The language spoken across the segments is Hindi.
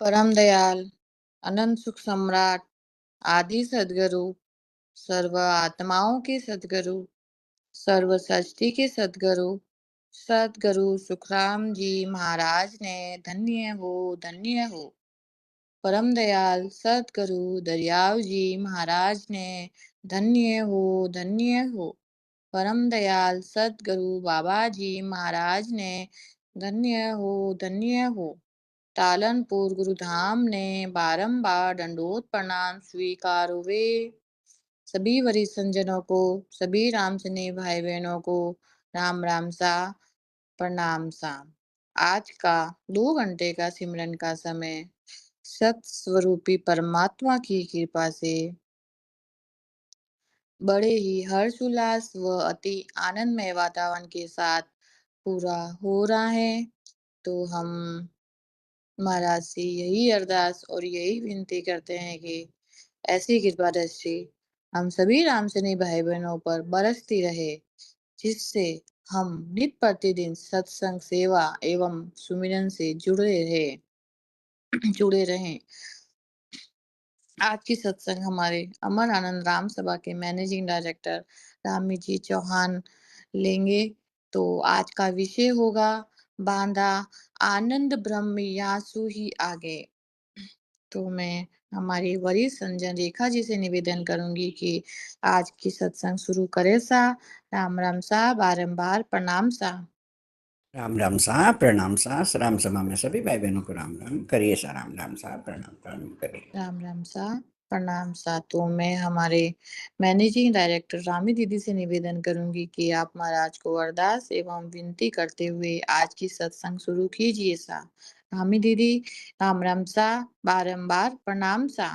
परम दयाल, अनंत सुख सम्राट, आदि सद्गुरु, सर्व आत्माओं के सद्गुरु, सर्व सृष्टि के सद्गुरु, सद्गुरु सुखराम जी महाराज ने धन्य हो। परम दयाल सद्गुरु दरियाव जी महाराज ने धन्य हो। परम दयाल सद्गुरु बाबा जी महाराज ने धन्य हो। तालनपुर गुरुधाम ने बारंबार दंडोत प्रणाम स्वीकार हुए। सभी वरिष्ठ संजनों को, सभी राम सने भाई बहनों को राम राम सा, प्रणाम सा। आज का 2 घंटे का सिमरन का समय सत स्वरूपी परमात्मा की कृपा से बड़े ही हर्षोल्लास व अति आनंदमय वातावरण के साथ पूरा हो रहा है। तो हम महाराज से यही अरदास और यही विनती करते हैं कि ऐसी कृपा दृष्टि हम सभी रामसैनिक भाई बहनों पर बरसती रहे, जिससे हम नित प्रतिदिन सत्संग सेवा एवं सुमिरन से जुड़े रहें। आज की सत्संग हमारे अमर आनंद राम सभा के मैनेजिंग डायरेक्टर रामी जी चौहान लेंगे। तो आज का विषय होगा बांधा आनंद ब्रह्म यासु ही आगे। तो मैं हमारी वरिष्ठ संजन रेखा जी से निवेदन करूंगी कि आज की सत्संग शुरू करे सा। राम राम सा, बारंबार प्रणाम सा। राम राम सा, प्रणाम सा। राम सभा में सभी भाई बहनों को राम राम करिए सा। राम राम सा, प्रणाम प्रणाम करिए। राम राम सा, प्रणाम सा। तो मैं हमारे मैनेजिंग डायरेक्टर रामी दीदी से निवेदन करूंगी कि आप महाराज को अरदास एवं विनती करते हुए आज की सत्संग शुरू कीजिए सा। रामी दीदी, राम सा, बारंबार प्रणाम सा।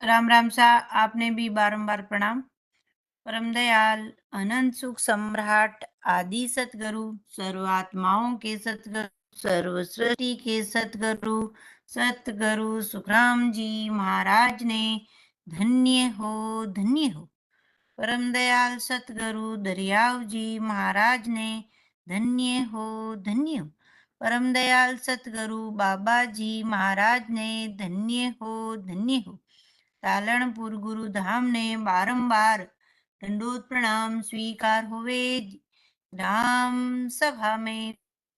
राम सा, आपने भी बारंबार प्रणाम। परम दयाल अनंत सुख सम्राट आदि सतगुरु, सर्व आत्माओं के सतगुरु, सर्व सृष्टि के सतगुरु, सतगुरु सुखराम जी महाराज ने धन्य हो। परम दयाल सतगुरु दरियाव जी महाराज ने धन्य हो। परम दयाल सतगुरु बाबा जी महाराज ने धन्य हो। तालनपुर गुरुधाम ने बारंबार दंडोत प्रणाम स्वीकार हुए। राम सभा में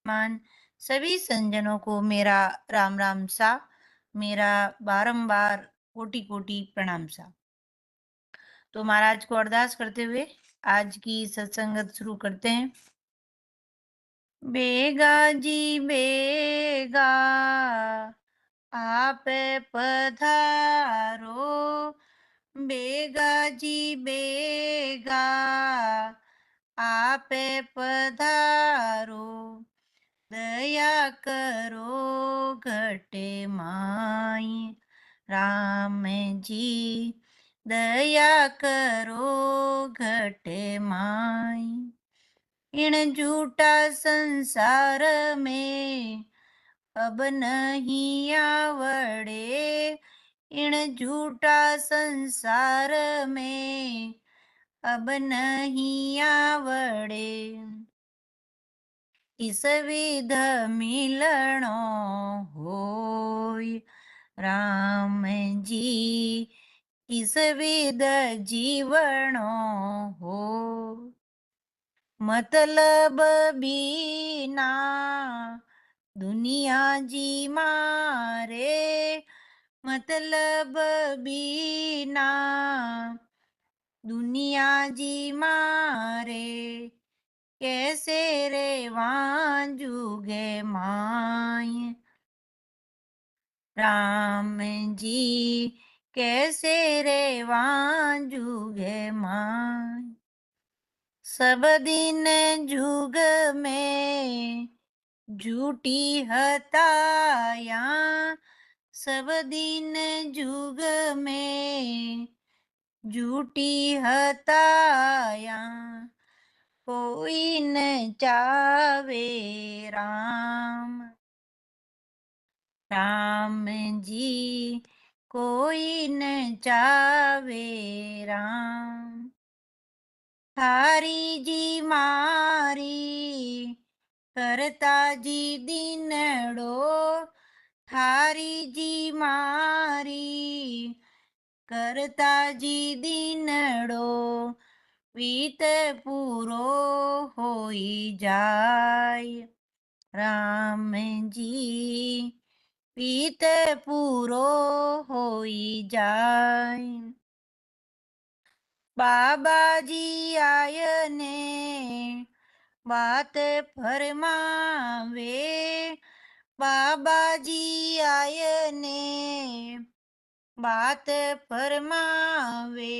मान सभी संजनों को मेरा राम राम सा, मेरा बारंबार कोटि कोटि प्रणाम सा। तो महाराज को अरदास करते हुए आज की सत्संगत शुरू करते हैं। बेगा जी बेगा आप पधारो, बेगा जी बेगा आप पधारो, दया करो घटे माई राम जी, दया करो घटे माई। इन झूठा संसार में अब नहीं आवड़े, इन झूठा संसार में अब नहीं आवड़े। इस विध मिलनो होय राम जी, इस विध जीवनो हो। मतलब बीना दुनिया जी मारे, मतलब बीना दुनिया जी मारे, कैसे रे जुगे माय राम जी, कैसे रे जुगे माय। सब दिन जुग में झूठी हताया, सब दिन जुग में झूठी हताया, कोई न चावे राम राम जी, कोई न चावे राम। थारी जी मारी करता जी दिनड़ो, थारी जी मारी करता जी दीनड़ो वीत पूरो होई जाय। राम जी पीत पूरो होई जाय। बाबा जी आय ने बात फरमावे। बाबा जी आय ने बात फरमावे।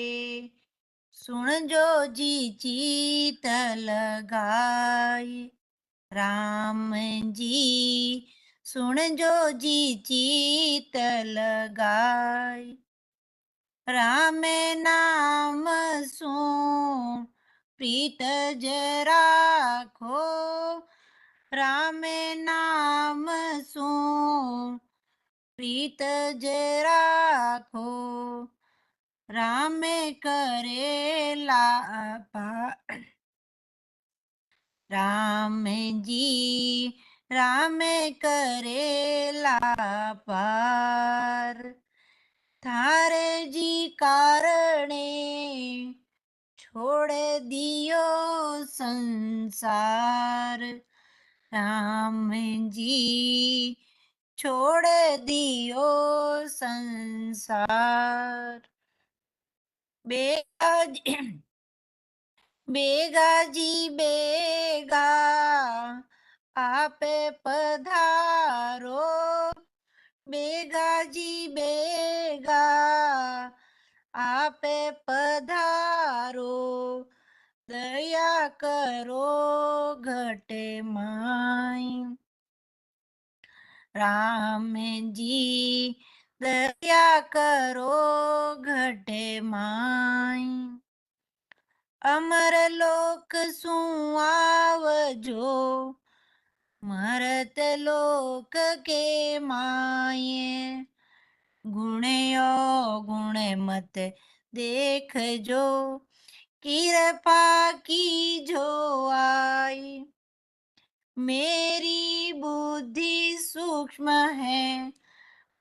सुन जो जी चीत लगाई। राम जी सुन जो जी चीत लगाई। राम नाम सो प्रीत जरा खो। राम नाम सो प्रीत जरा खो। राम करे लापा। राम जी राम करे लापार। थारे जी कारणे छोड़ दियो संसार। राम जी छोड़ दियो संसार। बेगा जी बेगा जी बेगा आपे पधारो। बेगा जी बेगा आपे पधारो। दया करो घटे माई। राम जी दया करो घटे माई। अमर लोक सुआवजो मरत लोक के माये। गुणयो गुण मत देख जो कृपा की जो आई। मेरी बुद्धि सूक्ष्म है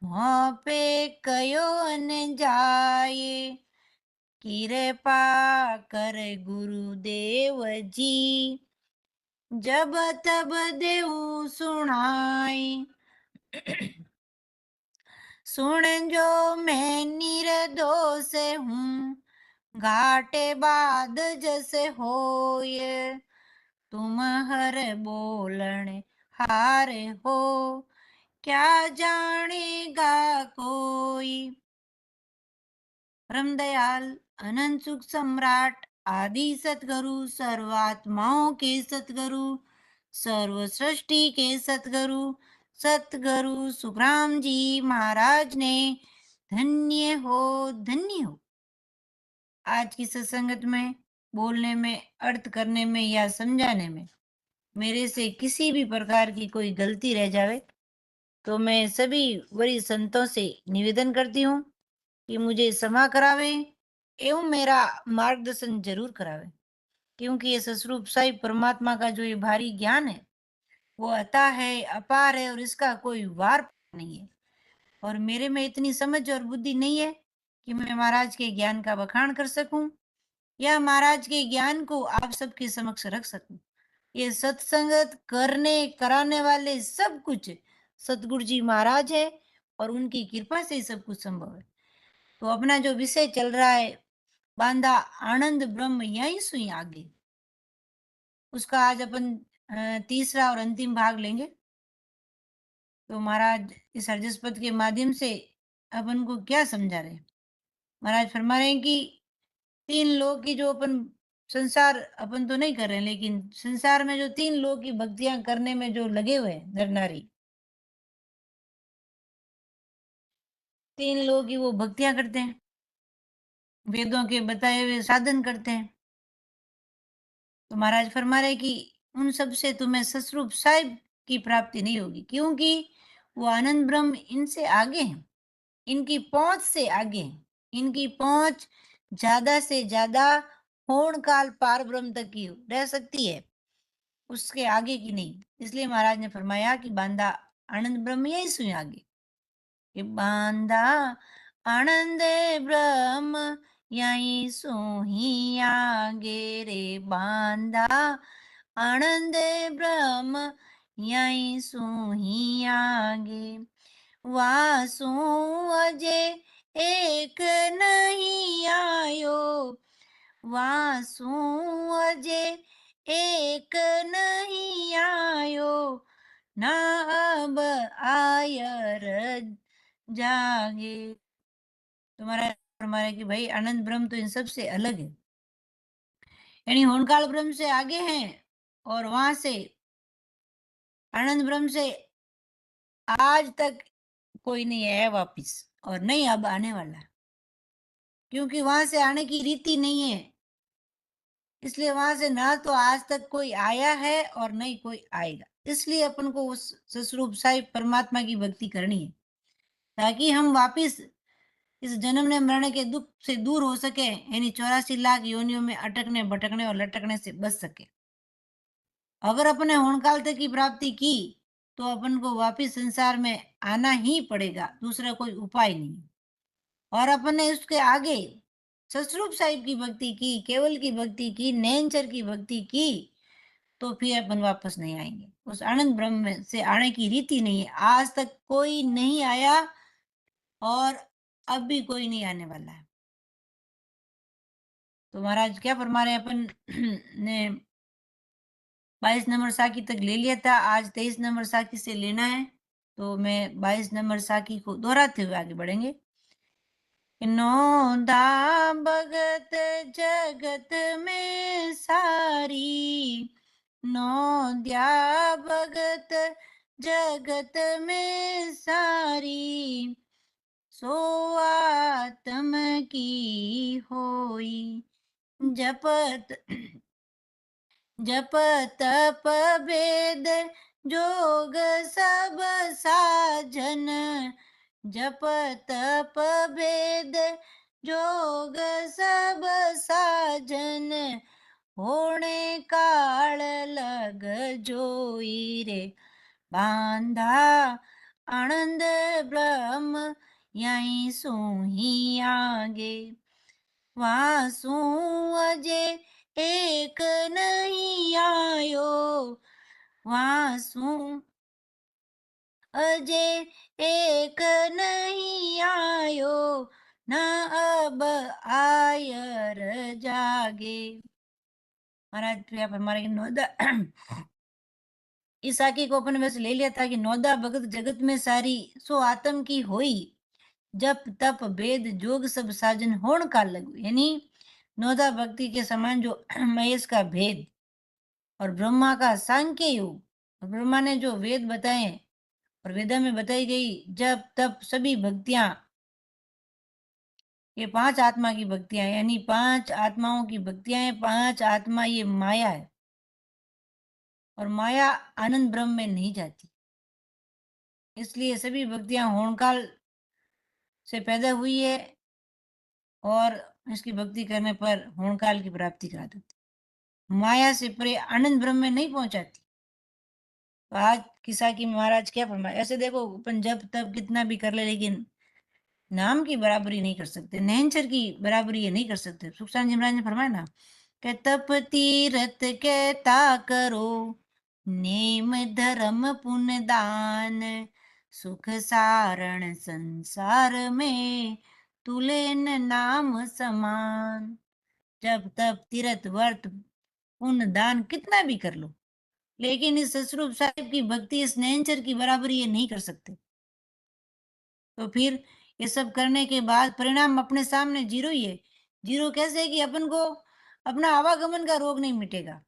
वहाँ पे कयो न जाए। कृपा कर गुरुदेव जी जब तब देऊ सुनाई। सुन जो मैं निर्दोष हूँ घाटे बाद जैसे होए। तुम हर बोलण हारे हो क्या जानेगा कोई। परमदयाल अनंत सुख सम्राट आदि सतगुरु सर्वात्माओं के सतगुरु सर्व सृष्टि के सतगुरु सतगुरु सुखराम जी महाराज ने धन्य हो धन्य हो। आज की सत्संगत में बोलने में अर्थ करने में या समझाने में मेरे से किसी भी प्रकार की कोई गलती रह जावे तो मैं सभी वरिष्ठ संतों से निवेदन करती हूँ कि मुझे क्षमा करावे एवं मेरा मार्गदर्शन जरूर करावे। क्योंकि ये ससरूप साई परमात्मा का जो ये भारी ज्ञान है वो अता है अपार है और इसका कोई वार नहीं है। और मेरे में इतनी समझ और बुद्धि नहीं है कि मैं महाराज के ज्ञान का बखान कर सकूं या महाराज के ज्ञान को आप सबके समक्ष रख सकूं। ये सत्संगत करने कराने वाले सब कुछ सतगुरु जी महाराज है और उनकी कृपा से ही सब कुछ संभव है। तो अपना जो विषय चल रहा है बांधा आनंद ब्रह्म यहीं सुई आगे उसका आज अपन तीसरा और अंतिम भाग लेंगे। तो महाराज इस हरजस पद के माध्यम से अपन को क्या समझा रहे हैं। महाराज फरमा रहे हैं कि तीन लोग की जो अपन संसार अपन तो नहीं कर रहे हैं लेकिन संसार में जो तीन लोग की भक्तियां करने में जो लगे हुए हैं नर नारी तीन लोग की वो भक्तियां करते हैं वेदों के बताए हुए साधन करते हैं। तो महाराज फरमा रहे कि उन सब से तुम्हें ससरूप साहिब की प्राप्ति नहीं होगी क्योंकि वो आनंद ब्रह्म इनसे आगे हैं। इनकी पहुंच से आगे हैं। इनकी पहुंच ज्यादा से ज्यादा होण काल पार ब्रह्म तक की रह सकती है उसके आगे की नहीं। इसलिए महाराज ने फरमाया कि बांदा आनंद ब्रह्म यही सुई आगे। कि बांधा आनंद ब्रह्म यहीं सोही आगे रे, बांधा आनंद ब्रह्म यहीं सोही आगे। वासु अजय एक नहीं आयो, वासु अजय एक नहीं आयो, ना अब आयर जागे। तुम्हारा फरमाया कि भाई आनंद ब्रह्म तो इन सब से अलग है, यानी होनकाल ब्रह्म से आगे हैं, और वहां से आनंद ब्रह्म से आज तक कोई नहीं आया वापिस, और नहीं अब आने वाला है, क्योंकि वहां से आने की रीति नहीं है। इसलिए वहां से ना तो आज तक कोई आया है और नहीं कोई आएगा। इसलिए अपन को उस ससरूप साहिब परमात्मा की भक्ति करनी है, ताकि हम वापिस इस जन्मने मरने के दुख से दूर हो सके, यानी 84 लाख योनियों में अटकने भटकने और लटकने से बच सके। अगर अपन ने होनकाल तक की प्राप्ति की तो अपन को वापिस संसार में आना ही पड़ेगा, दूसरा कोई उपाय नहीं। और अपन ने उसके आगे ससरूप साहिब की भक्ति की, केवल की भक्ति की, नैनचर की भक्ति की, तो फिर अपन वापस नहीं आएंगे। उस आनंद ब्रह्म में से आने की रीति नहीं है, आज तक कोई नहीं आया और अब भी कोई नहीं आने वाला है। तो महाराज क्या फरमा रहे हैं, अपन ने 22 नंबर साखी तक ले लिया था, आज 23 नंबर साखी से लेना है। तो मैं 22 नंबर साखी को दोहराते हुए आगे बढ़ेंगे। नौदा भगत जगत में सारी, नौद्या भगत जगत में सारी, सो आत्म की होई, जपत जप तप भेद जोग सब साजन, जप तप भेद जोग सब साजन, होने काल लग जोई रे, बांधा आनंद ब्रह्म यहीं सोही आगे। वासु अजय एक नहीं आयो, वासु अजय एक नहीं आयो, न अब आयर जागे। महाराज प्रिया हमारे नौदा इस आकी को अपन वैसे ले लिया था कि नौदा भगत जगत में सारी, सो आत्म की होई, जप तप भेद जोग सब साजन होण काल लगु, यानी नौदा भक्ति के समान जो महेश का भेद और ब्रह्मा का सांख्य योग, और ब्रह्मा ने जो वेद बताए और वेदा में बताई गई जप तप सभी भक्तियां, ये 5 आत्मा की भक्तियां, यानी 5 आत्माओं की भक्तियां हैं। 5 आत्मा ये माया है, और माया आनंद ब्रह्म में नहीं जाती। इसलिए सभी भक्तियां होनकाल से पैदा हुई है, और इसकी भक्ति करने पर होनकाल की प्राप्ति करा देती, माया से परे आनंद ब्रह्म में नहीं पहुंचाती। तो आज किसा की महाराज क्या फरमाया, ऐसे देखो अपन जब तब कितना भी कर ले, लेकिन नाम की बराबरी नहीं कर सकते, नैनचर की बराबरी ये नहीं कर सकते। सुखसान जी महाराज ने फरमाया ना कि तप तीरथ कहता करो, नेम धर्म पुण्य दान, सुख सारण संसार में तुले न नाम समान। जब तप तीरथ व्रत पुण्य दान कितना भी कर लो, लेकिन इस ससरूप साहिब की भक्ति, इस नैनचर की बराबरी ये नहीं कर सकते। तो फिर ये सब करने के बाद परिणाम अपने सामने जीरो ही है। जीरो कैसे है कि अपन को अपना आवागमन का रोग नहीं मिटेगा।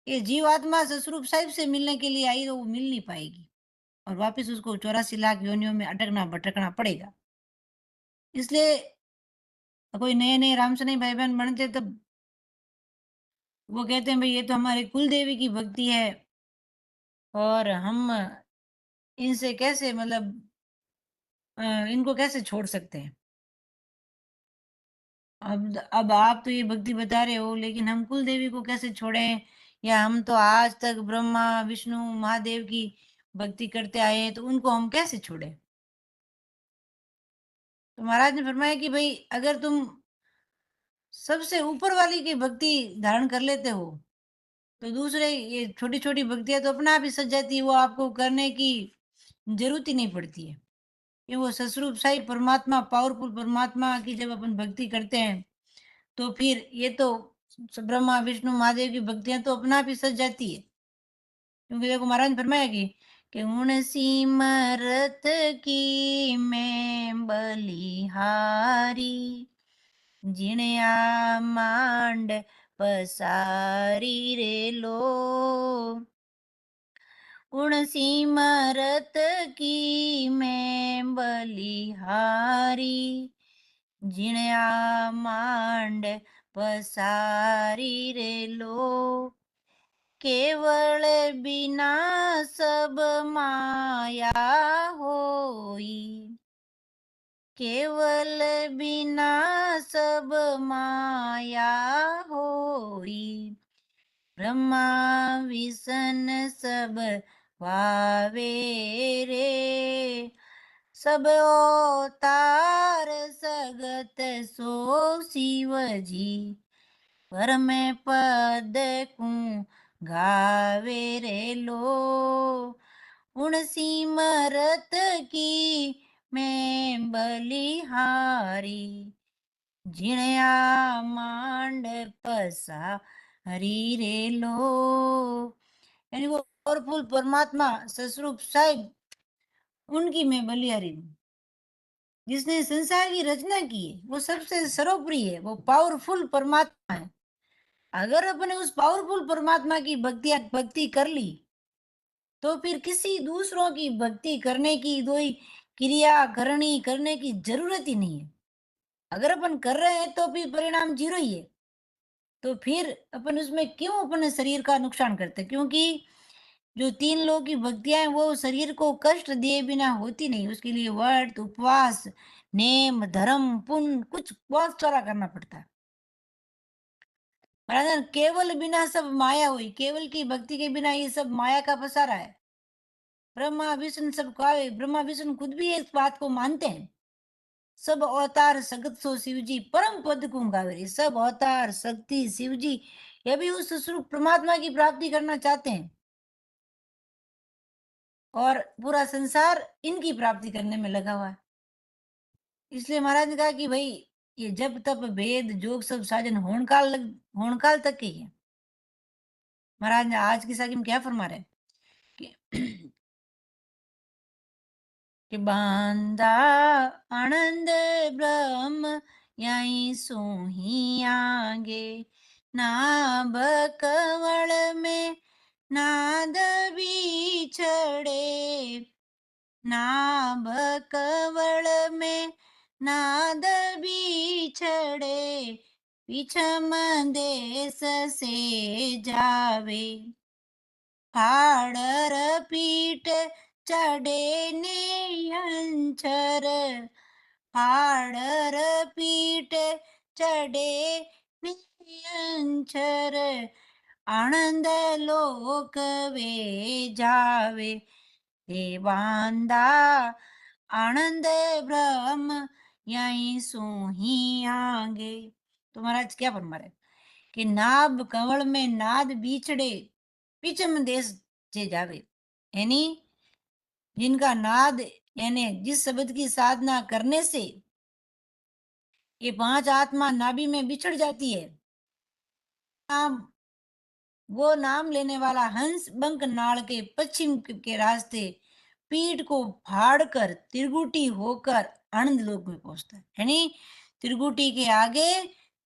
ये जीवात्मा ससरूप साहिब से मिलने के लिए आई तो वो मिल नहीं पाएगी, और वापस उसको 84 लाख योनियों में अटकना भटकना पड़ेगा। इसलिए कोई नए नए रामसनी भाई बहन बनते तब वो कहते हैं भाई ये तो हमारे कुल देवी की भक्ति है, और हम इनसे कैसे मतलब इनको कैसे छोड़ सकते हैं। अब आप तो ये भक्ति बता रहे हो, लेकिन हम कुल देवी को कैसे छोड़ें, या हम तो आज तक ब्रह्मा विष्णु महादेव की भक्ति करते आए हैं, तो उनको हम कैसे छोड़ें? तो महाराज ने फरमाया कि भाई अगर तुम सबसे ऊपर वाली की भक्ति धारण कर लेते हो, तो दूसरे ये छोटी-छोटी भक्तियाँ तो अपने आप ही सज जाती है, वो आपको करने की ज़रूरत ही नहीं पड़ती है। ये वो ससरूप साई परमात्मा, पावरफुल परमात्मा की जब अपन भक्ति करते हैं, तो फिर ये तो ब्रह्मा, विष्णु, महादेव की भक्तियाँ तो अपने आप ही सज जाती है। क्योंकि देखो महाराज ने फरमाया कि "उण सिमरत की मैं बलिहारी, जिणया मांड पसारी रे लो। उण सिमरत की मैं बलिहारी, जिणया मांड पसारी रे लो। केवल बिना सब माया होई, केवल बिना सब माया होई। ब्रह्मा विष्ण सब पावे रे, सब अवतार सगत सो शिव जी। पर मैं पद को गावे रे लो। उण सिमरत की मैं बलिहारी, जिणया मांड पसा हरी रे लो। यानी वो पावरफुल परमात्मा ससरूप साहिब, उनकी मैं बलिहारी हूँ। जिसने संसार की रचना की है, वो सबसे सर्वोपरि है, वो पावरफुल परमात्मा है। अगर अपने उस पावरफुल परमात्मा की भक्ति कर ली, तो फिर किसी दूसरों की भक्ति करने की कोई क्रिया करनी करने की जरूरत ही नहीं है। अगर अपन कर रहे हैं तो फिर परिणाम जीरो ही है। तो फिर अपन उसमें क्यों अपने शरीर का नुकसान करते हैं? क्योंकि जो 3 लोगों की भक्तियाँ हैं वो शरीर को कष्ट दिए बिना होती नहीं। उसके लिए व्रत, उपवास, नेम, धर्म, पुण्य कुछ बहुत सारा करना पड़ता है। महाराज केवल बिना सब माया हुई, केवल की भक्ति के बिना ये सब माया का पसारा है। ब्रह्मा विष्णु सब कावे, ब्रह्मा विष्णु खुद भी इस बात को मानते हैं। सब अवतार सगत सो शिव जी परम पद को गावे। सब अवतार शक्ति शिव जी ये भी उस स्वरूप परमात्मा की प्राप्ति करना चाहते हैं, और पूरा संसार इनकी प्राप्ति करने में लगा हुआ है। इसलिए महाराज ने कहा कि भाई ये जब तप भेद जोग सब साजन होनकाल तक के ही है। महाराज ने आज की साखी में क्या फरमा रहे हैं कि कि बांधा आनंद ब्रह्म यहीं सोही आगे, नाभ कवल में नाद बिछड़े, नाभ कवल में नाद बिछड़े, विषम देश से जावे। फाड़र पीठ चढ़े नियंचर, फाड़र पीठ चढ़े नियंचर, आनंद लोक वे जावे। देवांदा आनंद ब्रह्म यहीं सोही आगे। तो महाराज क्या फरमा रहे कि नाभ कंवल में नाद बीछड़े, विषम देश जे जावे। यानी जिनका नाद, यानी जिस शब्द की साधना करने से ये 5 आत्मा नाभि में बिछड़ जाती है, नाम वो नाम लेने वाला हंस बंक नाड़ के पश्चिम के रास्ते पीठ को फाड़कर त्रिगुटी होकर आनंद लोक में पहुंचता है। यानी त्रिगुटी के आगे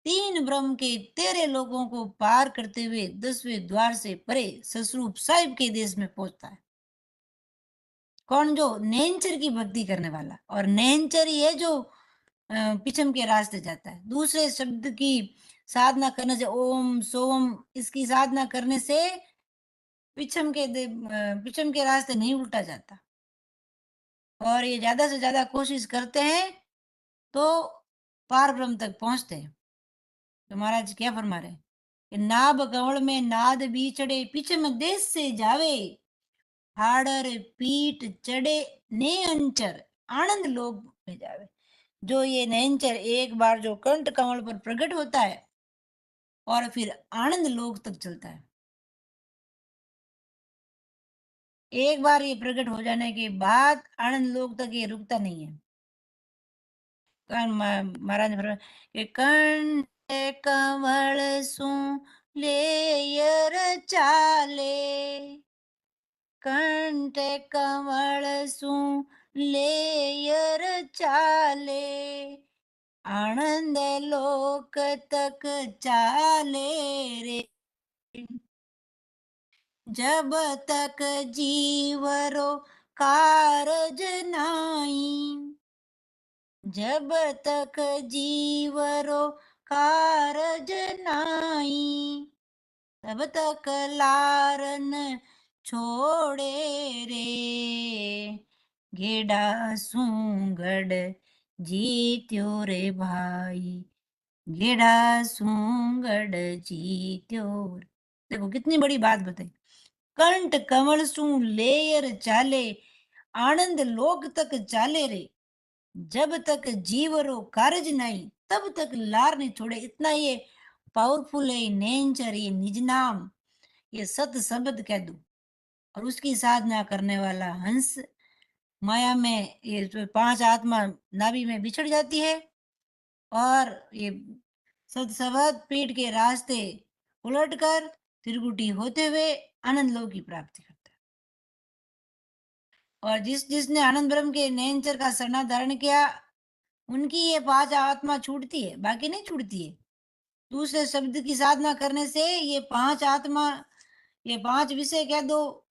3 ब्रह्म के 13 लोगों को पार करते हुए 10वें द्वार से परे ससरूप साहिब के देश में पहुंचता है। कौन? जो नैनचर की भक्ति करने वाला, और नैनचर ही है जो पिछम के रास्ते जाता है। दूसरे शब्द की साधना करने से, ओम सोम इसकी साधना करने से पिछम के रास्ते नहीं उल्टा जाता, और ये ज्यादा से ज्यादा कोशिश करते हैं तो पार ब्रह्म तक पहुंचते हैं। तो महाराज क्या फरमा रहे हैं कि नाभ कवल में नाद बीचड़े, पिछम देश से जावे। हाड़र पीठ चढ़े ने अंचर आनंद लोक में जावे। जो ये नैंचर एक बार जो कंठ कमल पर प्रकट होता है और फिर आनंद लोक तक चलता है। एक बार ये प्रकट हो जाने के बाद आनंद लोक तक ये रुकता नहीं है। महाराज ने फरमाया कि कंठ कमल सु लेयर चाले, कंठ कमल सु लेयर चाले, आनंद लोक तक चाले रे। जब तक जीवरो कारज नाई, जब तक जीवरो कारज नाई, तब तक लारन छोड़े रे। गेडा सूंगड़ जीत्यो रे भाई, गेडा सूंगड़ जीत्यो रे। देखो कितनी बड़ी बात बताई। कंठ कमल सु लेयर चाले, आनंद लोक तक चाले रे। जब तक जीवरो कारज नहीं तब तक लार नहीं छोड़े। इतना ये पावरफुल है नेंचर, ये निज नाम, ये सत शब्द कह दो। और उसकी साधना करने वाला हंस माया में ये जो पांच आत्मा नाभि में बिछड़ जाती है और ये सत शब्द पीठ के रास्ते उलटकर त्रिकुटी होते हुए आनंद लोक की प्राप्ति करता है। और जिसने आनंद ब्रह्म के नेंचर का सरना धारण किया उनकी ये पांच आत्मा छूटती है, बाकी नहीं छूटती है। दूसरे शब्द की साधना करने से ये पांच आत्मा, ये पांच विषय कह दो,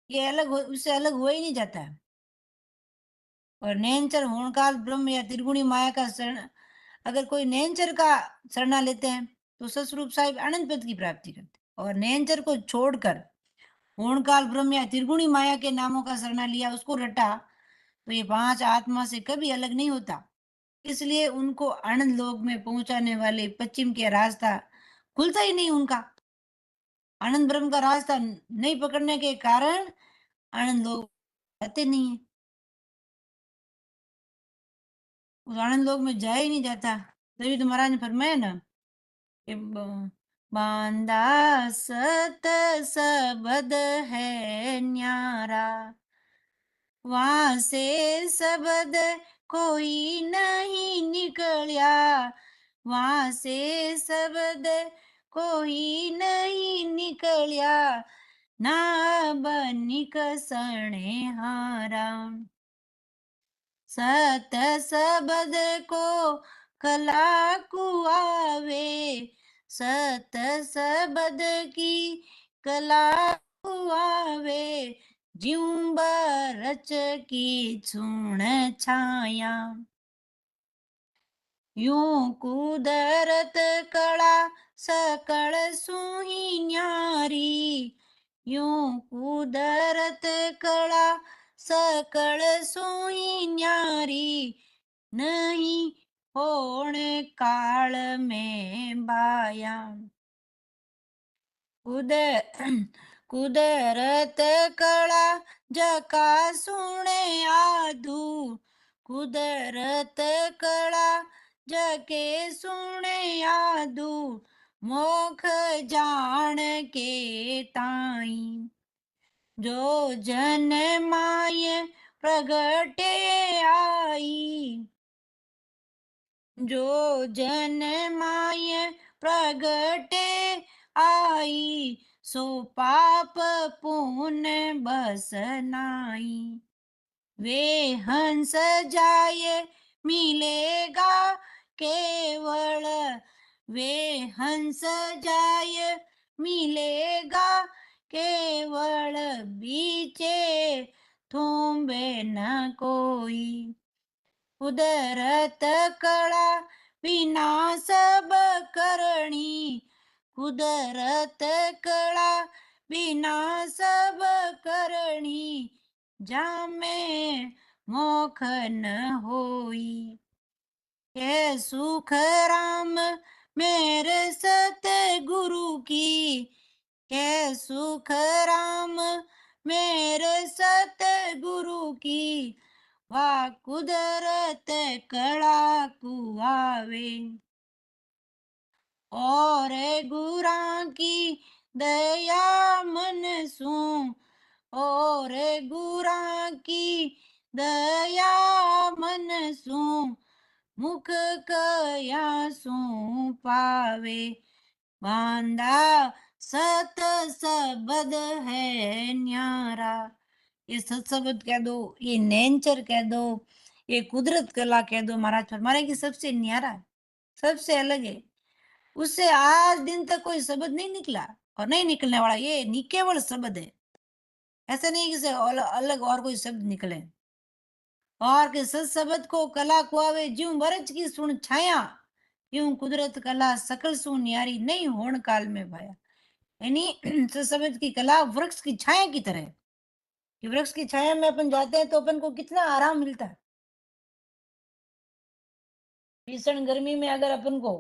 ये अलग हो, उससे अलग हो ही नहीं जाता है। और नैनचर होणकाल ब्रह्म या त्रिगुणी माया का शरण, अगर कोई नैनचर का शरणा लेते हैं तो सस्वरूप साहिब आनंद पद की प्राप्ति करते हैं। और नैनचर को छोड़कर होणकाल ब्रह्म या त्रिगुणी माया के नामों का शरणा लिया, उसको रटा, तो ये पांच आत्मा से कभी अलग नहीं होता। इसलिए उनको आनंद लोक में पहुंचाने वाले पश्चिम के रास्ता खुलता ही नहीं उनका। आनंद ब्रह्म का रास्ता नहीं पकड़ने के कारण आनंद लोक आते नहीं है, उस आनंद लोक में जाया ही नहीं जाता। तभी तो महाराज ने फरमाया ना कि बांदा सत सबद है न्यारा, वहां से शब्द कोई नहीं निकलिया, वहां से शब्द कोई नहीं निकलिया, ना बनिक सणे हारा। सत शब्द को कला कुआवे, सत शब्द की कला कुआवे, ज्यूं बरच की छूण छाया। यूं कुदरत कला सकल सुही न्यारी, यूं कुदरत कला सकल सुही न्यारी, नहीं होण काल में बाया। कुदरत कला जका सुने आधू, कुदरत कला जके सुने आधू, मोख जान के ताई। जो जन माय प्रगटे आई, जो जन माय प्रगटे आई, सो पाप पुण्य बस नाई। वे हंस जाए मिलेगा केवल, वे हंस जाए मिलेगा केवल, बीचे थूम्बे न कोई। कुदरत कला बिना सब करणी, कुदरत कला बिना सब करणी, जामे मोख न होई। के सुख राम मेरे सत गुरु की, के सुख राम मेरे सतगुरु की वाह कुदरत कड़ा कुआवे और गुरां की दया मन सू और गुरां की दया मन सू मुख कया सू पावे बांधा सत सबद है न्यारा। ये सत शब्द कह दो, ये नेचर कह दो, ये कुदरत कला कह दो, महाराज फरमाने की सबसे न्यारा है, सबसे अलग है। उससे आज दिन तक कोई शब्द नहीं निकला और नहीं निकलने वाला, ये केवल शब्द है। ऐसा नहीं कि से अलग और कोई शब्द निकले। और के सत शब्द को कला कुआवे ज्यों बरज की सुन छाया यूं कुदरत कला सकल सु न्यारी नहीं होण काल में भाया। यानी सत शब्द की कला वृक्ष की छाया की तरह है कि वृक्ष की छाया में अपन जाते हैं तो अपन को कितना आराम मिलता है। भीषण गर्मी में अगर अपन को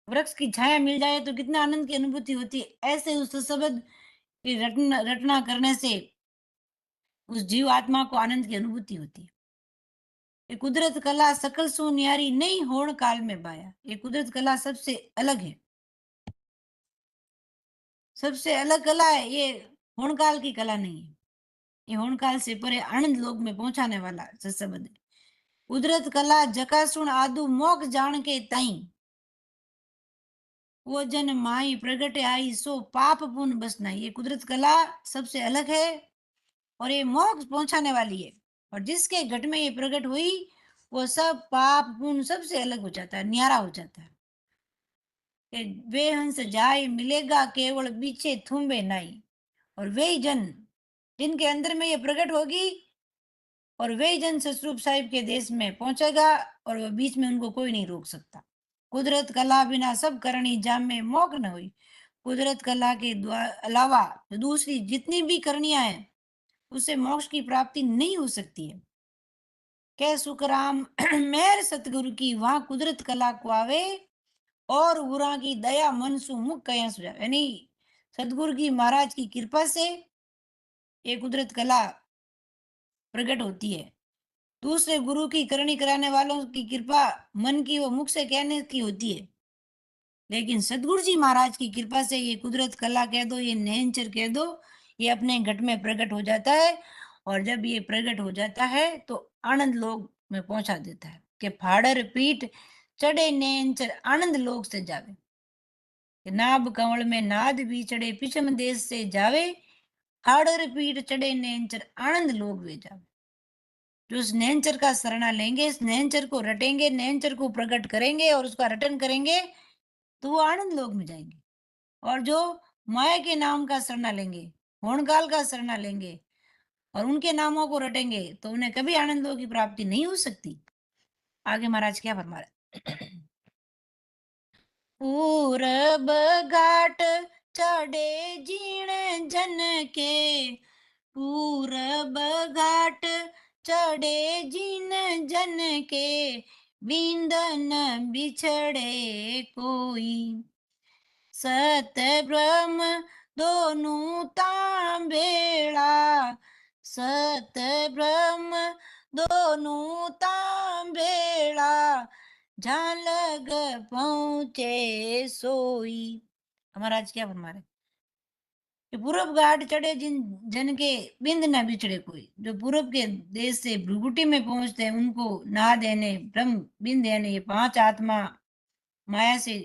वृक्ष की छाया मिल जाए तो कितना आनंद की अनुभूति होती है। ऐसे उस शब्द की रटना रटना करने से उस जीव आत्मा को आनंद की अनुभूति होती है। ये कुदरत कला सकल सु न्यारी नहीं होण काल में बाया। ये कुदरत कला सबसे अलग है, सबसे अलग कला है। ये होण काल की कला नहीं है, ये होण काल से परे आनंद लोक में पहुंचाने वाला सत्सबद है। कुदरत कला जकासुण आदु मोक जान के ताई वो जन माई प्रगटे आई सो पाप पुण्य बस नहीं। ये कुदरत कला सबसे अलग है और ये मोक्ष पहुंचाने वाली है। और जिसके घट में ये प्रकट हुई वो सब पाप पुण्य सबसे अलग हो जाता है, न्यारा हो जाता है। कि वे हंस जाए मिलेगा केवल बीचे थुम्बे नाई। और वे जन जिनके अंदर में ये प्रकट होगी और वे जन ससरूप साहिब के देश में पहुंचेगा और वो बीच में उनको कोई नहीं रोक सकता। कुदरत कला बिना सब करनी जाम में मोक न हुई। कुदरत कला के अलावा जो दूसरी जितनी भी करनियां हैं उससे मोक्ष की प्राप्ति नहीं हो सकती है। कै सुखराम मेहर सतगुरु की वहां कुदरत कला को आवे और गुरा की दया मन सु मुख कया सुझावे। यानी सतगुरु की महाराज की कृपा से ये कुदरत कला प्रकट होती है। दूसरे गुरु की करनी कराने वालों की कृपा मन की वो मुख से कहने की होती है, लेकिन सदगुरु जी महाराज की कृपा से ये कुदरत कला कह दो, ये नेचर कह दो, ये अपने घट में प्रकट हो जाता है। और जब ये प्रकट हो जाता है तो आनंद लोक में पहुंचा देता है कि फाड़र पीठ चढ़े नेचर आनंद लोक से जावे। कि नाभ कंवल में नाद भी चढ़े पिछम देश से जावे फाड़र पीठ चढ़े नेचर आनंद लोक वे जावे। जो इस नेचर का शरणा लेंगे, इस नेचर को रटेंगे, नेचर को प्रकट करेंगे और उसका रटन करेंगे तो वो आनंद लोक में जाएंगे। और जो माया के नाम का शरणा लेंगे, होणकाल का शरणा लेंगे और उनके नामों को रटेंगे तो उन्हें कभी आनंद लोक की प्राप्ति नहीं हो सकती। आगे महाराज क्या फरमा रहे पूरब घाट चढ़े जीण जन के पूरब घाट चढ़े जिन जन के बिंदन बिछड़े कोई सत ब्रह्म दोनों तांबेड़ा सत ब्रह्म दोनों तांबेड़ा जहाँ लग पहुंचे सोई। हमारा आज क्या फरमा रहे कि पूरब घाट चढ़े जिन जन के बिंद न बिछड़े कोई। जो पूरब के देश से भृगुटी में पहुंचते हैं उनको ना देने ब्रह्म बिंद यानी ये पांच आत्मा माया से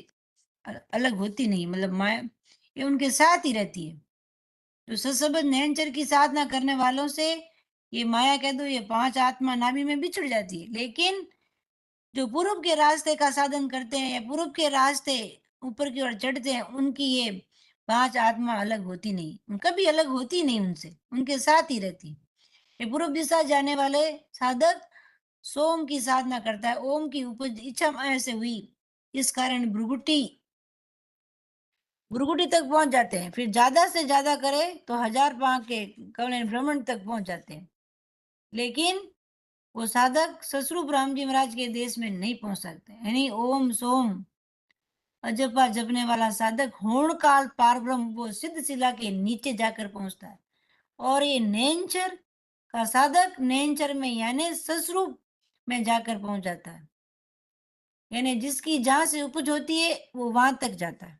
अलग होती नहीं, मतलब माया ये उनके साथ ही रहती है। तो ससबद नैनचर की साधना करने वालों से ये माया कह दो, ये पांच आत्मा नाभि में बिछड़ जाती है। लेकिन जो पूर्व के रास्ते का साधन करते हैं या पूर्व के रास्ते ऊपर की ओर चढ़ते हैं उनकी ये पांच आत्मा अलग होती नहीं, कभी अलग होती नहीं, उनसे उनके साथ ही रहती। ये पूर्व दिशा जाने वाले साधक सोम की साधना करता है, ओम की उपज इच्छा माया से हुई, इस कारण भृगुटी भृगुटी तक पहुंच जाते हैं। फिर ज्यादा से ज्यादा करे तो 1000 पांव के कवल भ्रमण तक पहुंच जाते हैं। लेकिन वो साधक ससरूप राम जी महाराज के देश में नहीं पहुंच सकते। यानी ओम सोम अजपा जपने वाला साधक होण काल पार ब्रह्म वो सिद्ध शिला के नीचे जाकर पहुंचता है और ये नैनचर का साधक नैनचर में यानी ससरूप में जाकर पहुंच जाता है। यानी जिसकी जहां से उपज होती है वो वहां तक जाता है।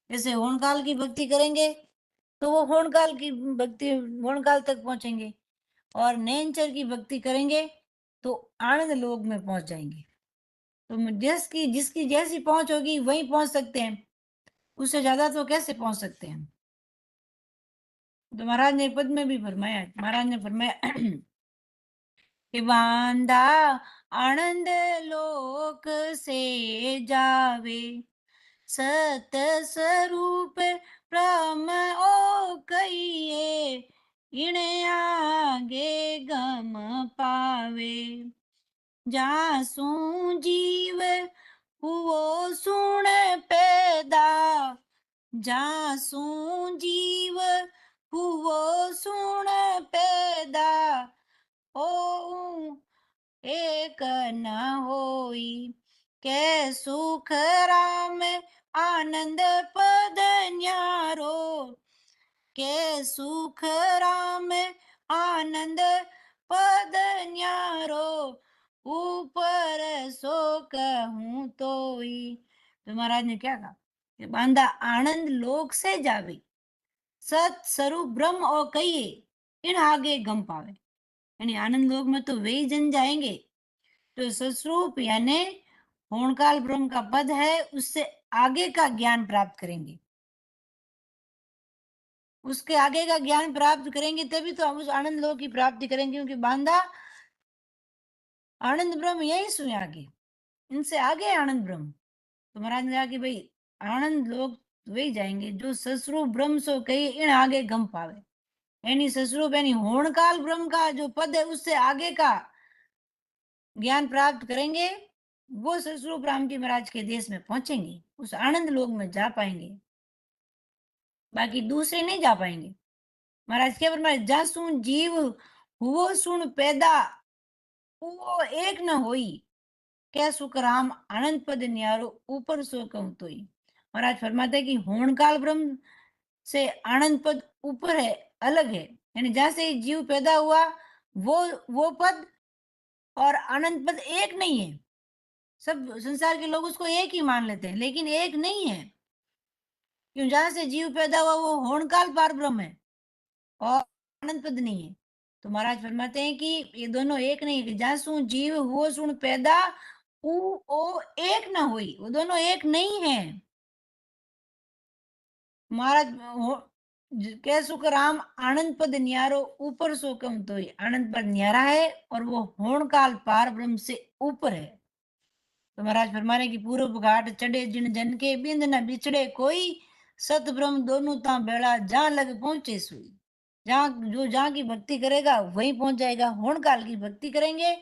जैसे होनकाल की भक्ति करेंगे तो वो होनकाल की भक्ति होनकाल तक पहुंचेंगे, और नैनचर की भक्ति करेंगे तो आनंद लोक में पहुंच जाएंगे। तो जिसकी जिसकी जैसी पहुंच होगी वहीं पहुंच सकते हैं, उससे ज्यादा तो कैसे पहुंच सकते हैं। तो महाराज ने पद में भी फरमाया, महाराज ने फरमाया कि बांधा आनंद लोक से जावे, सत स्वरूप ब्रह्म ओ कहिए, इणे आगे गम पावे। जासू जीव हुओ सुण पैदा, जासू जीव हुओ सुण पैदा, ओ एक न होई, के सुख राम आनंद पद न्यारो, के सुख राम आनंद पद न्यारो, ऊपर सो कहूं तोई। तो महाराज ने क्या कहा कि बांधा आनंद लोक से जावे, सत स्वरूप ब्रह्म और कहिए, इन आगे गम पावे। यानी आनंद लोक में तो वे ही जन जाएंगे तो सस्वरूप यानी होनकाल ब्रह्म का पद है, उससे आगे का ज्ञान प्राप्त करेंगे। उसके आगे का ज्ञान प्राप्त करेंगे तभी तो हम उस आनंद लोक की प्राप्ति करेंगे, क्योंकि बांधा आनंद ब्रह्म यही सुने आगे, इनसे आगे आनंद ब्रह्म। तो महाराज ने कहा कि भाई आनंद लोक वही जाएंगे जो सस्वरूप ब्रह्म सो कही, इन आगे गम पावे। यानी सस्वरूप यानी होनकाल ब्रह्म का जो पद है उससे आगे का ज्ञान प्राप्त करेंगे, वो ससुर राम जी महाराज के देश में पहुंचेंगे, उस आनंद लोक में जा पाएंगे, बाकी दूसरे नहीं जा पाएंगे। महाराज क्या फरमाए, जासु जीव हुओ सुन पैदा, वो एक न होई, क्या सुख राम आनंद पद न्यारो, ऊपर सो कहूं तोई। महाराज फरमाते हैं कि होनकाल ब्रह्म से आनंद पद ऊपर है, अलग है। यानी जहां से जीव पैदा हुआ वो पद और आनंद पद एक नहीं है। सब संसार के लोग उसको एक ही मान लेते हैं, लेकिन एक नहीं है। क्यों, जहां से जीव पैदा हुआ वो होनकाल पार ब्रह्म है और आनंद पद नहीं है। तो महाराज फरमाते हैं कि ये दोनों एक नहीं है, कि जहां सु जीव हुओ सुन पैदा, ऊ ओ एक ना हुई, वो दोनों एक नहीं है। महाराज कह सुख राम आनंद पद न्यारो, ऊपर सो कम तो आनंद पद न्यारा है और वो होनकाल पार ब्रह्म से ऊपर है। तो महाराज फरमाने की पूर्व घाट चढ़े जिन जन के, बिंद न बिछड़े कोई, सत ब्रह्म दोनों ता बेड़ा, जहां लग पहुंचे सुई। जहां की भक्ति करेगा वहीं पहुंच जाएगा। होण काल की भक्ति करेंगे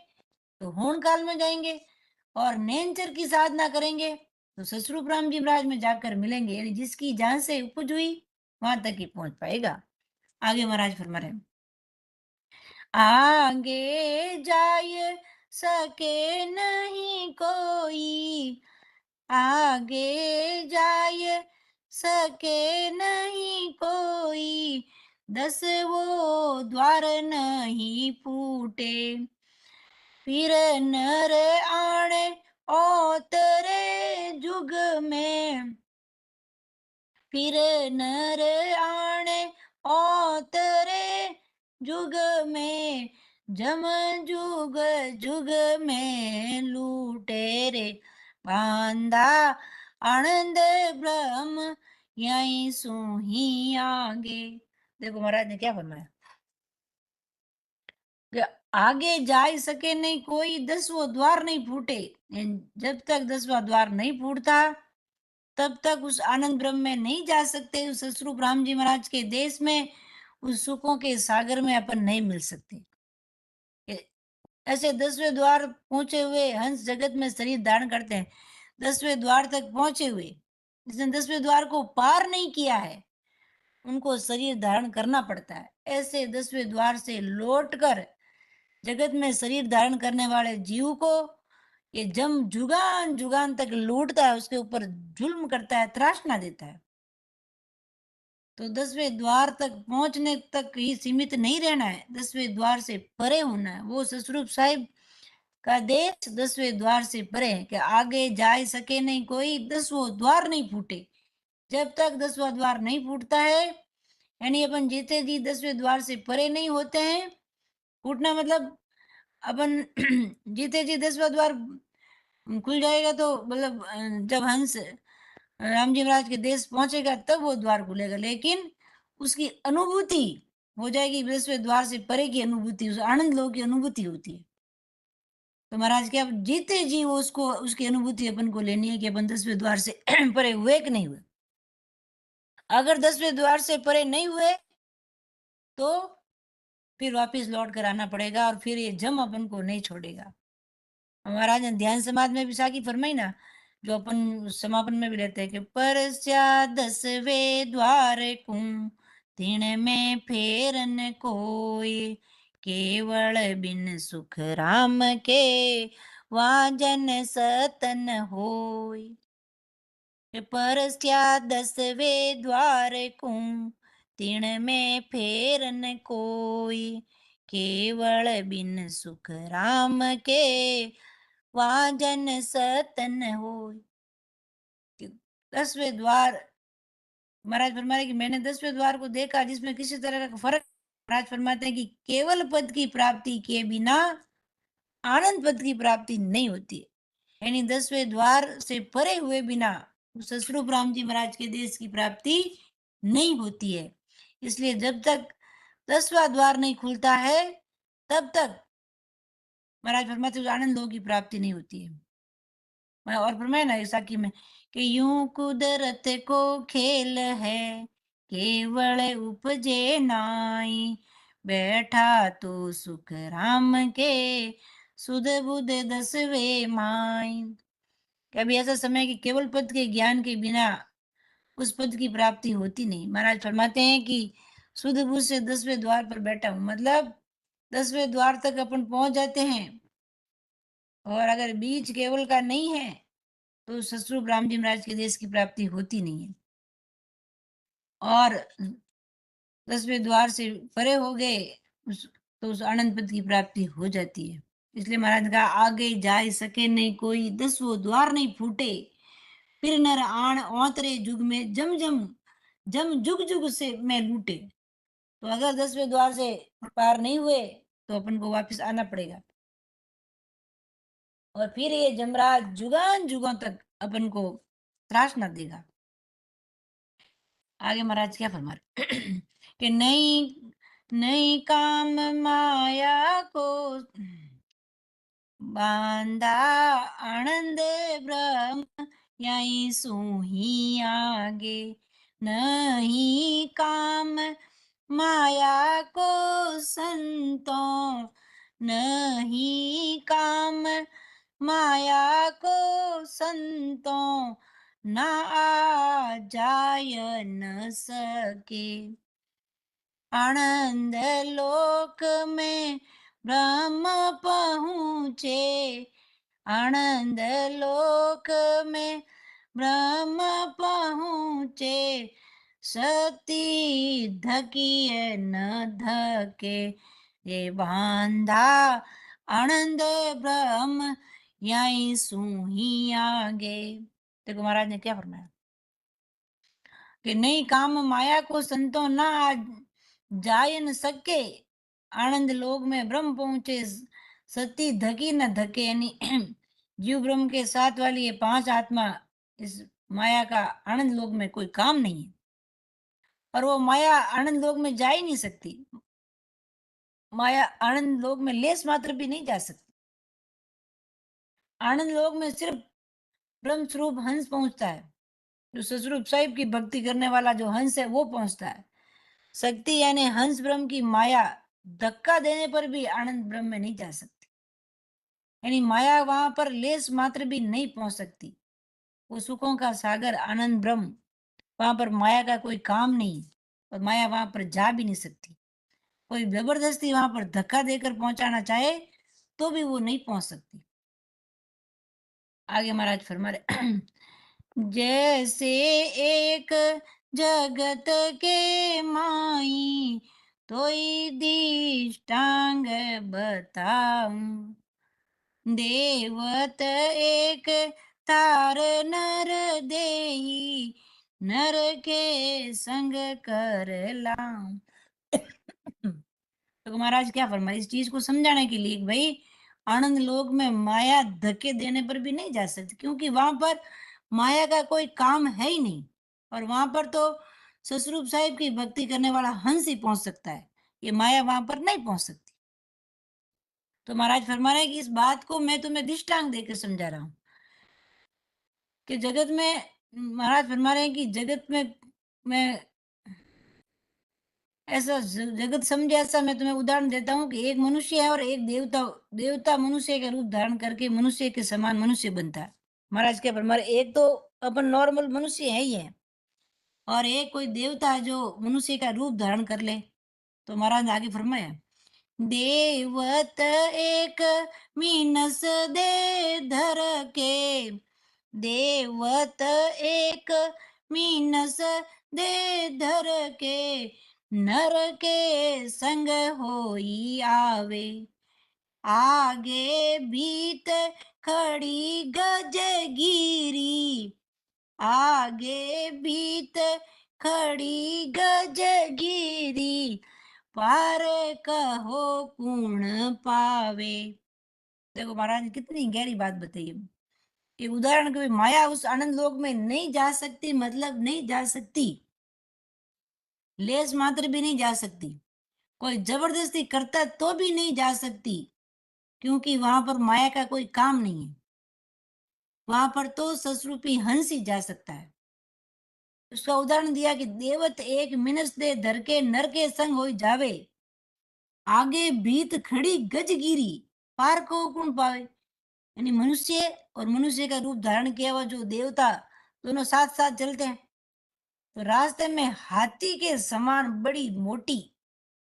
तो होण काल में जाएंगे, और नैनचर की साधना करेंगे तो ससुरूप राम जी महाराज में जाकर मिलेंगे। यानी जिसकी जहां से उपज हुई वहां तक ही पहुंच पाएगा। आगे महाराज फरमा रहे हैं, आगे जाय सके नहीं कोई, आगे जाय सके नहीं कोई, 10 वो द्वार नहीं फूटे, फिर नर आणे ओतरे जुग में, फिर नर आणे ओतरे जुग में, जम जुग जुग में लूटे रे, बांधा आनंद ब्रह्म यहीं सु ही आगे। देखो महाराज ने क्या फरमाया कि आगे जा ही सके नहीं कोई, 10वां द्वार नहीं फूटे। जब तक 10वां द्वार नहीं फूटता तब तक उस आनंद ब्रह्म में नहीं जा सकते। उस ससुरूप राम जी महाराज के देश में, उस सुखों के सागर में अपन नहीं मिल सकते। ऐसे 10वें द्वार पहुंचे हुए हंस जगत में शरीर धारण करते हैं, 10वें द्वार तक पहुंचे हुए, जिसने 10वें द्वार को पार नहीं किया है उनको शरीर धारण करना पड़ता है। ऐसे 10वें द्वार से लौटकर जगत में शरीर धारण करने वाले जीव को ये जम जुगान जुगान तक लूटता है, उसके ऊपर जुल्म करता है, त्रासना देता है। तो 10वें द्वार तक पहुंचने तक ही सीमित नहीं रहना है, 10वें द्वार से परे होना है। वो ससुरूप साहिब का देश 10वें द्वार से परे है कि आगे जा सके नहीं कोई, 10वां द्वार नहीं फूटे। जब तक 10वां द्वार नहीं फूटता है, यानी अपन जीते जी 10वें द्वार से परे नहीं होते हैं। फूटना मतलब अपन जीते जी 10वां द्वार खुल जाएगा तो मतलब जब हंस राम जी महाराज के देश पहुंचेगा तब वो द्वार खुलेगा, लेकिन उसकी अनुभूति हो जाएगी 10वें द्वार से परे की अनुभूति, उस आनंद लोक की अनुभूति होती है। तो महाराज क्या जीते जी वो उसको उसकी अनुभूति अपन को लेनी है कि अपन 10वें द्वार से परे हुए कि नहीं हुए। अगर 10वें द्वार से परे नहीं हुए तो फिर वापिस लौट कर आना पड़ेगा और फिर ये जम अपन को नहीं छोड़ेगा। महाराज ने ध्यान समाज में भी साकी फरमाई ना, जो अपन समापन में भी लेते हैं कि परस्या 10वें द्वार को तीन में फेरन कोई, केवल बिन सुख राम के वाजन सतन होय। कि परस्या 10वें द्वार को तीन में फेरन कोई, केवल बिन सुख राम के वाजन सतन होय। कि 10वें द्वार महाराज फरमा रहे कि मैंने 10वें द्वार को देखा जिसमें किसी तरह का फर्क। महाराज फरमाते हैं कि केवल पद की प्राप्ति के बिना आनंद पद की प्राप्ति नहीं होती है, यानी 10वें द्वार से परे हुए बिना ससुरूप राम जी महाराज के देश की प्राप्ति नहीं होती है। इसलिए जब तक 10वां द्वार नहीं खुलता है तब तक महाराज फरमाते हैं, उस आनंद लोक की प्राप्ति नहीं होती है। और फरमाया ना साकी में कि यूं कुदरत को खेल है, केवल उपजे नाई, बैठा तो सुख राम के सुध बुध 10वें माई। कभी ऐसा समय है कि केवल पद के ज्ञान के बिना उस पद की प्राप्ति होती नहीं। महाराज फरमाते हैं कि सुध बुध से 10वें द्वार पर बैठा हूं, मतलब 10वें द्वार तक अपन पहुंच जाते हैं। और अगर बीज केवल का नहीं है तो ससुर राम जी महाराज के देश की प्राप्ति होती नहीं है। और 10वें द्वार से परे हो गए तो उस आनंद पद की प्राप्ति हो जाती है। इसलिए महाराज ने कहा आगे जा सके नहीं कोई, 10वां द्वार नहीं फूटे, फिर नर आण औतरे जुग में जम जम जम जुग जुग से मैं लूटे। तो अगर 10वें द्वार से पार नहीं हुए तो अपन को वापस आना पड़ेगा और फिर ये जमराज जुगान जुगों तक अपन को त्रास न देगा। आगे महाराज क्या फरमा रहे कि नई नई काम माया को बांधा आनंद ब्रह्म यही सुही आगे, नहीं काम माया को संतों, नहीं काम माया को संतों, ना आ जाय न सके। आनंद लोक में ब्रह्म पहुँचे, आनंद लोक में ब्रह्म पहुँचे, शक्ति धकिए न धके, ये बांधा आनंद ब्रह्म यहीं सूही आगे। देखो महाराज ने क्या फरमाया कि नहीं काम माया को संतो ना जाय न सके, आनंद लोक में ब्रह्म पहुंचे, सती धकी न धके, यानी जीव ब्रह्म के साथ वाली ये पांच आत्मा इस माया का आनंद लोक में कोई काम नहीं है और वो माया आनंद लोक में जा ही नहीं सकती। माया आनंद लोक में लेस मात्र भी नहीं जा सकती। आनंद लोक में सिर्फ ब्रह्म स्वरूप हंस पहुंचता है, जो ससुरूप साहिब की भक्ति करने वाला जो हंस है वो पहुंचता है। शक्ति यानी हंस ब्रह्म की माया धक्का देने पर भी आनंद ब्रह्म में नहीं जा सकती, यानी माया वहां पर लेस मात्र भी नहीं पहुंच सकती। वो सुखों का सागर आनंद ब्रह्म, वहां पर माया का कोई काम नहीं और माया वहां पर जा भी नहीं सकती। कोई जबरदस्ती वहां पर धक्का देकर पहुंचाना चाहे तो भी वो नहीं पहुंच सकती। आगे महाराज फरमा रहे जैसे एक जगत के माई तोई दृष्टांग बताऊं। देवत एक तार नर देही नर के संग कर लाऊं। तो महाराज क्या फरमाया इस चीज को समझाने के लिए कि भाई आनंद लोक में माया धक्के देने पर भी नहीं जा सकती, क्योंकि वहां पर माया का कोई काम है ही नहीं। और वहां पर तो ससुरूप साहिब की भक्ति करने वाला हंस ही पहुंच सकता है, ये माया वहां पर नहीं पहुंच सकती। तो महाराज फरमा रहे हैं कि इस बात को मैं तुम्हें दृष्टांत देकर समझा रहा हूं कि जगत में, महाराज फरमा रहे हैं कि जगत में मैं ऐसा जगत समझे, ऐसा मैं तुम्हें उदाहरण देता हूँ कि एक मनुष्य है और एक देवता। देवता मनुष्य का रूप धारण करके मनुष्य के समान मनुष्य बनता है। महाराज क्या फरमा रहे, एक तो अपन नॉर्मल मनुष्य है ही है, और एक कोई देवता है जो मनुष्य का रूप धारण कर ले। तो महाराज ने आगे फरमाया, देवत एक मीनस दे धर के, देवत एक मीनस दे धर के, नर के संग होई आवे, आगे भीत खड़ी गजगिरी, आगे भीत खड़ी गजगिरी, पार कहो पूर्ण पावे। देखो महाराज ने कितनी गहरी बात बताई है। एक उदाहरण के माया उस आनंद लोक में नहीं जा सकती, मतलब नहीं जा सकती, लेस मात्र भी नहीं जा सकती। कोई जबरदस्ती करता तो भी नहीं जा सकती, क्योंकि वहां पर माया का कोई काम नहीं है। वहां पर तो ससरूपी हंस ही जा सकता है। उसका उदाहरण दिया कि देवत एक मिनस दे धर के नर के संग हो जावे, आगे भीत खड़ी गजगिरी, पार को कौन पावे। यानी मनुष्य और मनुष्य का रूप धारण किया हुआ जो देवता दोनों साथ साथ चलते हैं, तो रास्ते में हाथी के समान बड़ी मोटी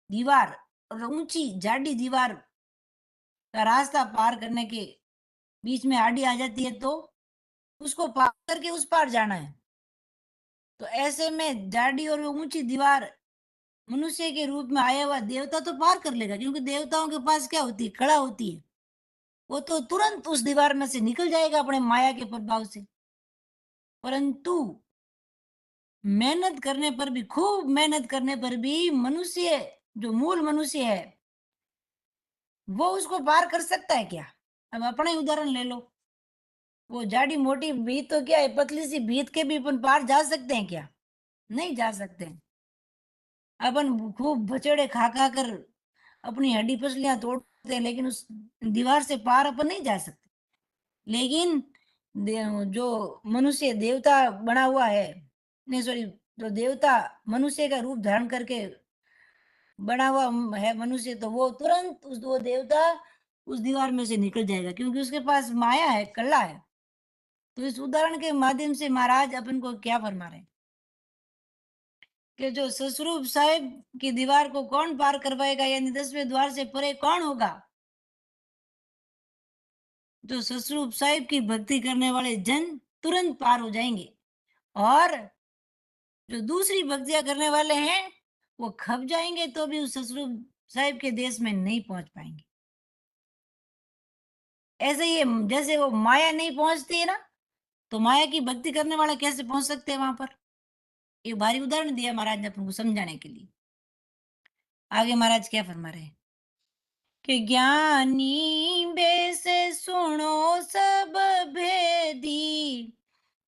दीवार और ऊंची जाडी दीवार का रास्ता पार करने के बीच में आड़ी आ जाती है, तो उसको पार करके उस पार जाना है। तो ऐसे में जाडी और वो ऊंची दीवार मनुष्य के रूप में आया हुआ देवता तो पार कर लेगा, क्योंकि देवताओं के पास क्या होती है, कड़ा होती है। वो तो तुरंत उस दीवार में से निकल जाएगा अपने माया के प्रभाव से। परंतु मेहनत करने पर भी, खूब मेहनत करने पर भी मनुष्य, जो मूल मनुष्य है, वो उसको पार कर सकता है क्या? अब अपना ही उदाहरण ले लो। वो जाडी मोटी भीत तो क्या है, पतली सी भीत के भी अपन पार जा सकते हैं क्या? नहीं जा सकते हैं। अपन खूब बचड़े खा खा कर अपनी हड्डी पसलियां तोड़ते हैं, लेकिन उस दीवार से पार अपन नहीं जा सकते। लेकिन जो मनुष्य देवता बना हुआ है, नहीं सॉरी, जो देवता मनुष्य का रूप धारण करके बना हुआ है मनुष्य, तो वो तुरंत वो देवता उस दीवार में से निकल जाएगा, क्योंकि उसके पास माया है, कला है। तो इस उदाहरण के माध्यम से महाराज अपन को क्या फरमा रहे हैं कि जो ससुरूप साहिब की दीवार को कौन पार करवाएगा, यानी 10वें द्वार से परे कौन होगा? जो ससुरूप साहिब की भक्ति करने वाले जन तुरंत पार हो जाएंगे, और जो दूसरी भक्तियां करने वाले हैं वो खप जाएंगे, तो भी उस ससुरूप साहिब के देश में नहीं पहुंच पाएंगे। ऐसे ही जैसे वो माया नहीं पहुंचती है ना, तो माया की भक्ति करने वाला कैसे पहुंच सकते हैं वहां पर? एक भारी उदाहरण दिया महाराज ने अपन को समझाने के लिए। आगे महाराज क्या फरमा रहे हैं कि ज्ञानी बेस सुनो सब भेदी,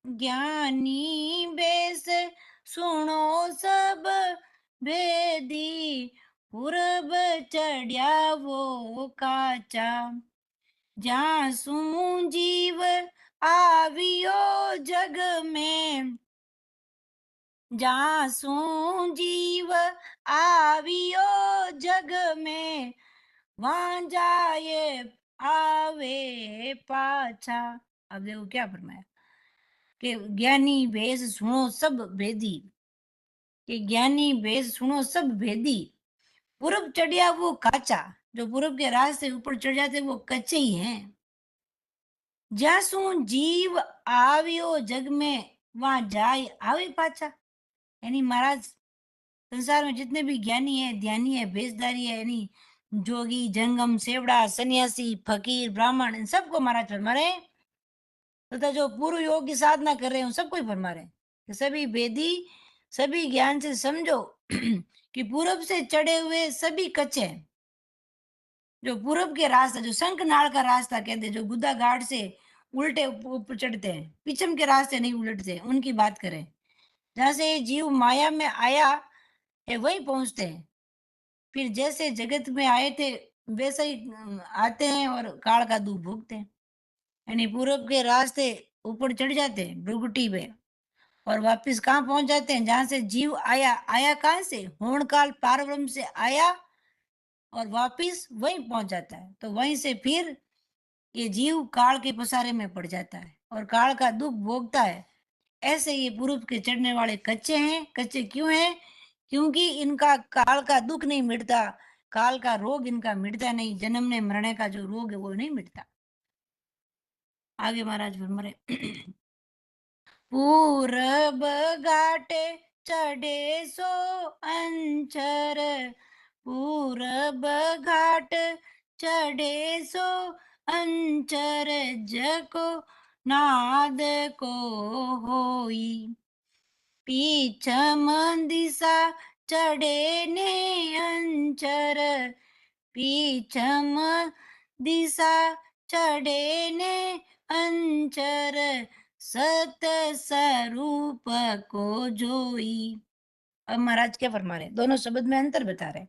ज्ञानी बेस सुनो सब भेदी, पूरब चढ़िया वो काचा, जासू जीव आवियो जग में, जासू जीव आवियो जग में, वहां जाए आवे पाछा। अब देखो क्या फरमाया कि ज्ञानी भेष सुनो सब भेदी, कि ज्ञानी भेष सुनो सब भेदी, पूरब चढ़िया वो काचा, जो पूरब के रास्ते ऊपर चढ़ जाते वो कच्चे ही हैं। जासू जीव आवियो जग में, वहां जाए आवे पाछा। यानी महाराज संसार में जितने भी ज्ञानी है, ध्यानी है, भेषधारी है, यानी जोगी, जंगम, सेवड़ा, सन्यासी, फकीर, ब्राह्मण, इन सबको महाराज फरमा रहे हैं तथा जो पूर्व योग की साधना कर रहे हैं उन सबको ही फरमा रहे हैं कि सभी वेदी सभी ज्ञान से समझो कि पूरब से चढ़े हुए सभी कच्चे हैं। जो पूरब के रास्ता, जो शंखनाल का रास्ता कहते हैं, जो गुद्दा घाट से उल्टे ऊपर चढ़ते हैं, पीछम के रास्ते नहीं उलटते, उनकी बात करें। जहाँ से ये जीव माया में आया है वहीं पहुंचते हैं। फिर जैसे जगत में आए थे वैसे ही आते हैं और काल का दुख भोगते हैं। यानी पूरब के रास्ते ऊपर चढ़ जाते हैं भ्रुकुटी पे और वापस कहाँ पहुंच जाते हैं जहां से जीव आया। आया कहाँ से? होण काल पारब्रह्म से आया और वापिस वहीं पहुंच जाता है। तो वहीं से फिर ये जीव काल के पसारे में पड़ जाता है और काल का दुख भोगता है। ऐसे ये पूर्व के चढ़ने वाले कच्चे हैं। कच्चे क्यों हैं? क्योंकि इनका काल का दुख नहीं मिटता, काल का रोग इनका मिटता नहीं, जन्मने मरने का जो रोग है वो नहीं मिटता। आगे महाराज फरमा पूरब घाटे चढ़े सो अंचर, पूरब घाट चढ़े सो अंचर, जको नाद को होई, पीछम दिशा चढ़े ने अंचर, पीछम दिशा चढ़े ने अंचर, सत स्वरूप को जोई। अब महाराज क्या फरमा रहे हैं? दोनों शब्द में अंतर बता रहे हैं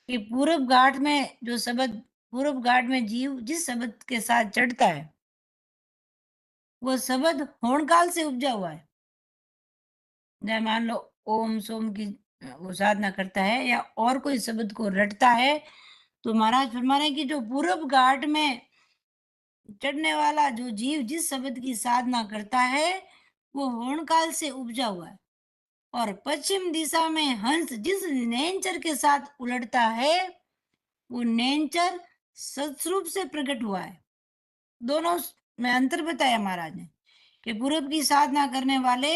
कि पूरब घाट में जो शब्द, पूरब घाट में जीव जिस शब्द के साथ चढ़ता है वो शब्द होणकाल से उपजा हुआ है। जैसे मान लो ओम सोम की वो साधना करता है या और कोई शब्द को रटता है तो महाराज फरमा रहे हैं कि जो पूरब घाट में चढ़ने वाला जो जीव जिस शब्द की साधना करता है वो होणकाल से उपजा हुआ है और पश्चिम दिशा में हंस जिस नेंचर के साथ उलटता है वो नेंचर सत्स्वरूप से प्रकट हुआ है। दोनों में अंतर बताया महाराज ने कि पूरब की साधना करने वाले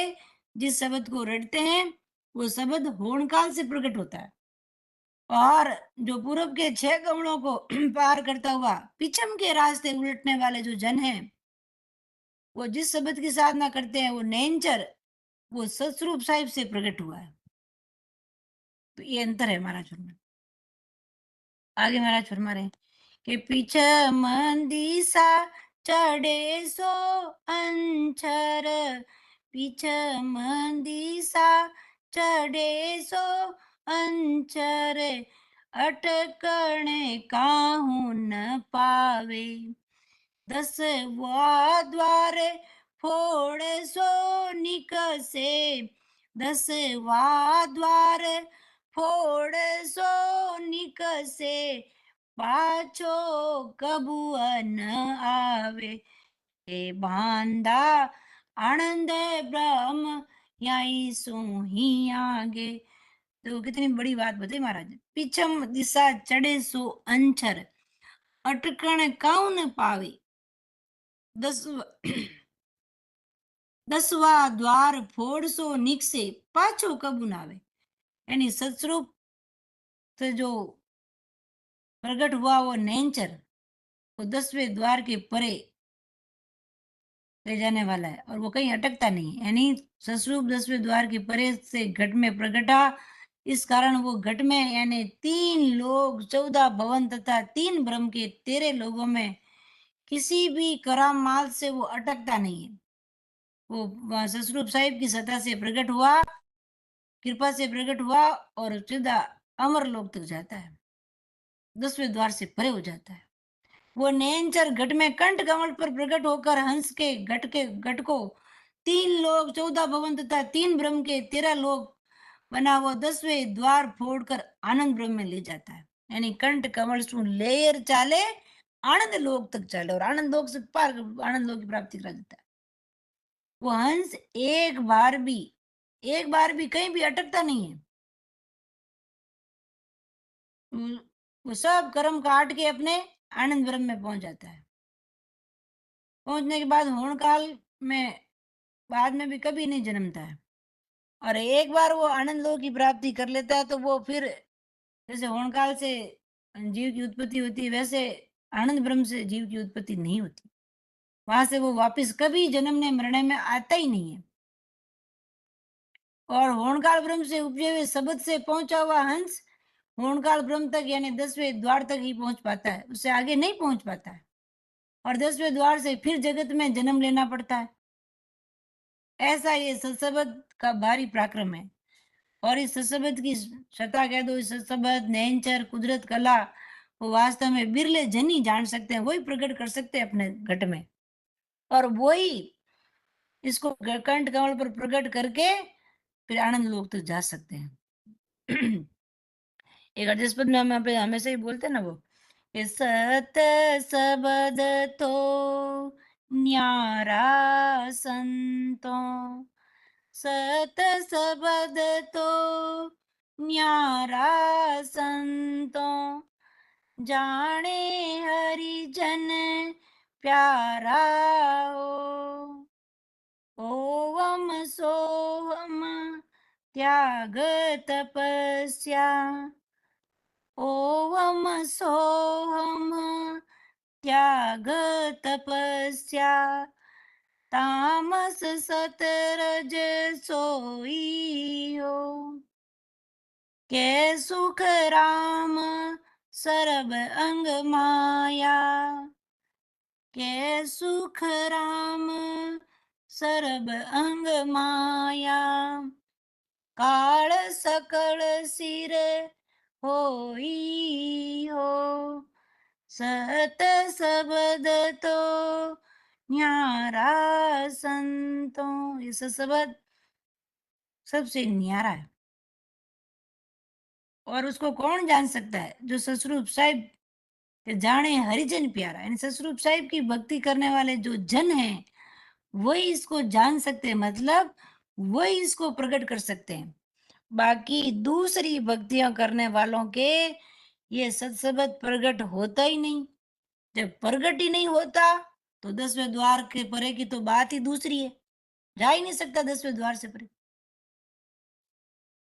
जिस शब्द को रटते हैं वो शब्द होणकाल से प्रकट होता है और जो पूरब के 6 कमलों को पार करता हुआ पिछम के रास्ते उलटने वाले जो जन हैं वो जिस शब्द की साधना करते हैं वो नेंचर वो सतस्वरूप साहिब से प्रकट हुआ है। तो ये अंतर है महाराज फरमा। आगे महाराज फरमा रहे हैं कि पीछे मंदीसा चढ़े सो अंचर, पीछे मंदीसा चढ़े सो अंचर, अटकणे काहू न पावे, 10वां द्वार फोड़ सो निकसे, 10वां द्वार फोड़ सो निकसे, पाछो कबू न आवे, हे बांधा आनंद ब्रह्म यही सो ही आगे। तो कितनी बड़ी बात बताई महाराज ने। पिछम दिशा चढ़े सो अंचर, अटकण काउ न पावे, 10 10वां द्वार फोड़ सो निकसे, पाछो कबू न आवे। यानी सतस्वरूप से जो प्रकट हुआ वो नेंचर वो 10वें द्वार के परे ले जाने वाला है और वो कहीं अटकता नहीं है। यानी सतस्वरूप 10वें द्वार के परे से घट में प्रकटा, इस कारण वो घट में यानी 3 लोग 14 भवन तथा 3 ब्रह्म के 13 लोगों में किसी भी करामात से वो अटकता नहीं है। वो सतस्वरूप साहिब की सत्ता से प्रकट हुआ, कृपा से प्रकट हुआ और सीधा अमर लोक तक जाता है, 10वें द्वार से परे हो जाता है। वो नेंचर घट में कंठ कमल पर प्रकट होकर हंस के घट को 3 लोग 14 भवन तथा 3 ब्रह्म के 13 लोग बना वो 10वें द्वार फोड़कर आनंद ब्रह्म में ले जाता है। यानी कंठ कमल सु लेयर चाले आनंद लोक तक चाले और आनंद लोक से पार आनंद लोक की प्राप्ति करा देता है। वो हंस एक बार भी कहीं भी अटकता नहीं है। वो वो सब कर्म काट के अपने आनंद ब्रह्म में पहुंच जाता है। पहुंचने के बाद होण काल में बाद में भी कभी नहीं जन्मता है। और एक बार वो आनंद लोक की प्राप्ति कर लेता है तो वो फिर जैसे होनकाल से जीव की उत्पत्ति होती है, वैसे आनंद ब्रह्म से जीव की उत्पत्ति नहीं होती। वहां से वो वापस कभी जन्मने मरने में आता ही नहीं है। और होनकाल ब्रह्म से उपजे हुए शब्द से पहुंचा हुआ हंस होनकाल ब्रह्म तक यानी 10वें द्वार तक ही पहुंच पाता है, उससे आगे नहीं पहुंच पाता है। और 10वें द्वार से फिर जगत में जन्म लेना पड़ता है। ऐसा ये सत्सबद का भारी पराक्रम है। और इस सत्सबद की सत्ता कह दो, इस सत्सबद नैनचर कुदरत कला वो वास्तव में बिरले जन ही जान सकते हैं, वही प्रकट कर सकते हैं अपने घट में। और वही इसको कंठ कमल पर प्रकट करके फिर आनंद लोक तक जा सकते हैं। एक अर्धस पद में हम हमेशा ही बोलते हैं ना वो कि सत सबद तो न्यारा संतो, सत सबद तो न्यारा संतो, जाने हरिजन प्यारा हो, ओम सोहम त्याग तपस्या, ओम सोहम त्याग तपस्या, तामस सतरज सोई हो, के सुख राम सरब अंग माया, के सुख राम सरब अंग माया, काल सकल सिर होई हो, सत सबद तो न्यारा संतो। ये शब्द सबसे न्यारा है और उसको कौन जान सकता है? जो ससरूप साहिब के जाने हरिजन प्यारा, यानी ससरूप साहिब की भक्ति करने वाले जो जन हैं वही इसको जान सकते हैं, मतलब वही इसको प्रकट कर सकते हैं। बाकी दूसरी भक्तियां करने वालों के ये सत्सबद प्रकट होता ही नहीं। जब प्रकट ही नहीं होता तो 10वें द्वार के परे की तो बात ही दूसरी है, जा ही नहीं सकता 10वें द्वार से परे।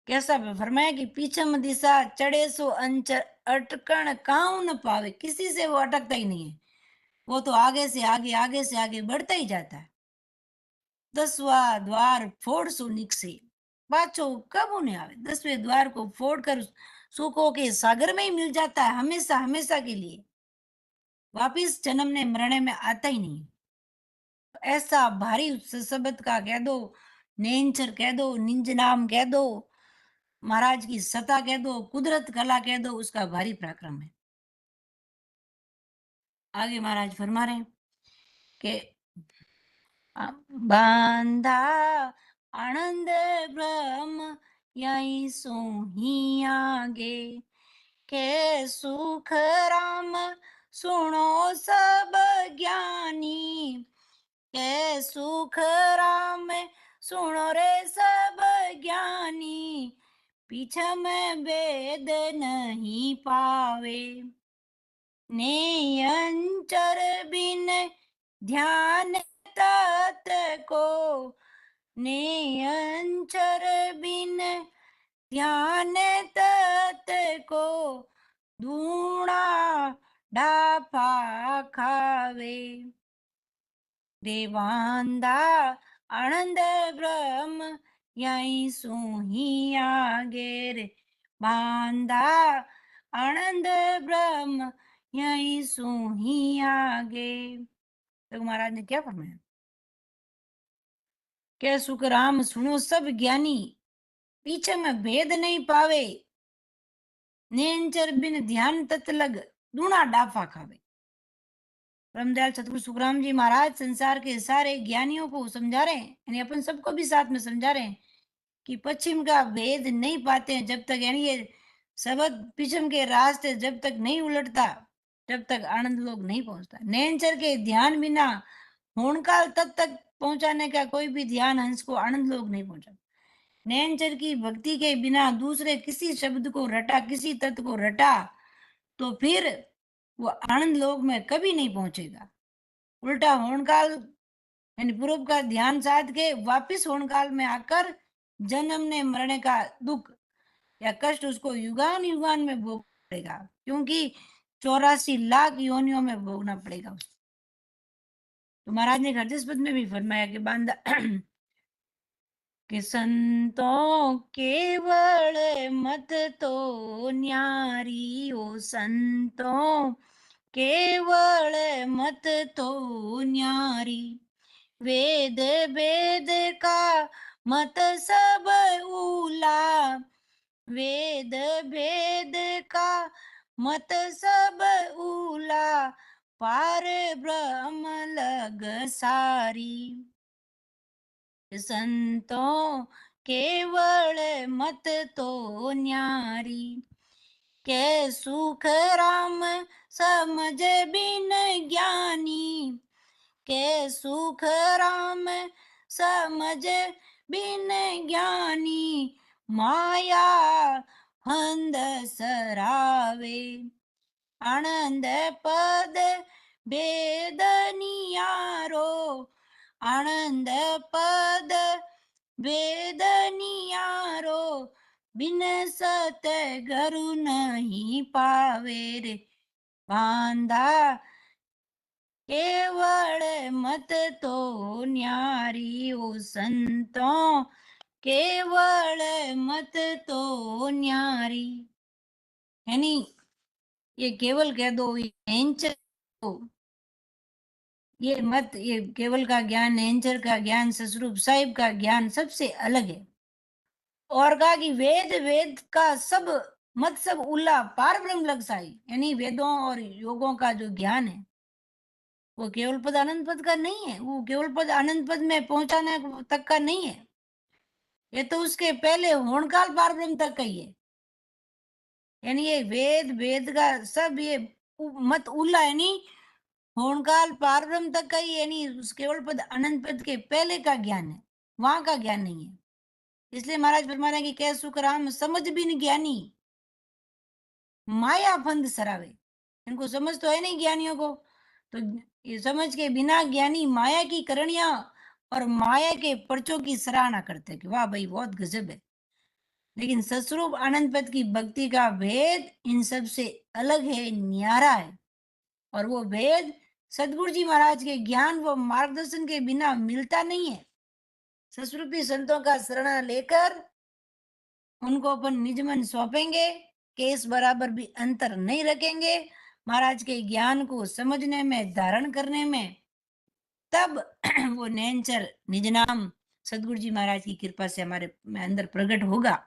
कैसा फरमाया कि पीछम दिशा चढ़े सो अंचर, अटकण काऊ न पावे, किसी से वो अटकता ही नहीं है, वो तो आगे से आगे बढ़ता ही जाता है। 10वां द्वार फोड़ सो निकसे, पाछो कब उन्हें आवे। 10वें द्वार को फोड़कर सुखों के सागर में ही मिल जाता है, हमेशा हमेशा के लिए वापिस जन्मने मरने में आता ही नहीं। ऐसा भारी शब्द का कह दो, नेंचर कह दो, निंज नाम कह दो, महाराज की सत्ता कह दो, कुदरत कला कह दो, उसका भारी पराक्रम है। आगे महाराज फरमा रहे हैं कि बांधा आनंद ब्रह्म यही सोही आगे, के सुख राम सुनो सब ज्ञानी, के सुख राम सुनो रे सब ज्ञानी, पीछे में वेद नहीं पावे, नेयंचर बिन ध्यान तत को, नेयंचर बिन ध्यान तत को, धूणा ढाफा खावे, देवांदा आनंद ब्रह्म यही सोही आगे रे, बांधा आनंद ब्रह्म यही सोही आगे। तो महाराज ने क्या फरमाया? क्या सुख राम सुनो सब ज्ञानी, पीछे में भेद नहीं पावे, नेंचर बिन ध्यान तत लग, दूना डाफा खावे। ब्रह्मदयाल सतगुरु सुखराम जी महाराज संसार के सारे ज्ञानियों को समझा रहे हैं, यानी अपन सबको भी साथ में समझा रहे हैं कि पश्चिम का भेद नहीं पाते हैं जब तक, यानी ये शब्द पश्चिम के रास्ते जब तक नहीं उलटता जब तक आनंद लोग नहीं पहुंचता। नैनचर के ध्यान बिना होनकाल तक पहुंचाने का कोई भी ध्यान हंस को आनंद लोग नहीं पहुंचा। नैनचर की भक्ति के बिना दूसरे किसी शब्द को रटा, किसी तत्व को रटा तो फिर वो आनंद लोक में कभी नहीं पहुंचेगा। उल्टा होनकाल यानी पूर्व का ध्यान साध के वापिस होनकाल में आकर जन्म ने मरने का दुख या कष्ट उसको युगान युगान में भोगना पड़ेगा, क्योंकि 84 लाख योनियों में भोगना पड़ेगा उसको। तो महाराज ने हरदस पद में भी फरमाया कि बांदा कि संतों केवल मत तो न्यारी, ओ संतों केवल मत तो न्यारी, वेद वेद का मत सब ऊला, वेद वेद का मत सब ऊला, पार ब्रह्म लग सारी। संतों केवल मत तो न्यारी, के सुख राम समझ बिन ज्ञानी, के सुख राम समझ बिन ज्ञानी, माया फंद सरावे, आनंद पद वेदनियारो, आनंद पद वेदनियारो, बिन सत गरु नहीं पावे रे बांधा, केवल मत तो न्यारी, ओ संतों केवल मत तो न्यारी। यानी ये केवल कह दो, ये नेंचर दो, ये मत, ये केवल का ज्ञान, नेंचर का ज्ञान, ससुरूप साहिब का ज्ञान सबसे अलग है। और कहा कि वेद वेद का सब मत सब उल्ला पार ब्रह्म लग साई, यानी वेदों और योगों का जो ज्ञान है वो केवल पद आनंद पद का नहीं है, वो केवल पद आनंद पद में पहुंचाने तक का नहीं है, ये तो उसके पहले होणकाल पार ब्रह्म तक का ही है। यानी ये वेद वेद का सब ये मत उल्ला, यानी होणकाल पार ब्रह्म तक का ही, यानी उस केवल पद अनंत पद के पहले का ज्ञान है, वहां का ज्ञान नहीं है। इसलिए महाराज फरमा रहे हैं कि कह सुख राम समझ बिन ज्ञानी, माया फंद सरावे। इनको समझ तो है नहीं ज्ञानियों को, तो ये समझ के बिना ज्ञानी माया की करणियां और माया के पर्चों की सराहना करते हैं कि वाह भाई बहुत गजब है। लेकिन सस्वरूप आनंद पद की भक्ति का भेद इन सब से अलग है, न्यारा है। और वो भेद सदगुरु जी महाराज के ज्ञान व मार्गदर्शन के बिना मिलता नहीं है। सस्वरूपी संतों का शरण लेकर उनको अपन निज मन सौंपेंगे, केस बराबर भी अंतर नहीं रखेंगे महाराज के ज्ञान को समझने में, धारण करने में, तब वो नैनचर निज नाम सदगुरु जी महाराज की कृपा से हमारे में अंदर प्रकट होगा।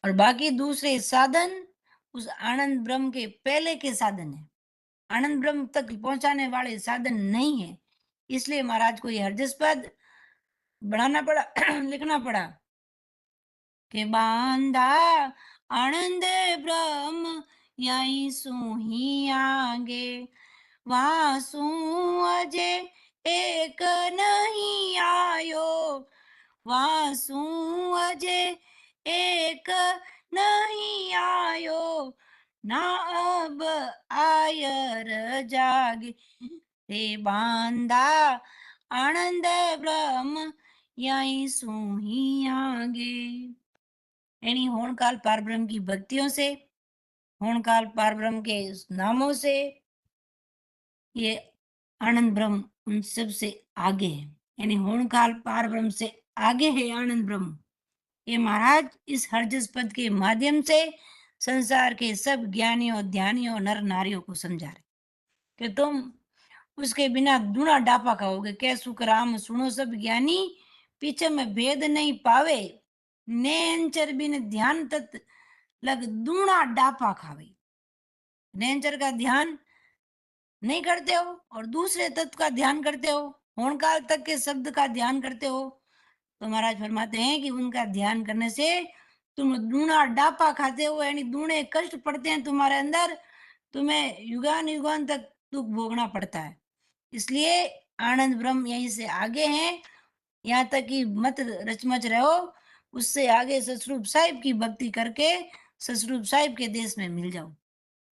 और बाकी दूसरे साधन उस आनंद ब्रह्म के पहले के साधन है, आनंद ब्रह्म तक पहुंचाने वाले साधन नहीं है। इसलिए महाराज को ये हरजस पद बढ़ाना पड़ा लिखना पड़ा कि बांधा आनंद ब्रह्म यही सुही आगे, वासु अजय एक नहीं आयो, वासु अजय एक नहीं आयो, ना अब आयर जागे, रे बांधा आनंद ब्रह्म यही सुही आगे। यानी होणकाल पार ब्रह्म की भक्तियों से, होणकाल पार ब्रह्म के नामों से, ये आनंद ब्रह्म उन सब से आगे है। यानी होणकाल पार ब्रह्म से आगे है आनंद ब्रह्म। ये महाराज इस हरजस पद के माध्यम से संसार के सब ज्ञानियों ध्यानियों नर नारियों को समझा रहे कि तुम उसके बिना दूना डापा खाओगे। कै सुख राम सुनो सब ज्ञानी, पीछे में भेद नहीं पावे, नैनचर बिन ध्यान तत् लग दूना डापा खावे। नैनचर का ध्यान नहीं करते हो और दूसरे तत्व का ध्यान करते हो, होणकाल तक के शब्द का ध्यान करते हो, तो महाराज फरमाते हैं कि उनका ध्यान करने से तुम दूना डापा खाते हो, यानी दूने कष्ट पड़ते हैं तुम्हारे अंदर, तुम्हें युगान युगान तक दुख भोगना पड़ता है। इसलिए आनंद ब्रह्म यहीं से आगे हैं, यहाँ तक कि मत रचमच रहो, उससे आगे ससरूप साहिब की भक्ति करके ससरूप साहिब के देश में मिल जाओ।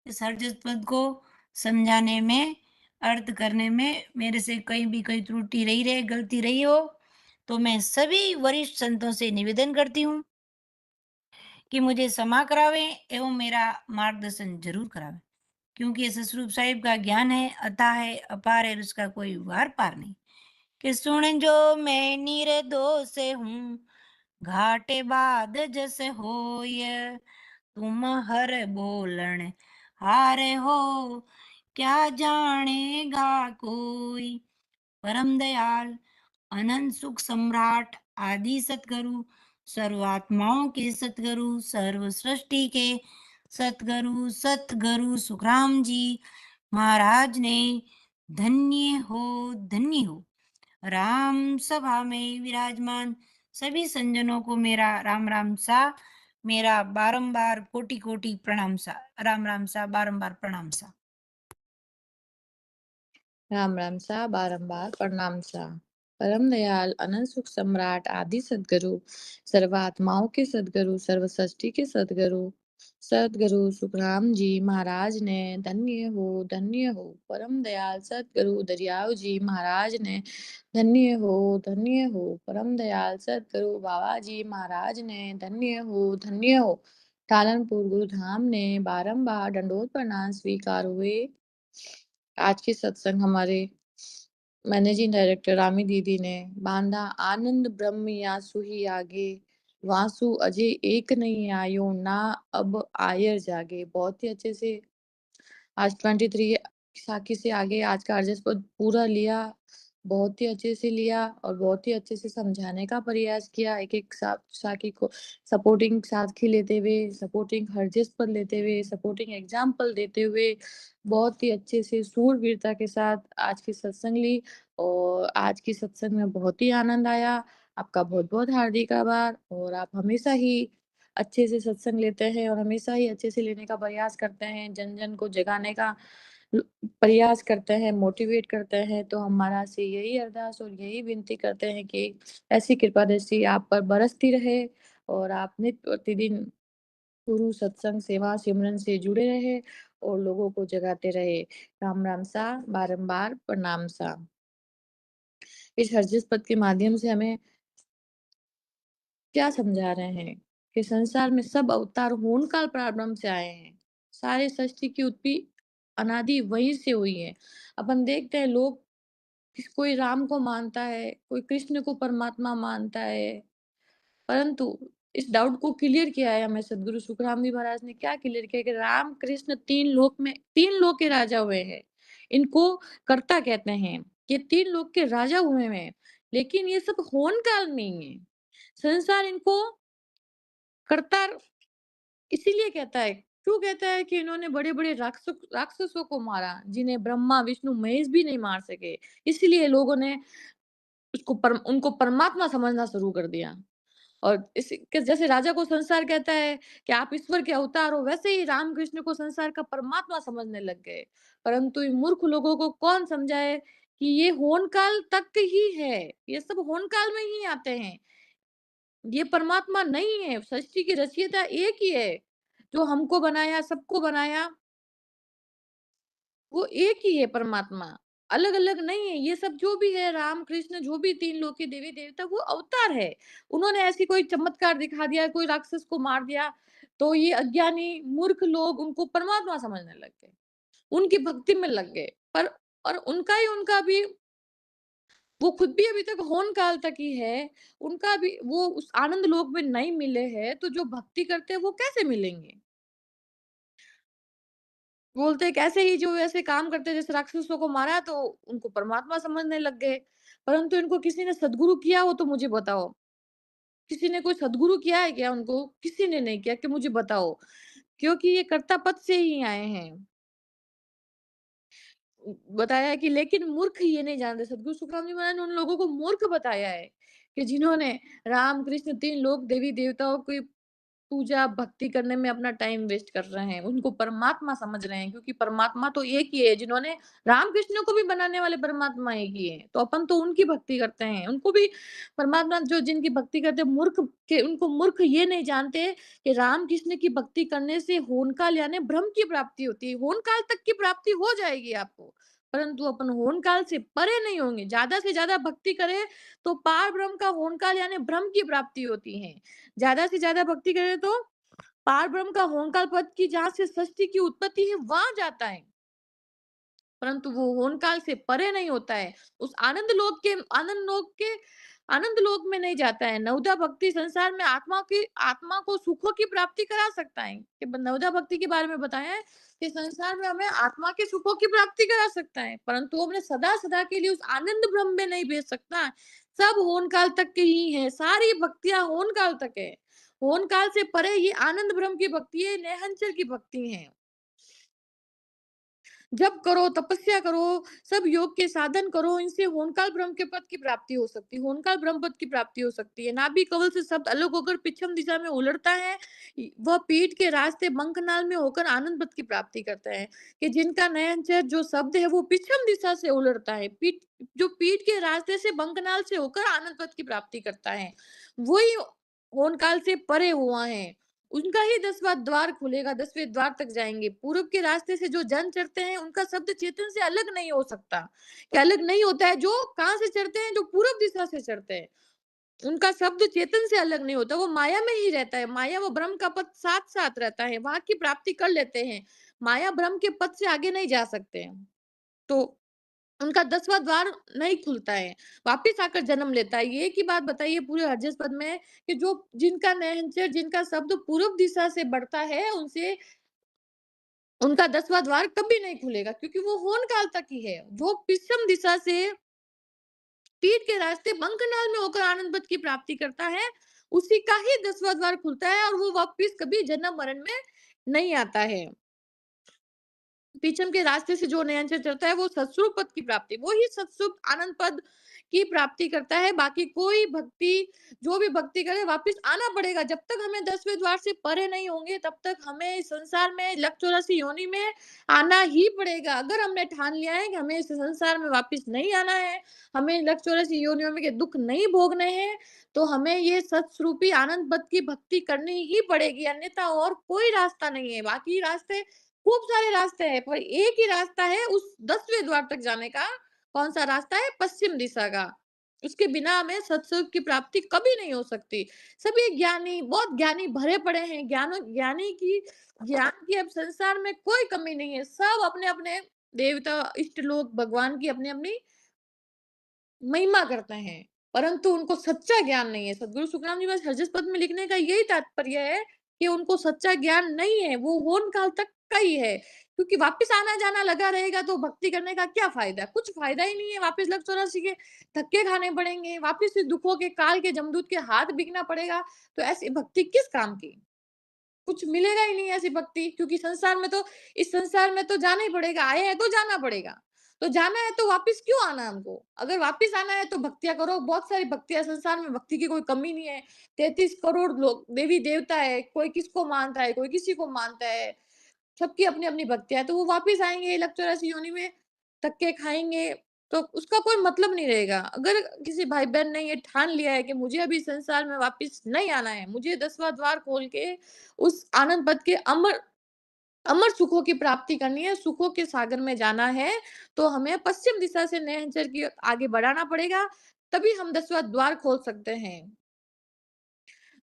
इस हरजत पद को समझाने में, अर्थ करने में मेरे से कहीं भी कोई त्रुटि रही रहे, गलती रही हो तो मैं सभी वरिष्ठ संतों से निवेदन करती हूँ कि मुझे क्षमा करावें एवं मेरा मार्गदर्शन ज़रूर करावें। क्योंकि ये सतस्वरूप साहिब का ज्ञान है, अथाह है, अपार है और उसका कोई वार पार नहीं। कि सुन जो मैं निर्दोष हूँ, घाटे बाद जस होय, तुम हर बोलण हारे हो, क्या जानेगा कोई। परम दयाल अनंत सुख सम्राट आदि सतगुरु सर्वात्माओं के सतगुरु सर्व सृष्टि के सतगुरु सतगुरु सुखराम जी महाराज ने धन्य हो राम सभा में विराजमान सभी संजनों को मेरा राम राम सा, मेरा बारंबार कोटि कोटि प्रणाम सा। राम राम सा, बारंबार प्रणाम सा। राम राम सा बारंबार प्रणाम सा। परम दयाल अनंत सुख सम्राट आदि सदगुरु सर्वात्माओं के सदगुरु सर्वसृष्टि के सदगुरु सदगुरु सुखराम जी महाराज ने धन्य हो। परम दयाल सदगुरु दरियाव जी महाराज ने धन्य हो। परम दयाल सदगुरु बाबा जी महाराज ने धन्य हो। पालनपुर गुरुधाम ने बारंबार दंडोत प्रणाम स्वीकार हुए। आज के सत्संग हमारे मैनेजिंग डायरेक्टर रामी दीदी ने बांधा आनंद ब्रह्म या सुही आगे वासु अजय एक नहीं आयो ना अब आयर जागे। बहुत ही अच्छे से आज 23 साखी से आगे आज का आरजेस पद पूरा लिया। बहुत ही अच्छे से लिया और बहुत ही अच्छे से समझाने का प्रयास किया। एक-एक साखी को सपोर्टिंग साखी लेते हुए, सपोर्टिंग हरजिस पद लेते हुए, सपोर्टिंग एग्जाम्पल देते हुए, बहुत ही अच्छे से शूरवीरता के साथ आज की सत्संग ली और आज की सत्संग में बहुत ही आनंद आया। आपका बहुत-बहुत हार्दिक आभार और आप हमेशा ही अच्छे से सत्संग लेते हैं और हमेशा ही अच्छे से लेने का प्रयास करते हैं, जन-जन को जगाने का ल प्रयास करते हैं, मोटिवेट करते हैं। तो हमारा से यही अरदास और यही विनती करते हैं कि ऐसी कृपा दृष्टि आप पर बरसती रहे और आप नित्य प्रतिदिन गुरु सत्संग, सेवा, सिमरन से जुड़े रहे और लोगों को जगाते रहे। राम राम सा, बारंबार प्रणाम सा। इस हरजिस पद के माध्यम से हमें क्या समझा रहे हैं कि संसार में सब अवतार होन काल प्रारंभ से आए हैं। सारे सृष्टि की उत्पत्ति अनादि वहीं से हुई है। अपन देखते हैं लोग कोई राम को मानता है, कोई कृष्ण को परमात्मा मानता है, परंतु इस डाउट को क्लियर किया है हमें सदगुरु सुखराम जी महाराज ने। क्या क्लियर किया कि राम कृष्ण तीन लोक के राजा हुए हैं। इनको कर्ता कहते हैं। ये तीन लोक के राजा हुए हैं, लेकिन ये सब होन काल नहीं है। संसार इनको कर्ता इसीलिए कहता है। क्यों कहता है कि इन्होंने बड़े-बड़े राक्षसों को मारा, जिन्हें ब्रह्मा, विष्णु, महेश भी नहीं मार सके। इसलिए लोगों ने उनको परमात्मा समझना शुरू कर दिया। और इस के जैसे राजा को संसार कहता है कि आप ईश्वर के अवतार हो, वैसे ही राम कृष्ण को संसार का परमात्मा समझने लग गए। परंतु इन मूर्ख लोगों को कौन समझाए कि ये होन काल तक ही है। ये सब होन काल में ही आते हैं। ये परमात्मा नहीं है, सृष्टि की रचयिता एक ही है, जो हमको बनाया, सबको बनाया, वो एक ही है परमात्मा, अलग-अलग नहीं है। ये सब जो भी है राम, कृष्ण जो भी 3 लोक के देवी-देवता वो अवतार है। उन्होंने ऐसी कोई चमत्कार दिखा दिया, कोई राक्षस को मार दिया, तो ये अज्ञानी, मूर्ख लोग उनको परमात्मा समझने लग गए, उनकी भक्ति में लग गए। पर और उनका भी वो खुद भी अभी तक होन काल तक ही है, उनका भी वो उस आनंद लोक में नहीं मिले हैं, तो जो भक्ति करते हैं वो कैसे मिलेंगे? बोलते हैं कैसे ही जो ऐसे काम करते हैं जैसे राक्षसों को मारा तो उनको परमात्मा समझने लग गए। परंतु इनको किसी ने सद्गुरु किया हो तो मुझे बताओ? किसी ने कोई सद्गुरु किया है क्या उनको? किसी ने नहीं किया कि मुझे बताओ? क्योंकि ये कर्ता पद से ही आए हैं। बताया है कि लेकिन मूर्ख ये नहीं जानते। सद्गुरु सुखराम जी महाराज ने उन लोगों को मूर्ख बताया है कि जिन्होंने राम, कृष्ण 3 लोक देवी-देवताओं की पूजा भक्ति करने में अपना टाइम वेस्ट कर रहे हैं। उनको परमात्मा समझ रहे हैं क्योंकि परमात्मा तो एक ही है। जिन्होंने राम कृष्ण को भी बनाने वाले परमात्मा एक ही है। तो अपन तो उनकी भक्ति करते हैं। उनको भी परमात्मा जो जिनकी भक्ति करते हैं उनको मूर्ख ये नहीं जानते कि राम कृष्ण की भक्ति करने से होनकाल यानी ब्रह्म की प्राप्ति होती है। होनकाल तक की प्राप्ति हो जाएगी आपको। परंतु अपन होन काल से परे नहीं होंगे। ज़्यादा से ज़्यादा भक्ति करें तो पार ब्रह्म का होन काल यानी ब्रह्म की प्राप्ति होती है। ज़्यादा से ज़्यादा भक्ति करें तो पार ब्रह्म का होन काल पद की जहाँ से सृष्टि की उत्पत्ति है वहाँ जाता है। परंतु वो होन काल से परे नहीं होता है। उस आनंद लोक में नहीं जाता है। नवदा भक्ति संसार में आत्मा को सुखों की प्राप्ति करा सकता है। कि नवदा भक्ति के बारे में बताया है कि संसार में हमें आत्मा के सुखों की प्राप्ति करा सकता है, परंतु वो हमें सदा सदा के लिए उस आनंद ब्रह्म में नहीं भेज सकता। सब होन काल तक के ही है, सारी भक्तियां होन काल तक है। होन काल से परे ये आनंद ब्रह्म की भक्ति है, नेहंचर की भक्ति है। जप करो, तपस्या करो, सब योग के साधन करो, इनसे होनकाल ब्रह्म के पद की प्राप्ति हो सकती है, होनकाल ब्रह्म पद की प्राप्ति हो सकती है। नाभि कवल से शब्द अलग होकर पिछम दिशा में उलटता है, वह पीठ के रास्ते बंकनाल में होकर आनंद पद की प्राप्ति करता है। कि जिनका नयनचर जो शब्द है वो पिछम दिशा से उलटता है, पीठ के रास्ते से बंकनाल से होकर आनंद पद की प्राप्ति करता है, वही होनकाल से परे हुआ है। उनका ही 10वां द्वार खुलेगा, 10वें द्वार तक जाएँगे। पूरब के रास्ते से जो जन चढ़ते हैं, उनका शब्द चेतन से अलग नहीं हो सकता। क्या अलग नहीं होता है? जो कहाँ से चढ़ते हैं? जो पूरब दिशा से चढ़ते हैं। उनका शब्द चेतन से अलग नहीं होता, वो माया में ही रहता है। माया व ब्रह्म का पद साथ-साथ रहता है, वहाँ की प्राप्ति कर लेते हैं। माया ब्रह्म के पद से आगे नहीं जा सकते हैं। तो उनका 10वां द्वार नहीं खुलता है, वापिस आकर जन्म लेता है। ये एक ही बात बताई है पूरे हरजस पद में कि जो जिनका नहंचर, जिनका शब्द पूर्व दिशा से बढ़ता है, उनसे उनका 10वां द्वार कभी नहीं खुलेगा, क्योंकि वो होन काल तक ही है। जो पश्चिम दिशा से पीठ के रास्ते बंकनाल में होकर आनंद पद की प्राप्ति करता है, उसी का ही 10वां द्वार खुलता है और वो वापिस कभी जन्म मरण में नहीं आता है। पीछम के रास्ते से जो नयनचर चलता है वो सत्स्वरूप पद की प्राप्ति, वो ही सत्स्वरूप आनंद पद की प्राप्ति करता है। बाकी कोई भक्ति, जो भी भक्ति करे वापिस आना पड़ेगा। जब तक हमें 10वें द्वार से परे नहीं होंगे तब तक हमें इस संसार में लक 84 योनि में आना ही पड़ेगा। अगर हमने ठान लिया है कि हमें इस संसार में वापिस नहीं आना है, हमें लक 84 योनियों में के दुख नहीं भोगने हैं, तो हमें ये सत्स्वरूपी आनंद पद की भक्ति करनी ही पड़ेगी, अन्यथा और कोई रास्ता नहीं है। बाकी रास्ते खूब सारे रास्ते हैं, पर एक ही रास्ता है उस 10वें द्वार तक जाने का। कौन सा रास्ता है? पश्चिम दिशा का। उसके बिना हमें सत्सुख की प्राप्ति कभी नहीं हो सकती। सभी ज्ञानी, बहुत ज्ञानी भरे पड़े हैं। ज्ञान की अब संसार में कोई कमी नहीं है। सब अपने-अपने देवता, इष्ट लोग, भगवान की अपनी-अपनी महिमा करते हैं, परंतु उनको सच्चा ज्ञान नहीं है। सद्गुरु सुखराम जी महाराज हरजस पद में लिखने का यही तात्पर्य है कि उनको सच्चा ज्ञान नहीं है, वो होन काल तक का ही है। क्योंकि वापिस आना-जाना लगा रहेगा तो भक्ति करने का क्या फ़ायदा? कुछ फ़ायदा ही नहीं है, वापिस लक 84 के धक्के खाने पड़ेंगे, वापिस इस दुखों के काल के जमदूत के हाथ बिकना पड़ेगा, तो ऐसी भक्ति किस काम की? कुछ मिलेगा ही नहीं ऐसी भक्ति, क्योंकि इस संसार में तो जाना ही पड़ेगा, आए हैं तो जाना पड़ेगा। तो जाना है तो वापिस क्यों आना है हमको? अगर वापिस आना है तो भक्तियाँ करो, बहुत सारी भक्तियाँ, संसार में भक्ति की कोई कमी नहीं है। 33 करोड़ लोग देवी-देवता है, कोई किसको मानता है, कोई किसी को मानता है। सबकी अपनी-अपनी भक्तियाँ है, तो वो वापिस आएँगे लक 84 योनि में, धक्के खाएँगे, तो उसका कोई मतलब नहीं रहेगा। अगर किसी भाई-बहन ने ये ठान लिया है कि मुझे अभी संसार में वापिस नहीं आना है, मुझे 10वां द्वार खोल के उस आनंद पद के अमर अमर सुखों की प्राप्ति करनी है, सुखों के सागर में जाना है, तो हमें पश्चिम दिशा से नहंचर की आगे बढ़ाना पड़ेगा, तभी हम 10वां द्वार खोल सकते हैं।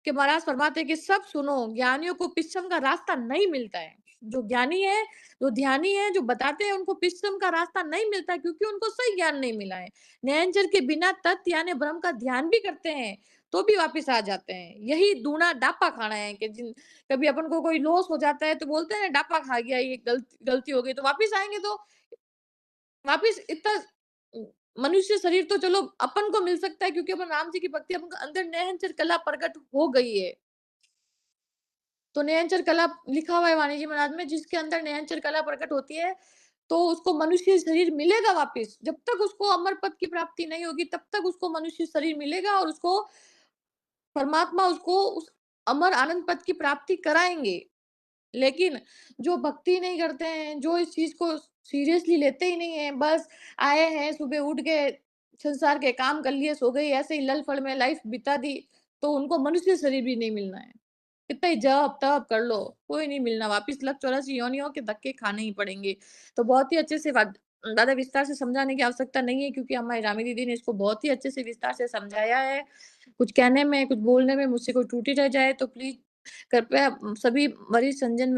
कि महाराज फरमाते हैं कि सब सुनो, ज्ञानियों को पिछम का रास्ता नहीं मिलता है। जो ज्ञानी है, जो ध्यानी है, जो बताते हैं, उनको पिछम का रास्ता नहीं मिलता है, क्योंकि उनको सही ज्ञान नहीं मिला है। नयनचर के बिना तत्व यानी ब्रह्म का ध्यान भी करते हैं, तो भी वापिस आ जाते हैं। यही दूना डापा खाना है कि कभी अपन को कोई लॉस हो जाता है तो बोलते हैं डापा खा गया, ये गलती हो गई, तो वापिस आएँगे तो वापिस इतना मनुष्य शरीर तो चलो अपन को मिल सकता है, क्योंकि अपन राम जी की भक्ति, अपन के अंदर नयनचर कला प्रकट हो गई है। तो नयनचर कला लिखा हुआ है वाणी जी महाराज में, जिसके अंदर नयनचर कला प्रकट होती है, तो उसको मनुष्य शरीर मिलेगा वापिस। जब तक उसको अमर पद की प्राप्ति नहीं होगी, तब तक उसको मनुष्य शरीर मिलेगा और उसको परमात्मा उसको उस अमर आनंद पद की प्राप्ति कराएँगे। लेकिन जो भक्ति नहीं करते हैं, जो इस चीज़ को सीरियसली लेते ही नहीं हैं, बस आए हैं, सुबह उठ के संसार के काम कर लिए, सो गए, ऐसे ही लल-फल में लाइफ बिता दी, तो उनको मनुष्य शरीर भी नहीं मिलना है। कितना ही जप-तप कर लो, कोई नहीं मिलना, वापिस लक 84 योनियों के धक्के खाने ही पड़ेंगे। तो बहुत ही अच्छे से ज़्यादा विस्तार से समझाने की आवश्यकता नहीं है क्योंकि हमारी रामी दीदी ने इसको बहुत ही अच्छे से विस्तार से समझाया है। कुछ कहने में, कुछ बोलने में मुझसे कोई त्रुटि रह जाए तो प्लीज़ कृपया सभी वरिष्ठ संजन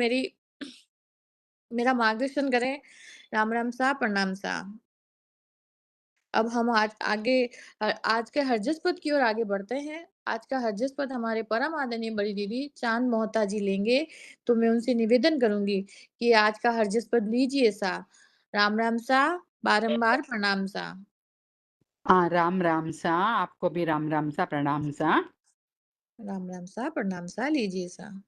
मेरा मार्गदर्शन करें। राम राम साहब, प्रणाम साहब। अब हम आज के हरजस पद की ओर आगे बढ़ते हैं। आज का हरजस पद हमारे परम आदरणीय बड़ी दीदी चाँद मोहता जी लेंगे, तो मैं उनसे निवेदन करूँगी कि आज का हरजस पद लीजिए सा। राम राम सा, बारंबार प्रणाम सा। राम राम सा, आपको भी राम राम सा, प्रणाम सा। राम राम सा, प्रणाम सा लीजिए सा।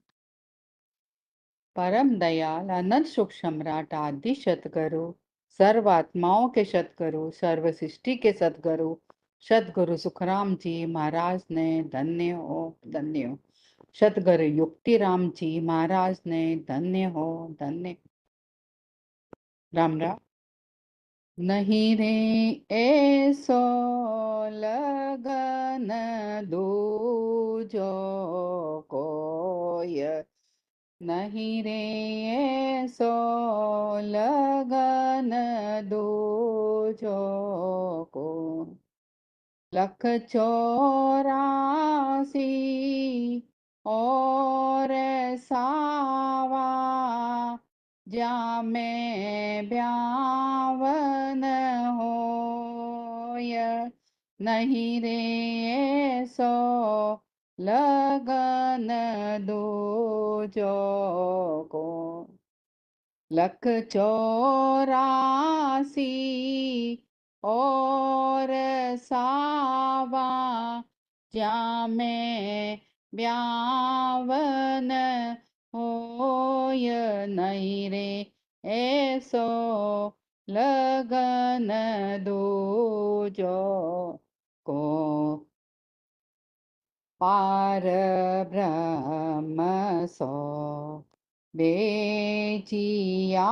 परम दयाल अनंत सुख सम्राट आदि सतगुरु, सर्व आत्माओं के सतगुरु, सर्व सृष्टि के सतगुरु, सतगुरु सुखराम जी महाराज ने धन्य हो, धन्य हो। सतगुरु युक्ति राम जी महाराज ने धन्य हो, धन्य। राम राम। नहीं रे ऐसो लगन दूजो कोय, नहीं रे ऐसो लगन दूजो को। लख 84 और सावा, जा में ब्यावन होय, नहीं रे सो लगन दूजो को। लख 84 और सावा, जा में ब्यावन होय, नहीं रे ऐसो लगन दूजो को। पार ब्रह्म सो बेचिया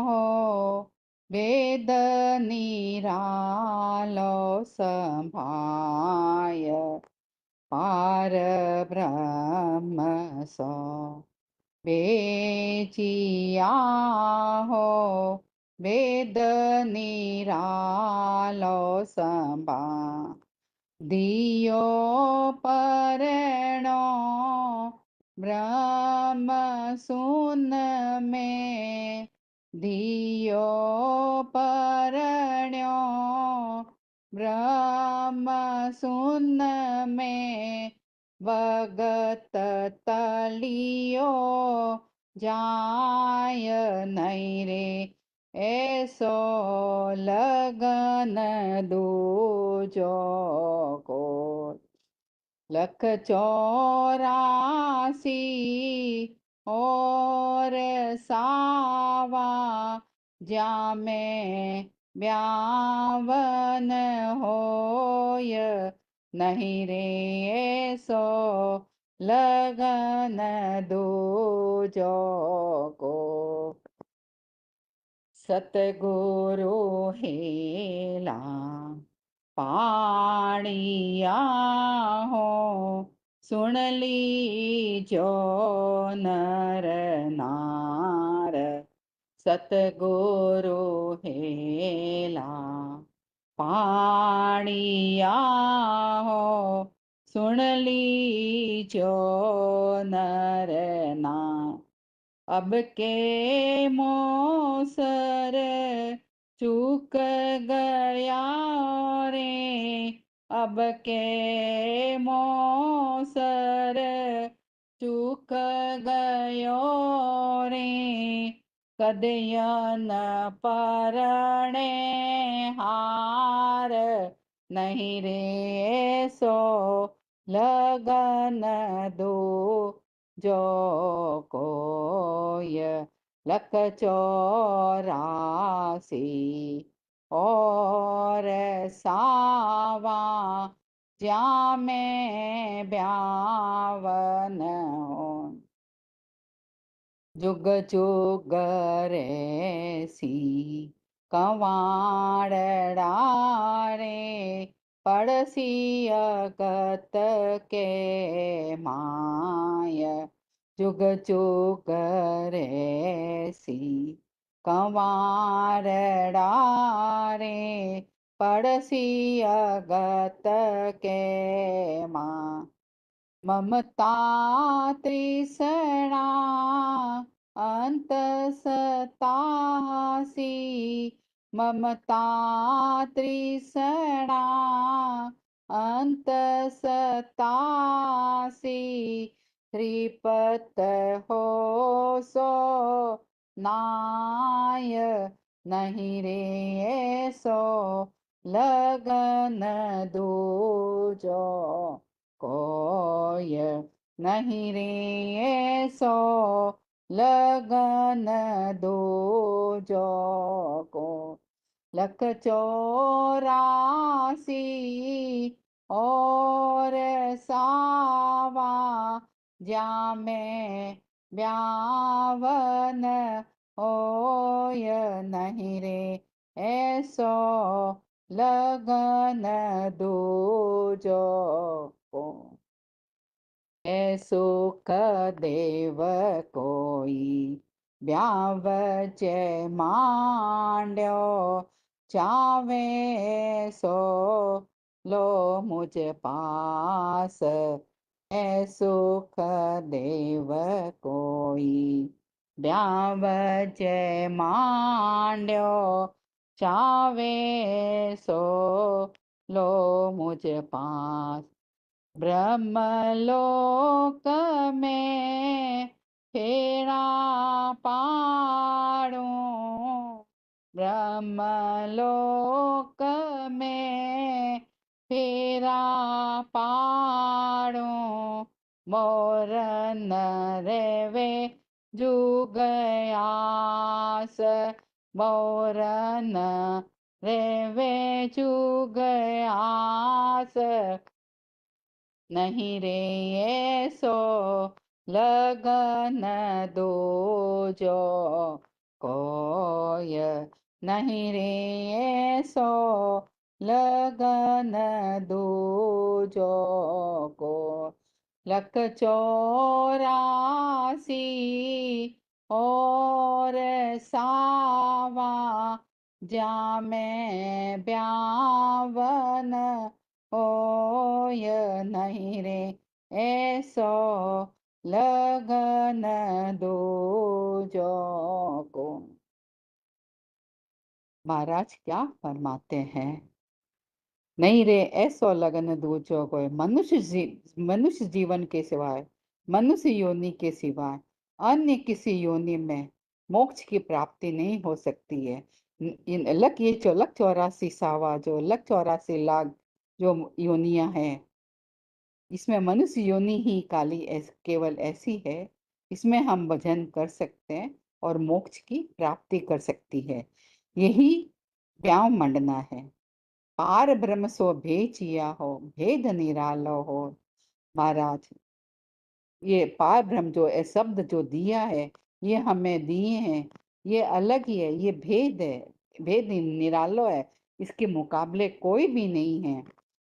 हो, वेद निरालो संभाय, पार ब्रह्म सो बेचिया हो, वेद निरालो संभाय। दियो परणो ब्रह्म सुन में, दियो परणो ब्रह्म सुन में, भगत तलियो जाय, नहीं रे ऐसो लगन दूजो को। लख 84 और सावा, जा में ब्यावन होय, नहीं रे ऐसो लगन दूजो को। सतगुरु हेला पाणिया हो, सुन लीजो नर नार। सतगुरु हेला पाणिया हो, सुन लीजो नर नार। अब के मोसर चूक गया रे, अब के मोसर चूक गयो रे, कदयन परणे हार, नहीं रे सो लगन दो जो कोय। लख 84 और सावा, जा में ब्यावन हो, जुग जुग रेसी कंवाड़ड़ा रे, पड़सी अकत के माय। जुग जुग रेसी कंवारड़ा रे पड़सी अगत के माँ ममता तृष्णा अंत सतासी ममता तृष्णा अंत सतासी त्रिपत हो सो नाय नहीं रे ऐसो लगन दूजो कोय नहीं रे ऐसो लगन दूजो को लख 84 और सावा जामे ब्यावन होय नहीं रे ऐसो लगन दूजो को सुख देव कोई ब्यावच मांड्यो चावे सो लो मुझ पास सुख देव कोई ब्यावच मांड्यो चावे सो लो मुझ पास ब्रह्मलोक में फेरा पाड़ो ब्रह्मलोक में फेरा पाड़ो मोर न रेवे जुगयास मोर न रेवे जुगयास नहीं रे ऐसो लगन दूजो कोय नहीं रे ऐसो लगन दूजो को लख 84 और सावा जामे ब्यावन होय नहीं रे ऐसो लगन दूजो को। महाराज क्या फरमाते हैं, नहीं रे ऐसो लगन दूजो को। मनुष्य जीवन के सिवाय, मनुष्य योनि के सिवाय अन्य किसी योनि में मोक्ष की प्राप्ति नहीं हो सकती है। इन लख ये 1,84 सावा जो 1,84 लाख जो योनियां हैं, इसमें मनुष्य योनि ही केवल ऐसी है, इसमें हम भजन कर सकते हैं और मोक्ष की प्राप्ति कर सकती है। यही ब्याव मंडना है। पार ब्रह्म सो भेचिया हो, भेद निरालो हो। महाराज ये पार ब्रह्म जो शब्द जो दिया है, ये हमें दिए हैं, ये अलग ही है, ये भेद है, भेद निरालो है, इसके मुकाबले कोई भी नहीं है।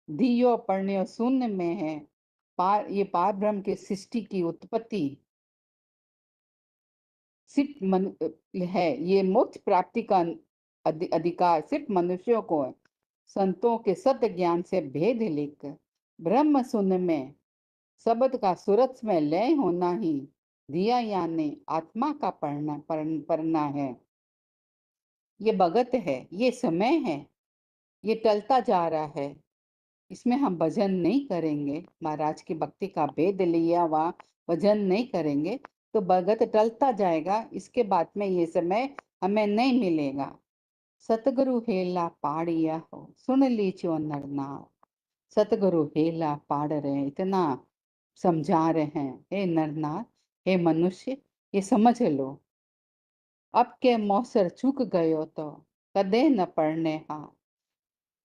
दियो पढ़ने शून्य में है। ये पार ब्रह्म की सृष्टि की उत्पत्ति सिर्फ है। ये मोक्ष प्राप्ति का अधिकार सिर्फ मनुष्यों को है। संतों के सत्य ज्ञान से भेद लिख ब्रह्म शून्य में शब्द का सूरत में लय होना ही दिया यानी आत्मा का पढ़ना है। ये भगत है, ये समय है, ये टलता जा रहा है, इसमें हम भजन नहीं करेंगे, महाराज की भक्ति का भेद लिया हुआ भजन नहीं करेंगे तो भगत टलता जाएगा। इसके बाद में ये समय हमें नहीं मिलेगा। सतगुरु हेला पाड़िया हो, सुन लीजिए नरनार। सतगुरु हेला पाड़ रहे हैं, इतना समझा रहे हैं, हे नरनार, हे मनुष्य, ये समझ लो। अब के मौसर चूक गयो तो कदे न पढ़ने हार।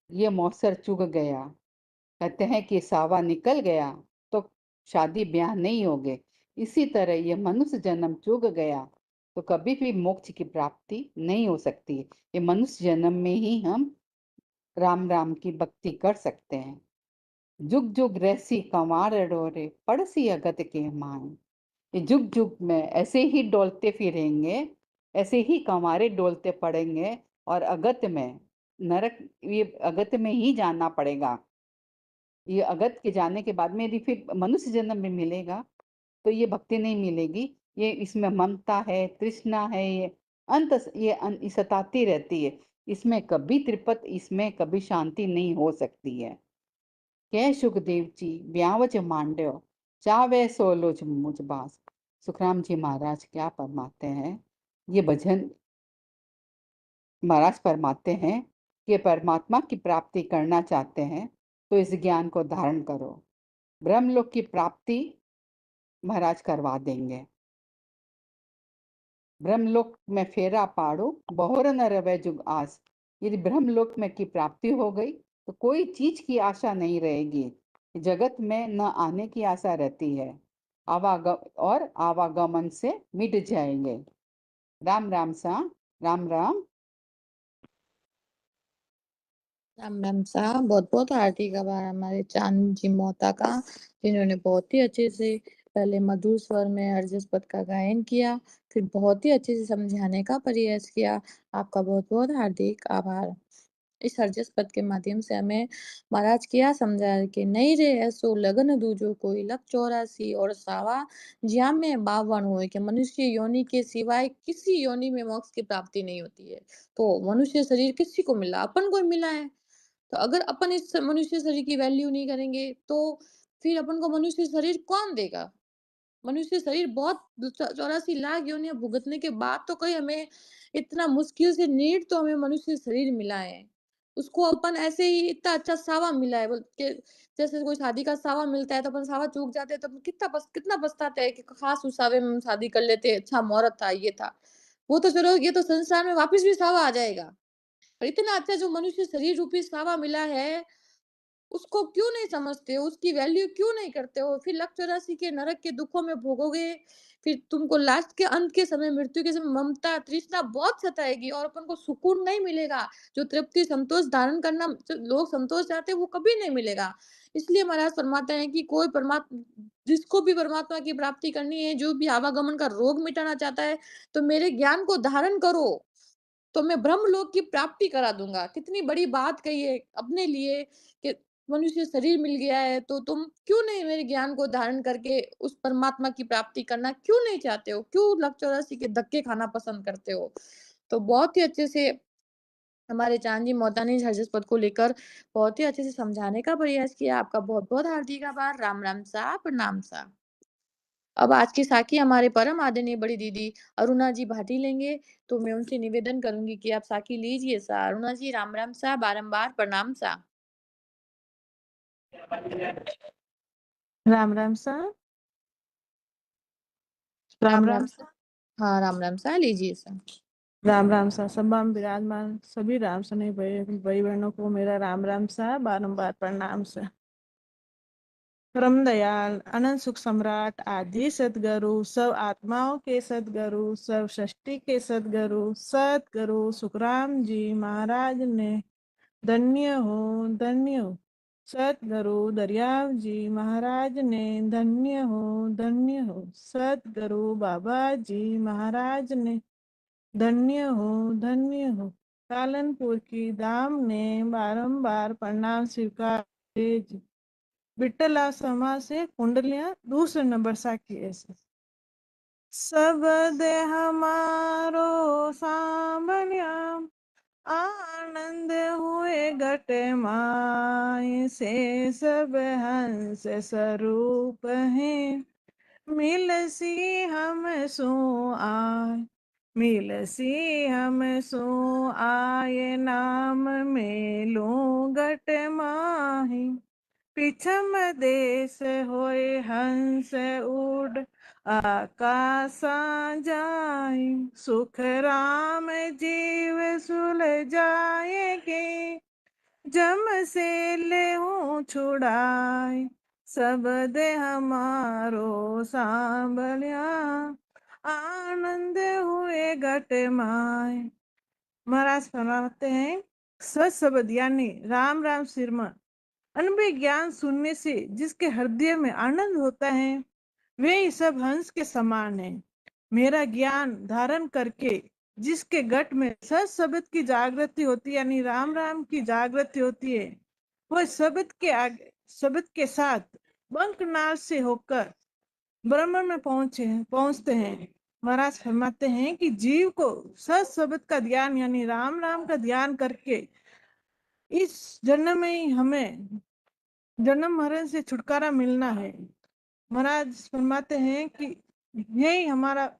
ये मौसर चूक गया, कहते हैं कि सावा निकल गया तो शादी ब्याह नहीं होगे। इसी तरह ये मनुष्य जन्म चूक गया तो कभी भी मोक्ष की प्राप्ति नहीं हो सकती। ये मनुष्य जन्म में ही हम राम राम की भक्ति कर सकते हैं। जुग जुग रहसी कंवार डोरे पड़सी अगत के मान। ये जुग जुग में ऐसे ही डोलते फिरेंगे ऐसे ही कंवारे डोलते पड़ेंगे और अगत्य में नरक, ये अगत्य में ही जाना पड़ेगा। ये अगत्य के जाने के बाद में यदि फिर मनुष्य जन्म में मिलेगा तो ये भक्ति नहीं मिलेगी। ये इसमें ममता है, तृष्णा है, ये सताती रहती है। इसमें कभी तृप्त, इसमें कभी शांति नहीं हो सकती है। कह सुखदेव जी ब्यावच मांड्यो, चावे सोलोच मुझ बास। सुखराम जी महाराज क्या फरमाते हैं? ये भजन महाराज फरमाते हैं कि परमात्मा की प्राप्ति करना चाहते हैं तो इस ज्ञान को धारण करो। ब्रह्मलोक की प्राप्ति महाराज करवा देंगे। ब्रह्मलोक में फेरा पाड़ो, बहुर न रवे जुग आस। यदि ब्रह्मलोक में की प्राप्ति हो गई तो कोई चीज की आशा नहीं रहेगी। जगत में न आने की आशा रहती है। आवागमन से मिट जाएंगे। राम राम सा, राम राम। राम राम साहब, बहुत बहुत हार्दिक आभार हमारे चांद जी मोहता का, जिन्होंने बहुत ही अच्छे से पहले मधुर स्वर में हरजस पद का गायन किया, फिर बहुत ही अच्छे से समझाने का प्रयास किया। आपका बहुत बहुत हार्दिक आभार। इस हरजस पद के माध्यम से हमें महाराज क्या समझाया कि नहीं रे ऐसो लगन दूजो कोई लख 84 और सावा ज्या में 52 होए कि मनुष्य योनि के सिवाय किसी योनि में मोक्ष की प्राप्ति नहीं होती है। तो मनुष्य शरीर किसी को मिला? अपन को ही मिला है। तो अगर अपन इस मनुष्य शरीर की वैल्यू नहीं करेंगे तो फिर अपन को मनुष्य शरीर कौन देगा? मनुष्य शरीर बहुत 84 लाख योनियां भुगतने के बाद तो कोई हमें इतना मुश्किल से नीड तो हमें मनुष्य शरीर मिला है। उसको अपन ऐसे ही इतना अच्छा सावा मिला है बोल के, जैसे कोई शादी का सावा मिलता है तो अपन सावा चूक जाते हैं तो अपन कितना पछताते हैं कि काश उस सावे में हम शादी कर लेते, अच्छा मुहूर्त था, ये था। वो तो चलो, ये तो संसार में वापस भी सावा आ जाएगा। और इतना अच्छा जो मनुष्य शरीर रूपी सावा मिला है, उसको क्यों नहीं समझते हो? उसकी वैल्यू क्यों नहीं करते हो? फिर लक 84 के नरक के दुखों में भोगोगे, फिर तुमको लास्ट के अंत के समय, मृत्यु के समय ममता, तृष्णा बहुत सताएगी और अपन को सुकून नहीं मिलेगा। जो तृप्ति, संतोष धारण करना जो लोग संतोष चाहते हैं, वो कभी नहीं मिलेगा। इसलिए महाराज फरमाते हैं कि कोई जिसको भी परमात्मा की प्राप्ति करनी है, जो भी आवागमन का रोग मिटाना चाहता है, तो मेरे ज्ञान को धारण करो। तो मैं ब्रह्मलोक की प्राप्ति करा दूँगा। कितनी बड़ी बात कही है अपने लिए कि मनुष्य शरीर मिल गया है, तो तुम क्यों नहीं मेरे ज्ञान को धारण करके उस परमात्मा की प्राप्ति करना क्यों नहीं चाहते हो? क्यों लक 84 के धक्के खाना पसंद करते हो? तो बहुत ही अच्छे से हमारे चांद जी मोहता ने इस हरजस पद को लेकर बहुत ही अच्छे से समझाने का प्रयास किया। आपका बहुत-बहुत हार्दिक आभार। राम, राम सा, प्रणाम सा। अब आज की साखी हमारे परम आदरणीय बड़ी दीदी अरुणा जी भाटी लेंगे, तो मैं उनसे निवेदन करूँगी कि आप साखी लीजिए सा। अरुणा जी, राम राम सा, बारंबार प्रणाम सा। राम राम सा। राम राम राम राम सा। हाँ, राम राम सा लीजिए सा। राम राम सा। सभा में विराजमान सभी राम सने भाई बहनों को मेरा राम राम सा, बारंबार प्रणाम सा। परम दयाल अनंत सुख सम्राट आदि सतगुरु, सब आत्माओं के सतगुरु, सब सृष्टि के सतगुरु, सतगुरु सुखराम जी महाराज ने धन्य हो, धन्य हो। सतगुरु दरियाव जी महाराज ने धन्य हो, धन्य हो। सतगुरु बाबा जी महाराज ने धन्य हो, धन्य हो। कालनपुर की दाम ने बारंबार प्रणाम स्वीकार। विठला समाज से कुंडलियां दूसरे नंबर साखी ऐसे। सब दे हमारो सांभलिया, आनंद हुए घट माय से, सब हंस स्वरूप हैं, मिलसी हम सो आय, मिलसी हम सो आय, नाम में लो घट माही। पिछम देश होए हंस उड़, आकाशा जाए, सुख राम जीव सुलझाएगे, जम से ले छुड़ाए, सब दे हमारो सांभलिया, आनंद हुए घट माय। महाराज फरमाते हैं, सच शब्द यानी राम राम सिरमन अनबे ज्ञान सुनने से जिसके हृदय में आनंद होता है, वे सब हंस के समान है। मेरा ज्ञान धारण करके जिसके घट में सत शब्द की जागृति होती है, यानी राम राम की जागृति होती है, वह शब्द के साथ बंकनाल से होकर ब्रह्म में पहुंचते हैं। महाराज फरमाते हैं कि जीव को सत शब्द का ध्यान यानी राम राम का ध्यान करके इस जन्म में ही हमें जन्म मरण से छुटकारा मिलना है। महाराज फरमाते हैं कि यही हमारा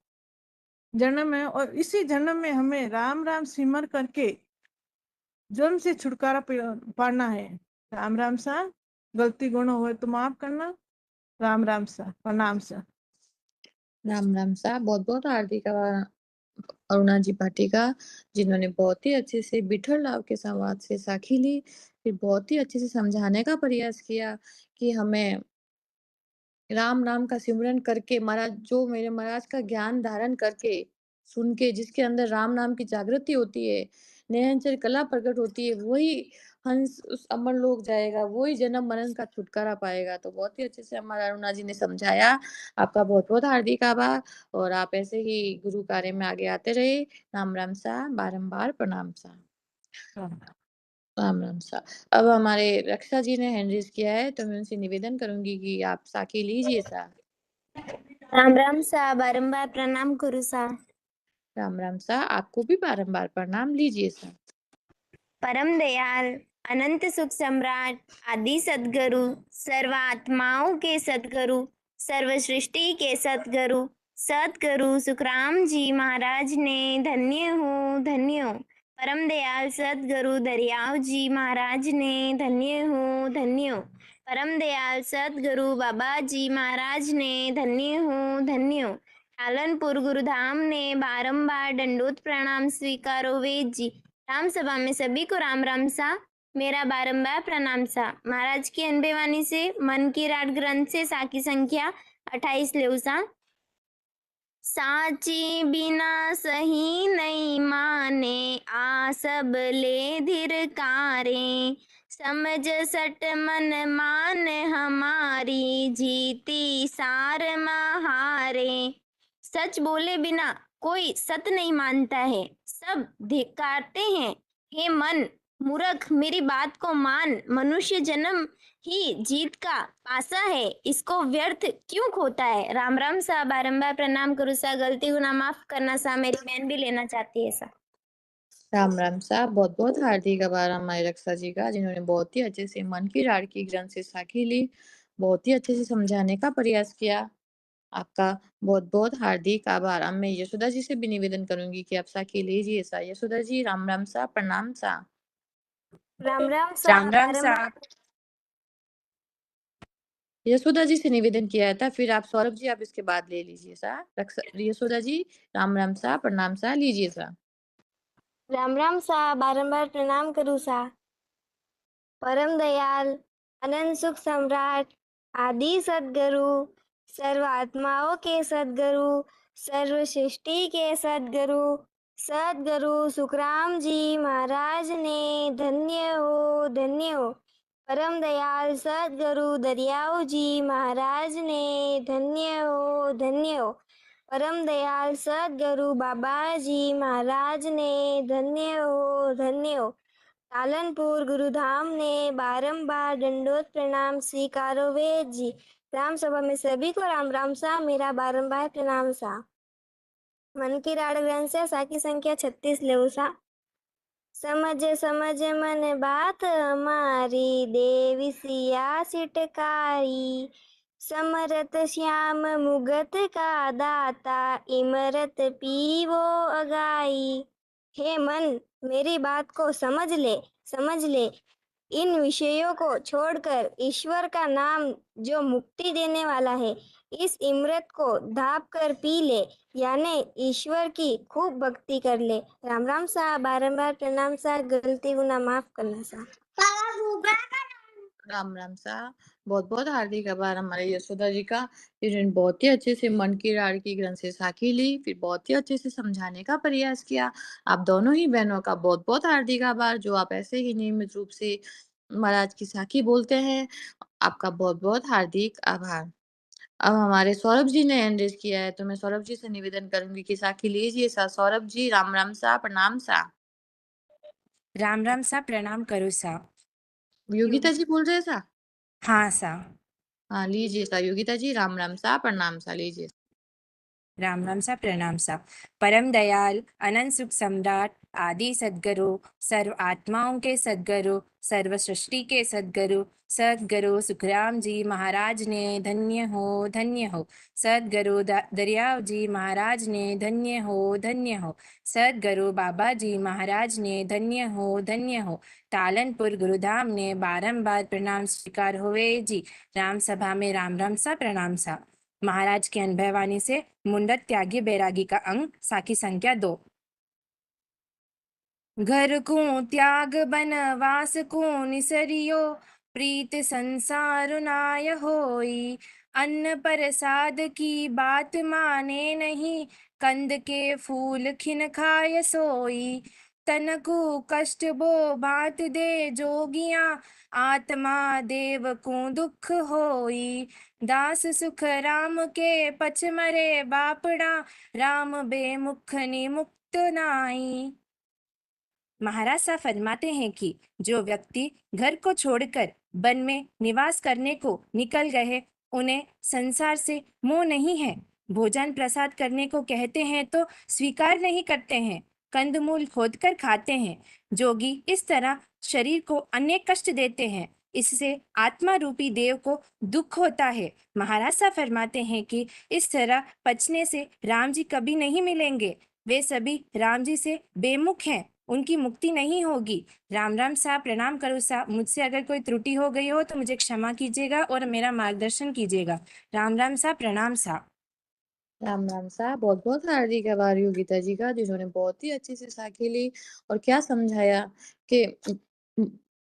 जन्म है और इसी जन्म में हमें राम राम सिमर करके जन्म से छुटकारा पाना है। राम राम सा, गलती गुण हो तो माफ करना। राम राम सा, प्रणाम सा। राम राम सा। बहुत बहुत हार्दिक आभार अरुणा जी पाटिका, जिन्होंने बहुत ही अच्छे से बिठल राव के संवाद से साखी ली, फिर बहुत ही अच्छे से समझाने का प्रयास किया कि हमें राम नाम का सिमरन करके महाराज जो मेरे महाराज का ज्ञान धारण करके सुन के जिसके अंदर राम नाम की जागृति होती है, नयनचर कला प्रकट होती है, वही हंस उस अमर लोक जाएगा, वही जन्म मरण का छुटकारा पाएगा। तो बहुत ही अच्छे से हमारा अरुणा जी ने समझाया। आपका बहुत बहुत हार्दिक आभार और आप ऐसे ही गुरु कार्य में आगे आते रहे। राम राम सा, बारंबार प्रणाम सा। राम राम सा। अब हमारे रक्षा जी ने हैंड रेज किया है, तो मैं उनसे निवेदन करूंगी कि आप साखी लीजिए सा। राम राम सा, बारंबार प्रणाम करू सा। राम राम सा, आपको भी बारंबार प्रणाम लीजिए सा। परम दयाल अनंत सुख सम्राट आदि सदगुरु सर्व आत्माओं के सदगुरु सर्व सृष्टि के सदगुरु सदगुरु सुखराम जी महाराज ने धन्य हो धन्य हो। परम दयाल सदगुरु दरियाव जी महाराज ने धन्य हो धन्य हो। परम दयाल सदगुरु बाबा जी महाराज ने धन्य हो धन्य हो। पालनपुर गुरुधाम ने बारंबार दंडोत प्रणाम स्वीकारो वेद जी। राम सभा में सभी को राम राम सा, मेरा बारंबार प्रणाम सा। महाराज की अनबे वाणी से मन की राट ग्रंथ से साकी संख्या 28 लेऊ सा। साची बिना सही नहीं माने आ सब ले धिरकारे समझ सट मन मान हमारी जीती सार महारे। सच बोले बिना कोई सत नहीं मानता है, सब धिक्कारते हैं। हे मन मूर्ख मेरी बात को मान, मनुष्य जन्म ही जीत का पासा है, इसको व्यर्थ क्यों खोता है। राम राम सा, बारंबार प्रणाम करूँ सा, गलती गुना माफ करना सा, मेरी बहन भी लेना चाहती है सा। राम राम सा। बहुत बहुत हार्दिक आभार हमारे रक्षा जी का, जिन्होंने बहुत ही अच्छे से मन की राट की ग्रंथ से साखी ली, बहुत ही अच्छे से समझाने का प्रयास किया। आपका बहुत बहुत हार्दिक आभार। अब मैं यशोदा जी से भी निवेदन करूंगी कि आप साखी लीजिए सा। यशोदा जी, राम राम सा, प्रणाम सा। राम राम सा, राम राम सा। बारंबार यशोदा जी से निवेदन किया था, फिर आप सौरभ जी आप इसके बाद ले लीजिए सा। यशोदा जी, राम राम सा, प्रणाम सा लीजिए सा। राम राम सा, बारंबार प्रणाम करूँ सा। परम दयाल अनंत सुख सम्राट आदि सदगुरु सर्व आत्माओं के सदगुरु सर्व सृष्टि के सदगुरु सदगुरु सुखराम जी महाराज ने धन्य हो धन्य हो। परम दयाल सदगुरु दरियाव जी महाराज ने धन्य हो धन्य हो। परम दयाल सदगुरु बाबा जी महाराज ने धन्य हो धन्य हो। पालनपुर गुरुधाम ने बारंबार दंडोत प्रणाम स्वीकारो वेद जी। राम सभा में सभी को राम राम सा, मेरा बारंबार प्रणाम सा। मन की राड़ ग्रंथ से साकी संख्या 36 लेऊ सा। समझ समझ मन बात हमारी देवी सिया सिटकारी समरत श्याम मुगत का दाता इमरत पीवो अगाई। हे मन मेरी बात को समझ ले। इन विषयों को छोड़कर ईश्वर का नाम जो मुक्ति देने वाला है, इस इमृत को धाप कर पी ले, यानी ईश्वर की खूब भक्ति कर ले। राम राम सा, बारंबार प्रणाम सा, गलती गुना माफ करना सा। राम राम सा। बहुत बहुत हार्दिक आभार हमारे यशोदा जी का, जिन्होंने बहुत ही अच्छे से मन की राड़ की ग्रंथ से साखी ली, फिर बहुत ही अच्छे से समझाने का प्रयास किया। आप दोनों ही बहनों का बहुत बहुत हार्दिक आभार, जो आप ऐसे ही नियमित रूप से महाराज की साखी बोलते हैं। आपका बहुत बहुत हार्दिक आभार। अब हमारे सौरभ जी ने हैंड रेज़ किया है, तो मैं सौरभ जी से निवेदन करूँगी कि साखी लीजिए सा। सौरभ जी, राम राम सा, प्रणाम सा। राम राम सा, प्रणाम करो सा। योगिता जी बोल रहे हैं सा? हाँ सा। हाँ, लीजिए सा योगिता जी, राम राम सा, प्रणाम सा, लीजिए। राम राम सा, प्रणाम सा। परम दयाल, अनंत सुख सम्राट, आदि सद्गुरु, सर्व आत्माओं के सद्गुरु, सर्व सृष्टि के सद्गुरु, सद्गुरु सुखराम जी महाराज ने धन्य हो, धन्य हो। सद्गुरु दरियाव जी महाराज ने धन्य हो, धन्य हो। सद्गुरु बाबा जी महाराज ने धन्य हो, धन्य हो। तालनपुर गुरुधाम ने बारंबार प्रणाम स्वीकार हुए जी। राम सभा में राम राम सा, प्रणाम सा। महाराज की अनुभववाणी से मुंडत त्यागी बैरागी का अंग साखी संख्या 2। घर को त्याग बनवास को निसरियो, प्रीत संसार नाय होई। अन्न प्रसाद की बात माने नहीं, कंद के फूल खिन खाय सोई। तन को कष्ट बो बात दे जोगियां, आत्मा देव को दुख होई। दास सुख राम के पछ मरे बापड़ा, राम बेमुख निमुक्त नाई। महाराज साहब फरमाते हैं कि जो व्यक्ति घर को छोड़कर वन में निवास करने को निकल गए, उन्हें संसार से मोह नहीं है। भोजन प्रसाद करने को कहते हैं तो स्वीकार नहीं करते हैं, कंदमूल खोदकर खाते हैं। जोगी इस तरह शरीर को अनेक कष्ट देते हैं, इससे आत्मा रूपी देव को दुख होता है। महाराज साहब फरमाते हैं कि इस तरह पचने से राम जी कभी नहीं मिलेंगे। वे सभी राम जी से बेमुख हैं, उनकी मुक्ति नहीं होगी। राम राम साहब, प्रणाम करो साहब। मुझसे अगर कोई त्रुटि हो गई हो तो मुझे क्षमा कीजिएगा और मेरा मार्गदर्शन कीजिएगा। राम राम साहब, प्रणाम साहब। राम राम सा। बहुत-बहुत हार्दिक आभार योगिता जी का, जिन्होंने बहुत ही अच्छे से साखी ली और क्या समझाया कि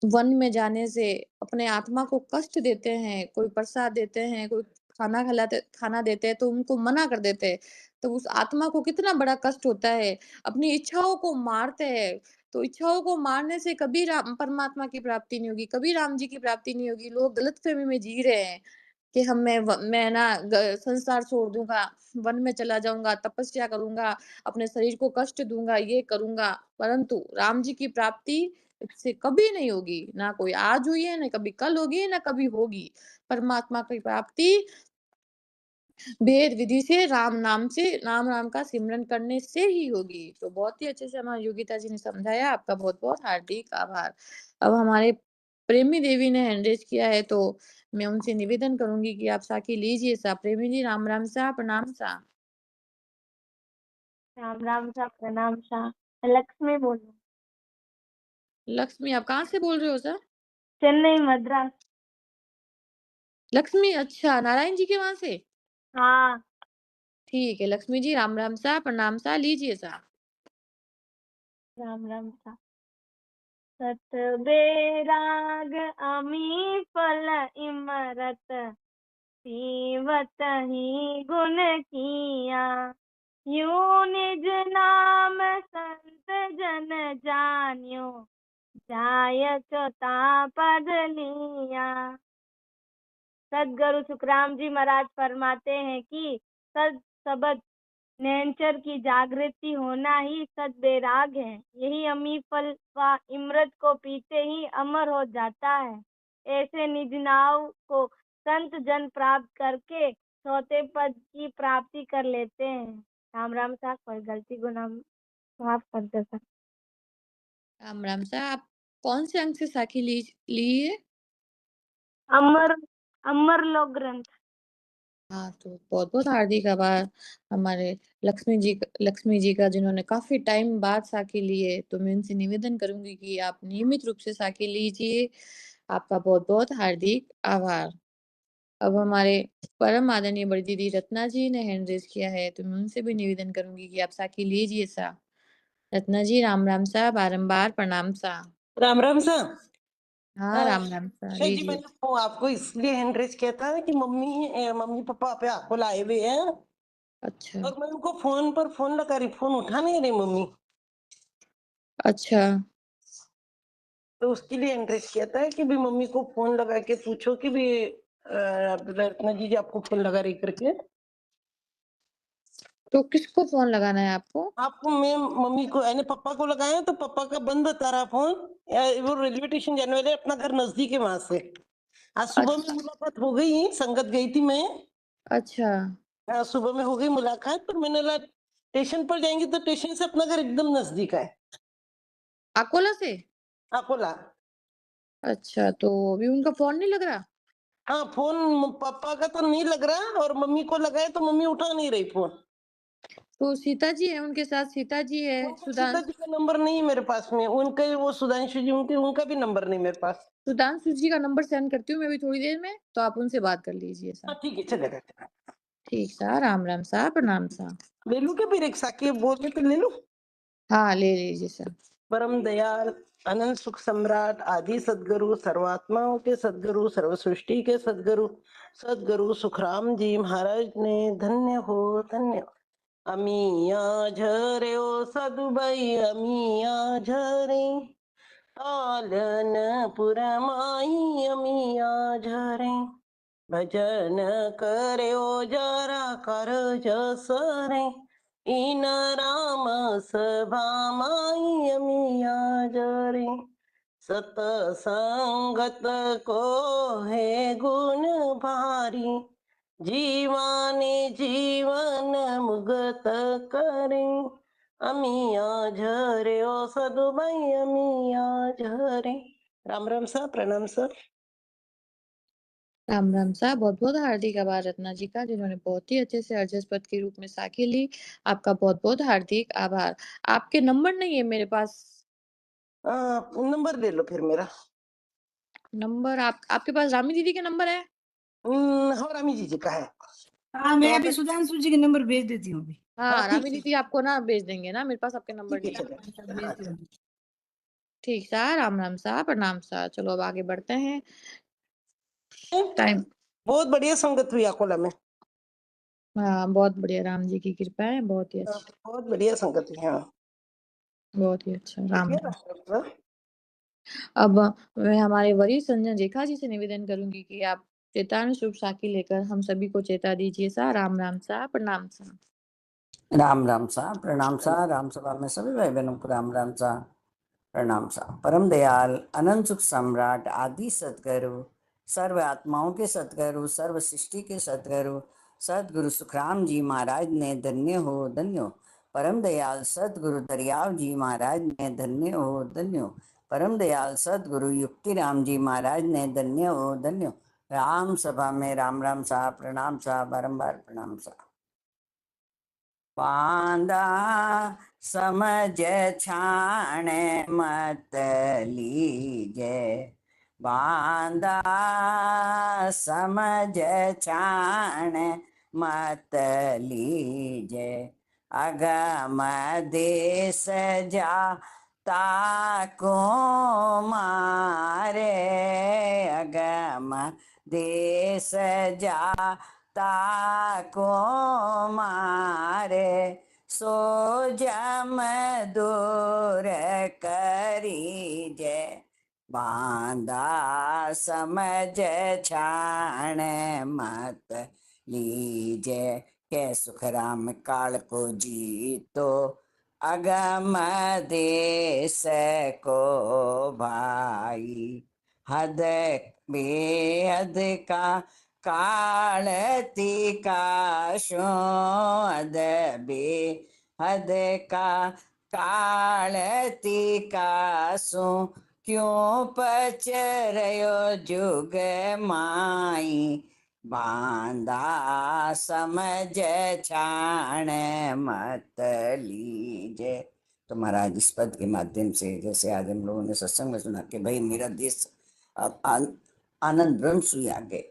वन में जाने से अपने आत्मा को कष्ट देते हैं, कोई प्रसाद देते हैं, कोई खाना देते हैं तो उनको मना कर देते हैं। तो उस आत्मा को कितना बड़ा कष्ट होता है, अपनी इच्छाओं को मारते हैं। तो इच्छाओं को मारने से कभी राम परमात्मा की प्राप्ति नहीं होगी, कभी राम जी की प्राप्ति नहीं होगी। लोग गलतफ़हमी में जी रहे हैं। कि मैं ना संसार छोड़ दूँगा, वन में चला जाऊँगा, तपस्या करूँगा, अपने शरीर को कष्ट दूँगा, ये करूँगा, परंतु राम जी की प्राप्ति से कभी नहीं होगी। ना कोई आज हुई है, ना कभी कल होगी, ना कभी होगी। परमात्मा की प्राप्ति भेद विधि से राम नाम से राम का सिमरन करने से ही होगी। तो बहुत ही अच्छे से हमारी योगिता जी ने समझाया, आपका बहुत-बहुत हार्दिक आभार। अब हमारे प्रेमी देवी ने हैंड रेज़ किया है, तो मैं उनसे निवेदन करूँगी कि आप साखी लीजिए सा। प्रेमी जी, राम राम सा, प्रणाम सा। राम राम सा, प्रणाम सा। मैं लक्ष्मी बोलूँ। लक्ष्मी, आप कहाँ से बोल रहे हो सर? चेन्नई, मद्रास। लक्ष्मी, अच्छा, नारायण जी के वहाँ से? हाँ। ठीक है, लक्ष्मी जी, राम राम सा, प्रणाम सा, लीजिए सा। राम राम सा। सत बेराग अमी फल इमरत, सीवत ही गुण किया। यूं निज नाम संत जन जान्यो, जाय चौथा पद लिया। सदगुरु सुखराम जी महाराज फरमाते हैं कि सद शब्द नैनचर की जागृति होना ही सद बैराग है। यही अमी फल व इमृत को पीते ही अमर हो जाता है। ऐसे निज नाव को संत जन प्राप्त करके चौथे पद की प्राप्ति कर लेते हैं। राम राम साहब, कोई गलती गुनाह माफ कर दे सर। राम राम सा। आप कौन से अंक से साखी ली है? अमर अमर लोक ग्रंथ। हाँ, तो बहुत-बहुत हार्दिक आभार हमारे लक्ष्मी जी का, जिन्होंने काफ़ी टाइम बाद साखी ली है। तो मैं उनसे निवेदन करूँगी कि आप नियमित रूप से साखी लीजिए। आपका बहुत-बहुत हार्दिक आभार। अब हमारे परम आदरणीय बड़ी दीदी रत्ना जी ने हैंड रेज़ किया है, तो मैं उनसे भी निवेदन करूँगी कि आप साखी लीजिए सा। रत्ना जी, राम राम सा, बारंबार प्रणाम सा। राम राम सा। हाँ, राम राम सा, अक्षय जी, लीजिए। मैंने वो आपको इसलिए हैंड रेज किया था कि मम्मी पापा पे आपको लाए हुए हैं अच्छा, और मैं उनको फोन पर फोन लगा रही, फोन उठा नहीं रही मम्मी, अच्छा, तो उसके लिए हैंड रेज किया था कि भी मम्मी को फोन लगा के पूछो कि भी रत्ना जी आपको फोन लगा रही करके। तो किसको फ़ोन लगाना है आपको? आपको मैं मम्मी को यानी पापा को लगाया तो पापा का बंद बता रहा फोन। वो रेलवे स्टेशन जाने वाले, अपना घर नजदीक है वहां से। आज सुबह में अच्छा, मुलाकात हो गई, संगत गई थी मैं। अच्छा। सुबह में हो गई मुलाकात, पर मैंने बोला स्टेशन पर जाएंगे तो स्टेशन से अपना घर एकदम नजदीक है, अकोला से? अकोला। अच्छा, तो अभी उनका फ़ोन नहीं लग रहा? हाँ, फोन पापा का तो नहीं लग रहा, और मम्मी को लगाया तो मम्मी उठा नहीं रही फोन। तो सीता जी है उनके साथ, सीता जी है, उनका सीता जी का नंबर नहीं है मेरे पास में, उनका वो सुधांशु जी उनका भी नंबर नहीं मेरे पास। सुधांशु जी का नंबर सेंड करती हूँ मैं अभी थोड़ी देर में, तो आप उनसे बात कर लीजिए सा। हाँ ठीक है, चलेगा। ठीक सा, राम राम सा, प्रणाम सा। ले लूं क्या फिर एक साकी बोल के तो ले लूं? हाँ, ले लीजिए सा। परम दयाल अनंत सुख सम्राट आदि सदगुरु सर्वात्माओं के सदगुरु सर्व सृष्टि के सदगुरु सदगुरु सुखराम जी महाराज ने धन्य हो, धन्य हो। अमिया झरे ओ सदुबई अमिया झरे, आलन पुरमाई अमिया झरे, भजन कर्यो जरा कर जसरे, इन राम सभा माई अमिया जरे, सतसंगत को है गुण भारी, जीवाने जीवन मुगत करे, अमिया झरे ओ सदुबई अमिया झरे। राम राम सर, प्रणाम सर। राम राम सा, बहुत-बहुत हार्दिक आभार रत्ना जी का, जिन्होंने बहुत ही अच्छे से अर्जस्पद के रूप में साखी ली। आपका बहुत-बहुत हार्दिक आभार। आपके नंबर नहीं है मेरे पास। नंबर ले लो फिर मेरा। नंबर आपके पास रामी दीदी के नंबर है? हाँ, रामी जी का है। हाँ, तो मैं आप अभी सुधांशु जी के नंबर भेज देती हूँ अभी। हाँ हाँ, ठीक रामी ठीक दीदी आपको ना भेज देंगे ना, मेरे पास आपके नंबर ठीक है, नहीं है। चलेगा। हाँ भेजती हूँ। ठीक सा, राम राम सा, प्रणाम सा। चलो अब आगे बढ़ते हैं। ठीक। टाइम बहुत बढ़िया संगत हुई अकोला में। हाँ, बहुत बढ़िया, राम जी की कृपा है, बहुत ही अच्छा, बहुत बढ़िया संगत हुई। हाँ बहुत ही अच्छा, राम ठीक है राम। ना। अब मैं हमारे वरिष्ठ संजन रेखा जी से निवेदन करूंगी कि आप चेतान शुभ साखी लेकर हम सभी को चेता दीजिए सा, राम राम सा, प्रणाम सा। राम राम सा, प्रणाम सा। राम सभा में सभी भाई बहनों को राम राम सा, प्रणाम सा। परम दयाल अनंत सुख सम्राट आदि सतगुरु सर्व आत्माओं के सतगुरु सर्व सृष्टि के सतगुरु सतगुरु सुखराम जी महाराज ने धन्य हो, धन्य हो। परम दयाल सतगुरु दरियाव जी महाराज ने धन्य हो, धन्य हो। परम दयाल सतगुरु युक्ति राम जी महाराज ने धन्य हो, धन्य हो। राम सभा में राम राम सा, प्रणाम सा, बारंबार प्रणाम सा। बांधा समझ छाण मत लीजे, बांधा समझ छाण मत लीजे, अगम देश जा ताको मारे, अगम देश जा ताको मारे, सो जम दूर करीजे, बांधा समझ छाण मत लीजे। के सुखराम काल को जीतो, अगम देश को भाई, हद बेहद का कालती का शोद बेहद का कालती का सो, क्यों पचरयो जुग माई, बांधा समझ छाण मत लीजे। तो महाराज इस पद के माध्यम से, जैसे आज हम लोगों ने सत्संग में सुना कि भाई मेरा देश अब आनंद ब्रह्म सुई आ गए,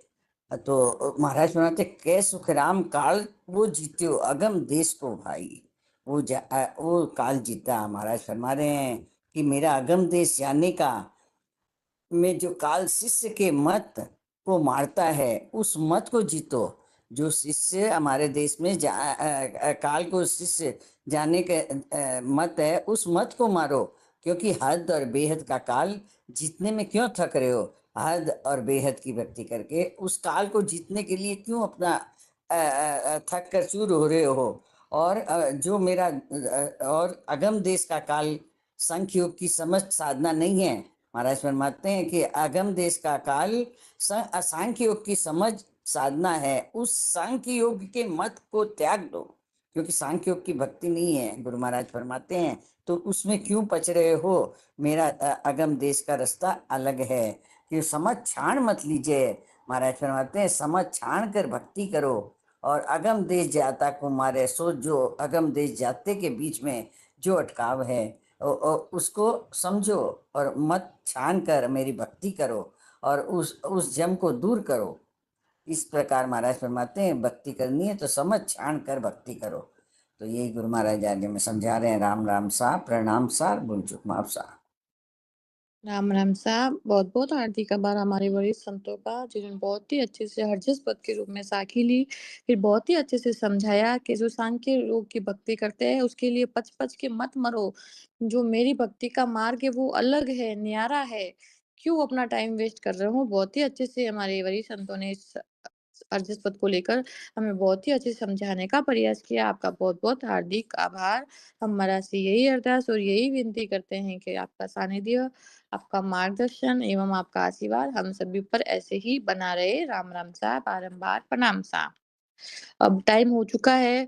तो महाराज सुनाते के सुखराम काल वो जीत्यो अगम देश को भाई, वो काल जीता। महाराज फरमा रहे हैं कि मेरा अगम देश जानने का में जो काल शिष्य के मत को मारता है, उस मत को जीतो। जो शिष्य हमारे देश में काल को शिष्य जानने के मत है, उस मत को मारो, क्योंकि हद और बेहद का काल जीतने में क्यों थक रहे हो। हद और बेहद की भक्ति करके उस काल को जीतने के लिए क्यों अपना थक कर चूर हो रहे हो। और जो मेरा और अगम देश का काल सांख्य योग की समझ साधना नहीं है। महाराज फरमाते हैं कि अगम देश का काल सांख्य योग की समझ साधना है। उस सांख्य योग के मत को त्याग दो, क्योंकि सांख्य योग की भक्ति नहीं है। गुरु महाराज फरमाते हैं तो उसमें क्यों पच रहे हो। मेरा अगम देश का रास्ता अलग है। कि समझ छाण मत लीजिए। महाराज फरमाते हैं समझ छाण कर भक्ति करो और अगम देश जाता को मारे। सो जो अगम देश जाते के बीच में जो अटकाव है उसको समझो और मत छान कर मेरी भक्ति करो और उस जम को दूर करो। इस प्रकार महाराज फरमाते हैं भक्ति करनी है तो समझ छान कर भक्ति करो। तो यही गुरु महाराज आगे में समझा रहे हैं। राम राम सा, प्रणाम सा, भूल चूक माफ सा। राम राम साहब, बहुत बहुत हार्दिक आभार हमारे वरिष्ठ संतों का, जिन्होंने बहुत ही अच्छे से हरजस पद के रूप में साखी ली, फिर बहुत ही अच्छे से समझाया कि जो सांख्य योग की भक्ति करते हैं उसके लिए पच पच के मत मरो। जो मेरी भक्ति का मार्ग है वो अलग है, न्यारा है, क्यों अपना टाइम वेस्ट कर रहे हो। बहुत ही अच्छे से हमारे वरिष्ठ संतों ने इस हरजस पद को लेकर हमें बहुत ही अच्छे से समझाने का प्रयास किया। आपका बहुत बहुत हार्दिक आभार। हमारा से यही अरदास और यही विनती करते हैं कि आपका सानिध्य, आपका मार्गदर्शन एवं आपका आशीर्वाद हम सभी पर ऐसे ही बना रहे। राम राम साहब, बारंबार प्रणाम साहब। अब टाइम हो चुका है,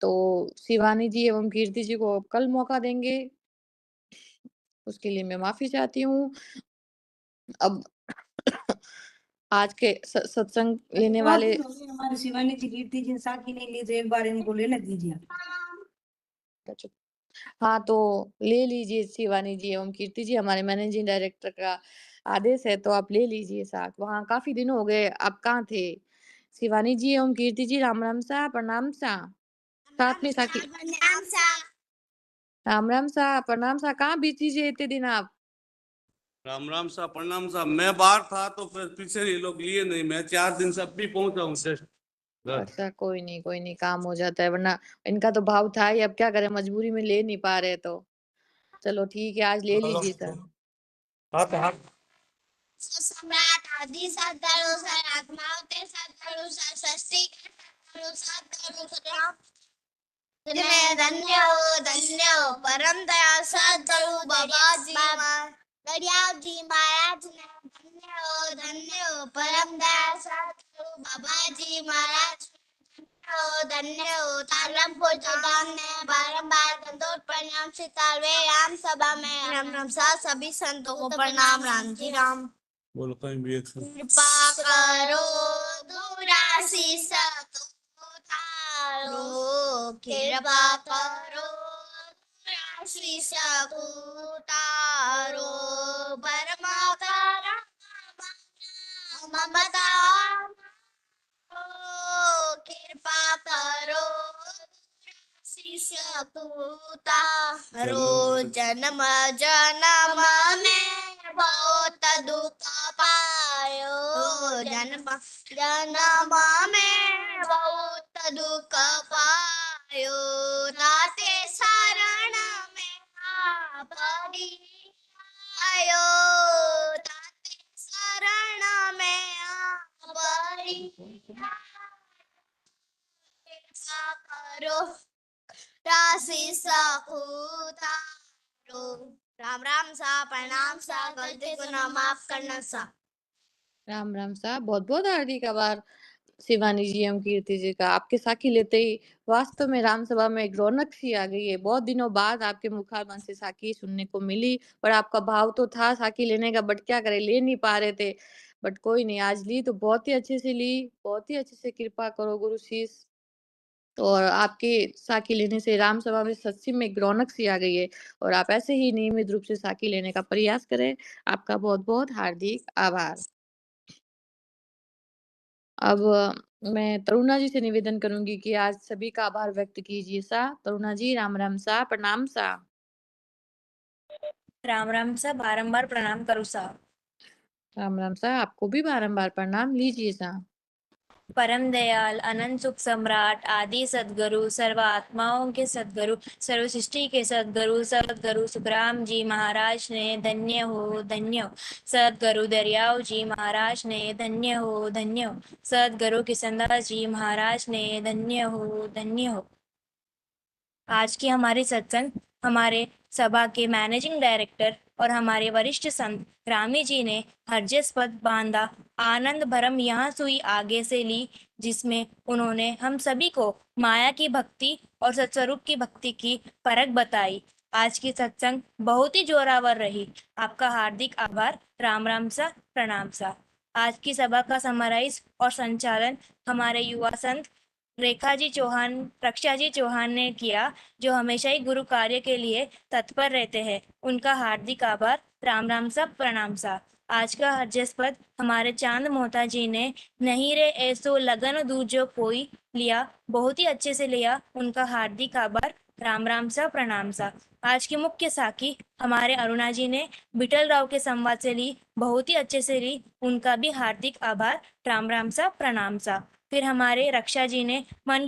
तो शिवानी जी एवं कीर्ति जी को कल मौका देंगे, उसके लिए मैं माफी चाहती हूँ। अब आज के सत्संग लेने बहुत वाले दिन हो गए हमारे शिवानी जी कीर्ति जी साखी नहीं ली, तो एक बार इनको लेने दीजिए। हाँ, तो ले लीजिए शिवानी जी एवं कीर्ति जी, हमारे मैनेजिंग डायरेक्टर का आदेश है, तो आप ले लीजिए साथ। वहाँ काफ़ी दिन हो गए, आप कहाँ थे? शिवानी जी एवं कीर्ति जी, राम राम सा, प्रणाम सा। साथ में साकी राम राम सा, प्रणाम सा, कहाँ बिजी जे इतने दिन आप? राम राम साहब, प्रणाम साहब। मैं बाहर था तो फिर पीछे ये लोग लिए नहीं। मैं 4 दिन से अब भी पहुंचा हूँ घर। अच्छा, कोई नहीं, काम हो जाता है, वरना इनका तो भाव था ही, अब क्या करें, मजबूरी में ले नहीं पा रहे तो। चलो ठीक है, आज ले लीजिए सर। हाँ सम्राट आदि सद्गुरु आत्माओं के सद्गुरु सृष्टि के सद्गुरु सद्गुरु धन्य हो परम दयाल सद्गुरु बाबा जी महाराज ने धन्य हो परम दयाल सद्गुरु बाबा जी महाराज धन्य हो तालमपुर जोधाम ने बारंबार दंडोत प्रणाम सितारवे राम सभा में राम राम सा सभी संतों को प्रणाम। राम जी राम। बोलो कहीं भी एक साथ। कृपा करो दुराशीष उतारो कृपा करो दुराशीष उतारो बर्मा करो ममता कृपा करो शिष्य रो जन्म जन्म में बहुत दुख पायो जन्म जन्म में बहुत दुख पायो ताते शरण में पड़ी आयो ताते शरण में पड़ी कृपा करो राशि उतारो। राम राम सा, प्रणाम सा, गलती को ना माफ करना सा। राम राम साहब, बहुत बहुत हार्दिक आभार शिवानी जी एवं कीर्ति जी का। आपके साखी लेते ही वास्तव में राम सभा में एक रौनक सी आ गई है। बहुत दिनों बाद आपके मुखारबंद से साखी सुनने को मिली, पर आपका भाव तो था साखी लेने का, बट क्या करें, ले नहीं पा रहे थे। बट कोई नहीं, आज ली तो बहुत ही अच्छे से ली, बहुत ही अच्छे से। कृपा करो गुरु शीश। और आपके साखी लेने से राम सभा में सच्ची में एक रौनक सी आ गई है, और आप ऐसे ही नियमित रूप से साखी लेने का प्रयास करें। आपका बहुत बहुत हार्दिक आभार। अब मैं तरुणा जी से निवेदन करूंगी कि आज सभी का आभार व्यक्त कीजिए सा। तरुणा जी, राम राम सा, प्रणाम सा। राम राम सा, बारंबार प्रणाम करूँ सा। राम राम सा, आपको भी बारंबार प्रणाम, लीजिए सा। परम दयाल अनंत सुख सम्राट आदि सदगुरु सर्व आत्माओं के सदगुरु सर्व सृष्टि के सदगुरु सुखराम जी महाराज ने धन्य हो धन्य हो। सदगुरु दरियाव जी महाराज ने धन्य हो धन्य हो। सदगुरु किशनदास जी महाराज ने धन्य हो धन्य हो। आज की हमारी सत्संग हमारे सभा के मैनेजिंग डायरेक्टर और हमारे वरिष्ठ संत रामी जी ने हरजस पद बांधा आनंद भरम यहाँ सुई आगे से ली, जिसमें उन्होंने हम सभी को माया की भक्ति और सत्स्वरूप की भक्ति की परख बताई। आज की सत्संग बहुत ही जोरावर रही। आपका हार्दिक आभार। राम राम सा, प्रणाम सा। आज की सभा का समराइज और संचालन हमारे युवा संत रेखा जी चौहान, रक्षा जी चौहान ने किया, जो हमेशा ही गुरु कार्य के लिए तत्पर रहते हैं। उनका हार्दिक आभार। राम राम सा, प्रणाम सा। आज का हरजस पद हमारे चांद मोहता जी ने नहीं रे ऐसो लगन दूजो कोई लिया, बहुत ही अच्छे से लिया। उनका हार्दिक आभार। राम राम सा, प्रणाम सा। आज की मुख्य साखी हमारे अरुणा जी ने बिटल राव के संवाद से ली, बहुत ही अच्छे से ली। उनका भी हार्दिक आभार। राम राम सा, प्रणाम सा। फिर हमारे रक्षा जी ने मन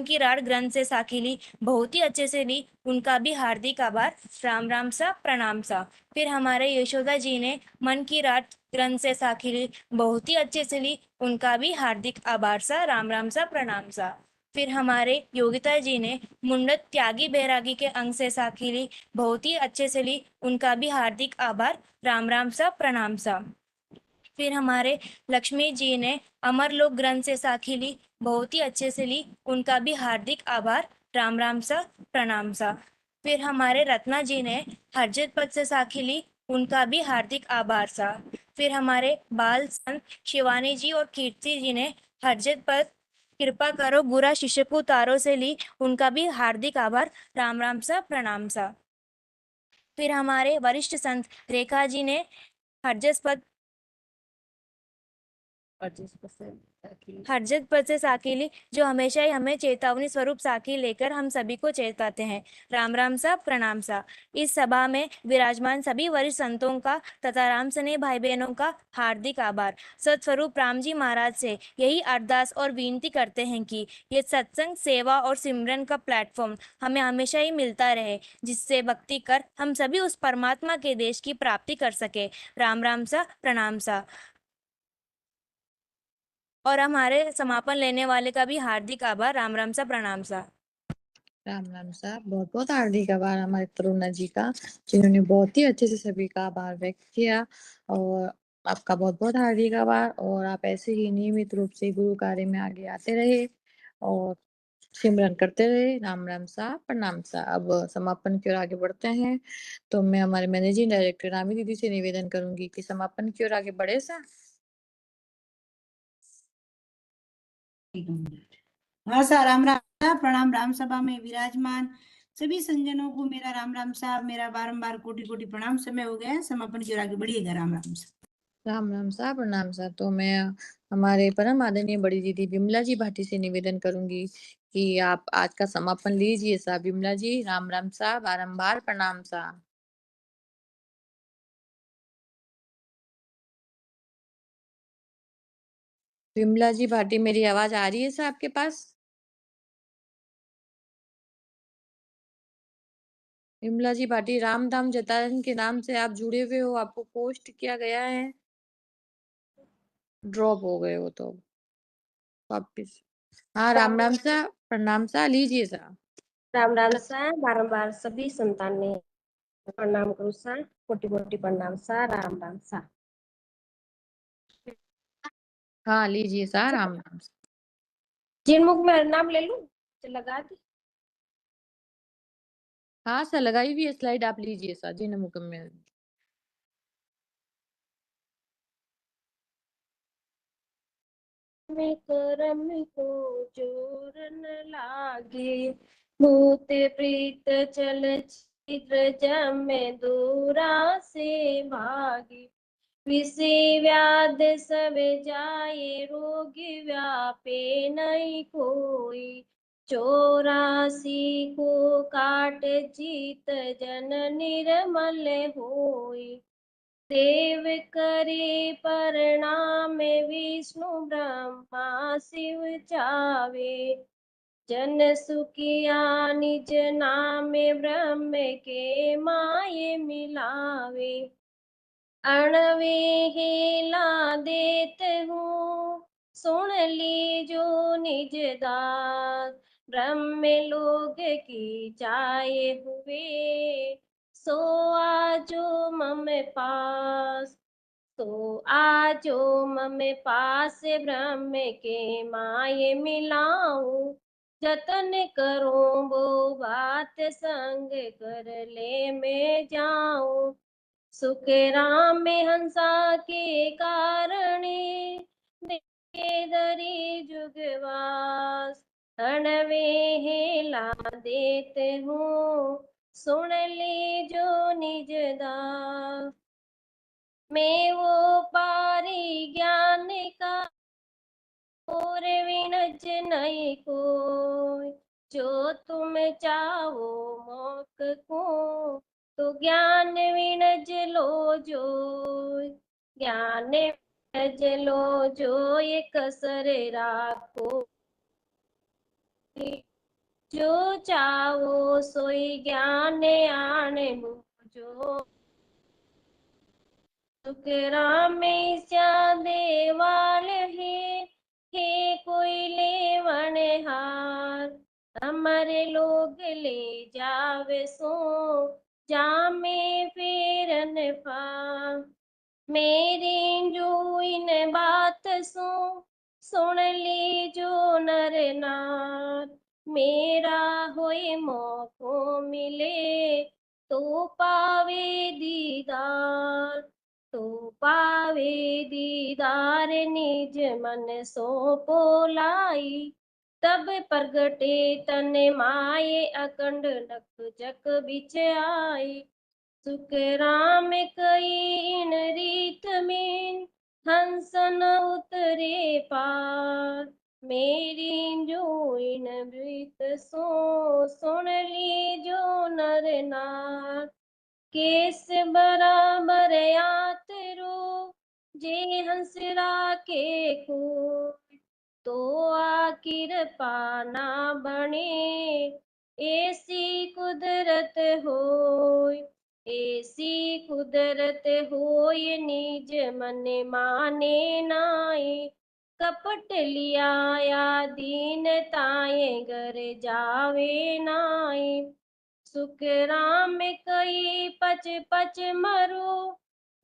की राड ग्रंथ से साखी ली, बहुत ही अच्छे से ली। उनका भी हार्दिक आभार। राम राम सा, प्रणाम सा। फिर हमारे यशोदा जी ने मन की राड ग्रंथ से साखी ली, बहुत ही अच्छे से ली। उनका भी हार्दिक आभार सा। राम राम सा, प्रणाम सा। फिर हमारे योगिता जी ने मुंडत त्यागी बैरागी के अंग से साखी ली, बहुत ही अच्छे से ली। उनका भी हार्दिक आभार। राम राम सा, प्रणाम सा। फिर हमारे लक्ष्मी जी ने अमर लोक ग्रंथ से साखी ली, बहुत ही अच्छे से ली। उनका भी हार्दिक आभार। राम राम सा, प्रणाम सा। फिर हमारे रत्ना जी ने हरजत पद से साखी ली, उनका भी हार्दिक आभार सा। फिर हमारे बाल संत शिवानी जी और कीर्ति जी ने हरजत पद कृपा करो बुरा शिष्य को तारो से ली, उनका भी हार्दिक आभार। राम राम सा, प्रणाम सा। फिर हमारे वरिष्ठ संत रेखा जी ने हरजस पद हरजत पद से साखी ली, जो हमेशा ही हमें चेतावनी स्वरूप साखी लेकर हम सभी को चेताते हैं। राम राम सा, प्रणाम सा। इस सभा में विराजमान सभी वरिष्ठ संतों का तथा राम स्नेही भाई बहनों का हार्दिक आभार। सत्स्वरूप राम जी महाराज से यही अरदास और विनती करते हैं कि ये सत्संग, सेवा और सिमरन का प्लेटफॉर्म हमें हमेशा ही मिलता रहे, जिससे भक्ति कर हम सभी उस परमात्मा के देश की प्राप्ति कर सके। राम राम सा, प्रणाम सा। और हमारे समापन लेने वाले का भी हार्दिक आभार। राम राम सा, प्रणाम सा। राम राम सा। बहुत बहुत हार्दिक आभार हमारे तरुणा जी का, जिन्होंने बहुत ही अच्छे से सभी का आभार व्यक्त किया। और आपका बहुत बहुत हार्दिक आभार। और आप ऐसे ही नियमित रूप से गुरु कार्य में आगे आते रहे और सिमरन करते रहे। राम राम सा, प्रणाम सा। अब समापन की ओर आगे बढ़ते हैं, तो मैं हमारे मैनेजिंग डायरेक्टर रामी दीदी से निवेदन करूंगी कि समापन की ओर आगे बढ़े सा। हाँ सर, राम राम सा, प्रणाम। राम सभा में विराजमान सभी संजनों को मेरा राम राम सा, मेरा बारंबार कोटि कोटि प्रणाम। समय हो गया है, समापन की ओर आगे बढ़िएगा। राम राम सा। राम राम सा, प्रणाम सा। तो मैं हमारे परम आदरणीय बड़ी दीदी विमला जी भाटी से निवेदन करूंगी कि आप आज का समापन लीजिए सा। विमला जी, राम राम सा, बारंबार प्रणाम सा। विमला जी भाटी, मेरी आवाज आ रही है सा आपके पास? विमला जी भाटी, राम धाम जतारण के नाम से आप जुड़े हुए हो, आपको पोस्ट किया गया है, ड्रॉप हो गए हो तो वापिस। हाँ, राम राम सा, प्रणाम सा, लीजिए सा। राम राम सा, बारंबार सभी संतान ने प्रणाम करूँ सा, कोटि कोटि प्रणाम सा। राम राम सा। हाँ, लीजिए सा, राम राम सा। जिनमुख में नाम ले लूं, लगा दी। हाँ सर, लगाई हुई है स्लाइड, आप लीजिए सा। जी मुकम्मल। में करम को जोर न लागे, भूत प्रीत चल चित्र जम दूरा से भागे। विषि व्याध सब जाए, रोग व्यापे नहीं कोई। 84 को काट जीत जन निर्मल होई। देव करे प्रणाम विष्णु ब्रह्मा शिव चावे जन सुखिया निज नामे ब्रह्म के माये मिलावे अणवे हेला देत हूँ सुन लीजो निज दास ब्रह्म लोग की चाहे हुए सो आजो मम पास तो आजो मम पास ब्रह्म के माये मिलाऊं जतन करूं वो बात संग कर ले मैं जाऊं सुख राम में हंसा के कारणे दरी जुगवास अणवे हेला देते हूँ सुन लीजो निज दास मैं वो पारी ज्ञान का और विनज नहीं कोई जो तुम चाहो मोक को तो ज्ञान विनज लो जो ज्ञान विनज लो जो ये कसर राखो जो चाहो सोई ज्ञान आने मुझो सुख राम श्या देवाल हे कोई लेवन हार हमारे लोग ले जावे सो जामे फेरन पा मेरी जो इन बात सुन ली जो नर नार मेरा होए मोको मिले तो पावे दीदार तो पावे दीदार निज मन सो पोलाई तब प्रगटे तन माये अखंड नक जक बिच आई सुख राम कई इन रीत में हंसन उतरे पार मेरी जो इन रीत सो सुन ली जो नर नार केस बराबर यातरो जे हंसरा के को तो आखिर पाना बने ऐसी कुदरत होय ऐसी कुदरत होय निज मन माने नाई कपट लिया या दीन ताए घर जावे नाई सुख राम कई पच पच मरो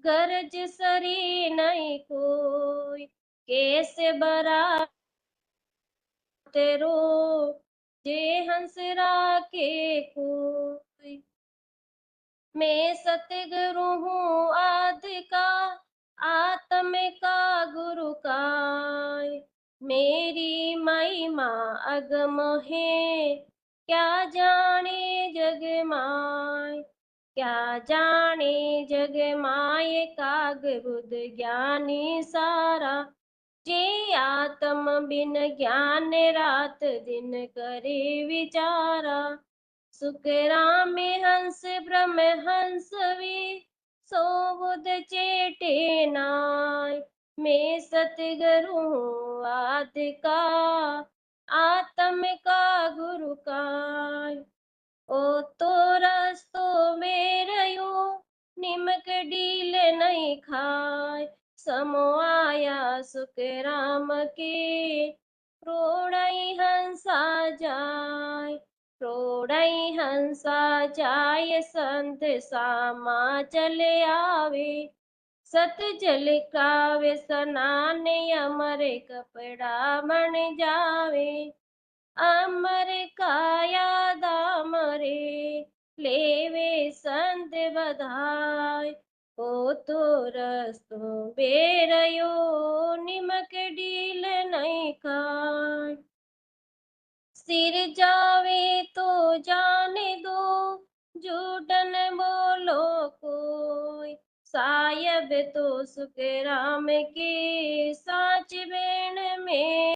गरज सरी नहीं कोई केस बरा तेरो जे हंसरा के कोई मैं सतगुरु हूँ आदि का आत्म का गुरु का मेरी महिमा अगम है क्या जाने जग माय क्या जाने जग माय काग बुध ज्ञानी सारा जे आत्म बिन ज्ञान रात दिन करे विचारा सुख राम हंस ब्रह्म हंस वी सो बुध चेटे नाय मैं सतगुरु हूँ आदि का आत्म का गुरु का ओ तो रस्तो में रहो निमक डील नहीं खाए समो आया सुख राम के प्रोड़ई हंसा जाय प्रोड़ई हंसा जाय संत सामा चले आवे सत जल कावे स्नान अमर कपड़ा बन जावे अमर काया दाम रे लेवे संत बधाई ओ तो रस्तो बेरयो निमक डील नहीं खाय सिर जावे तो जाने दो झूठन बोलो कोई सायब तो सुख राम के साच बेण में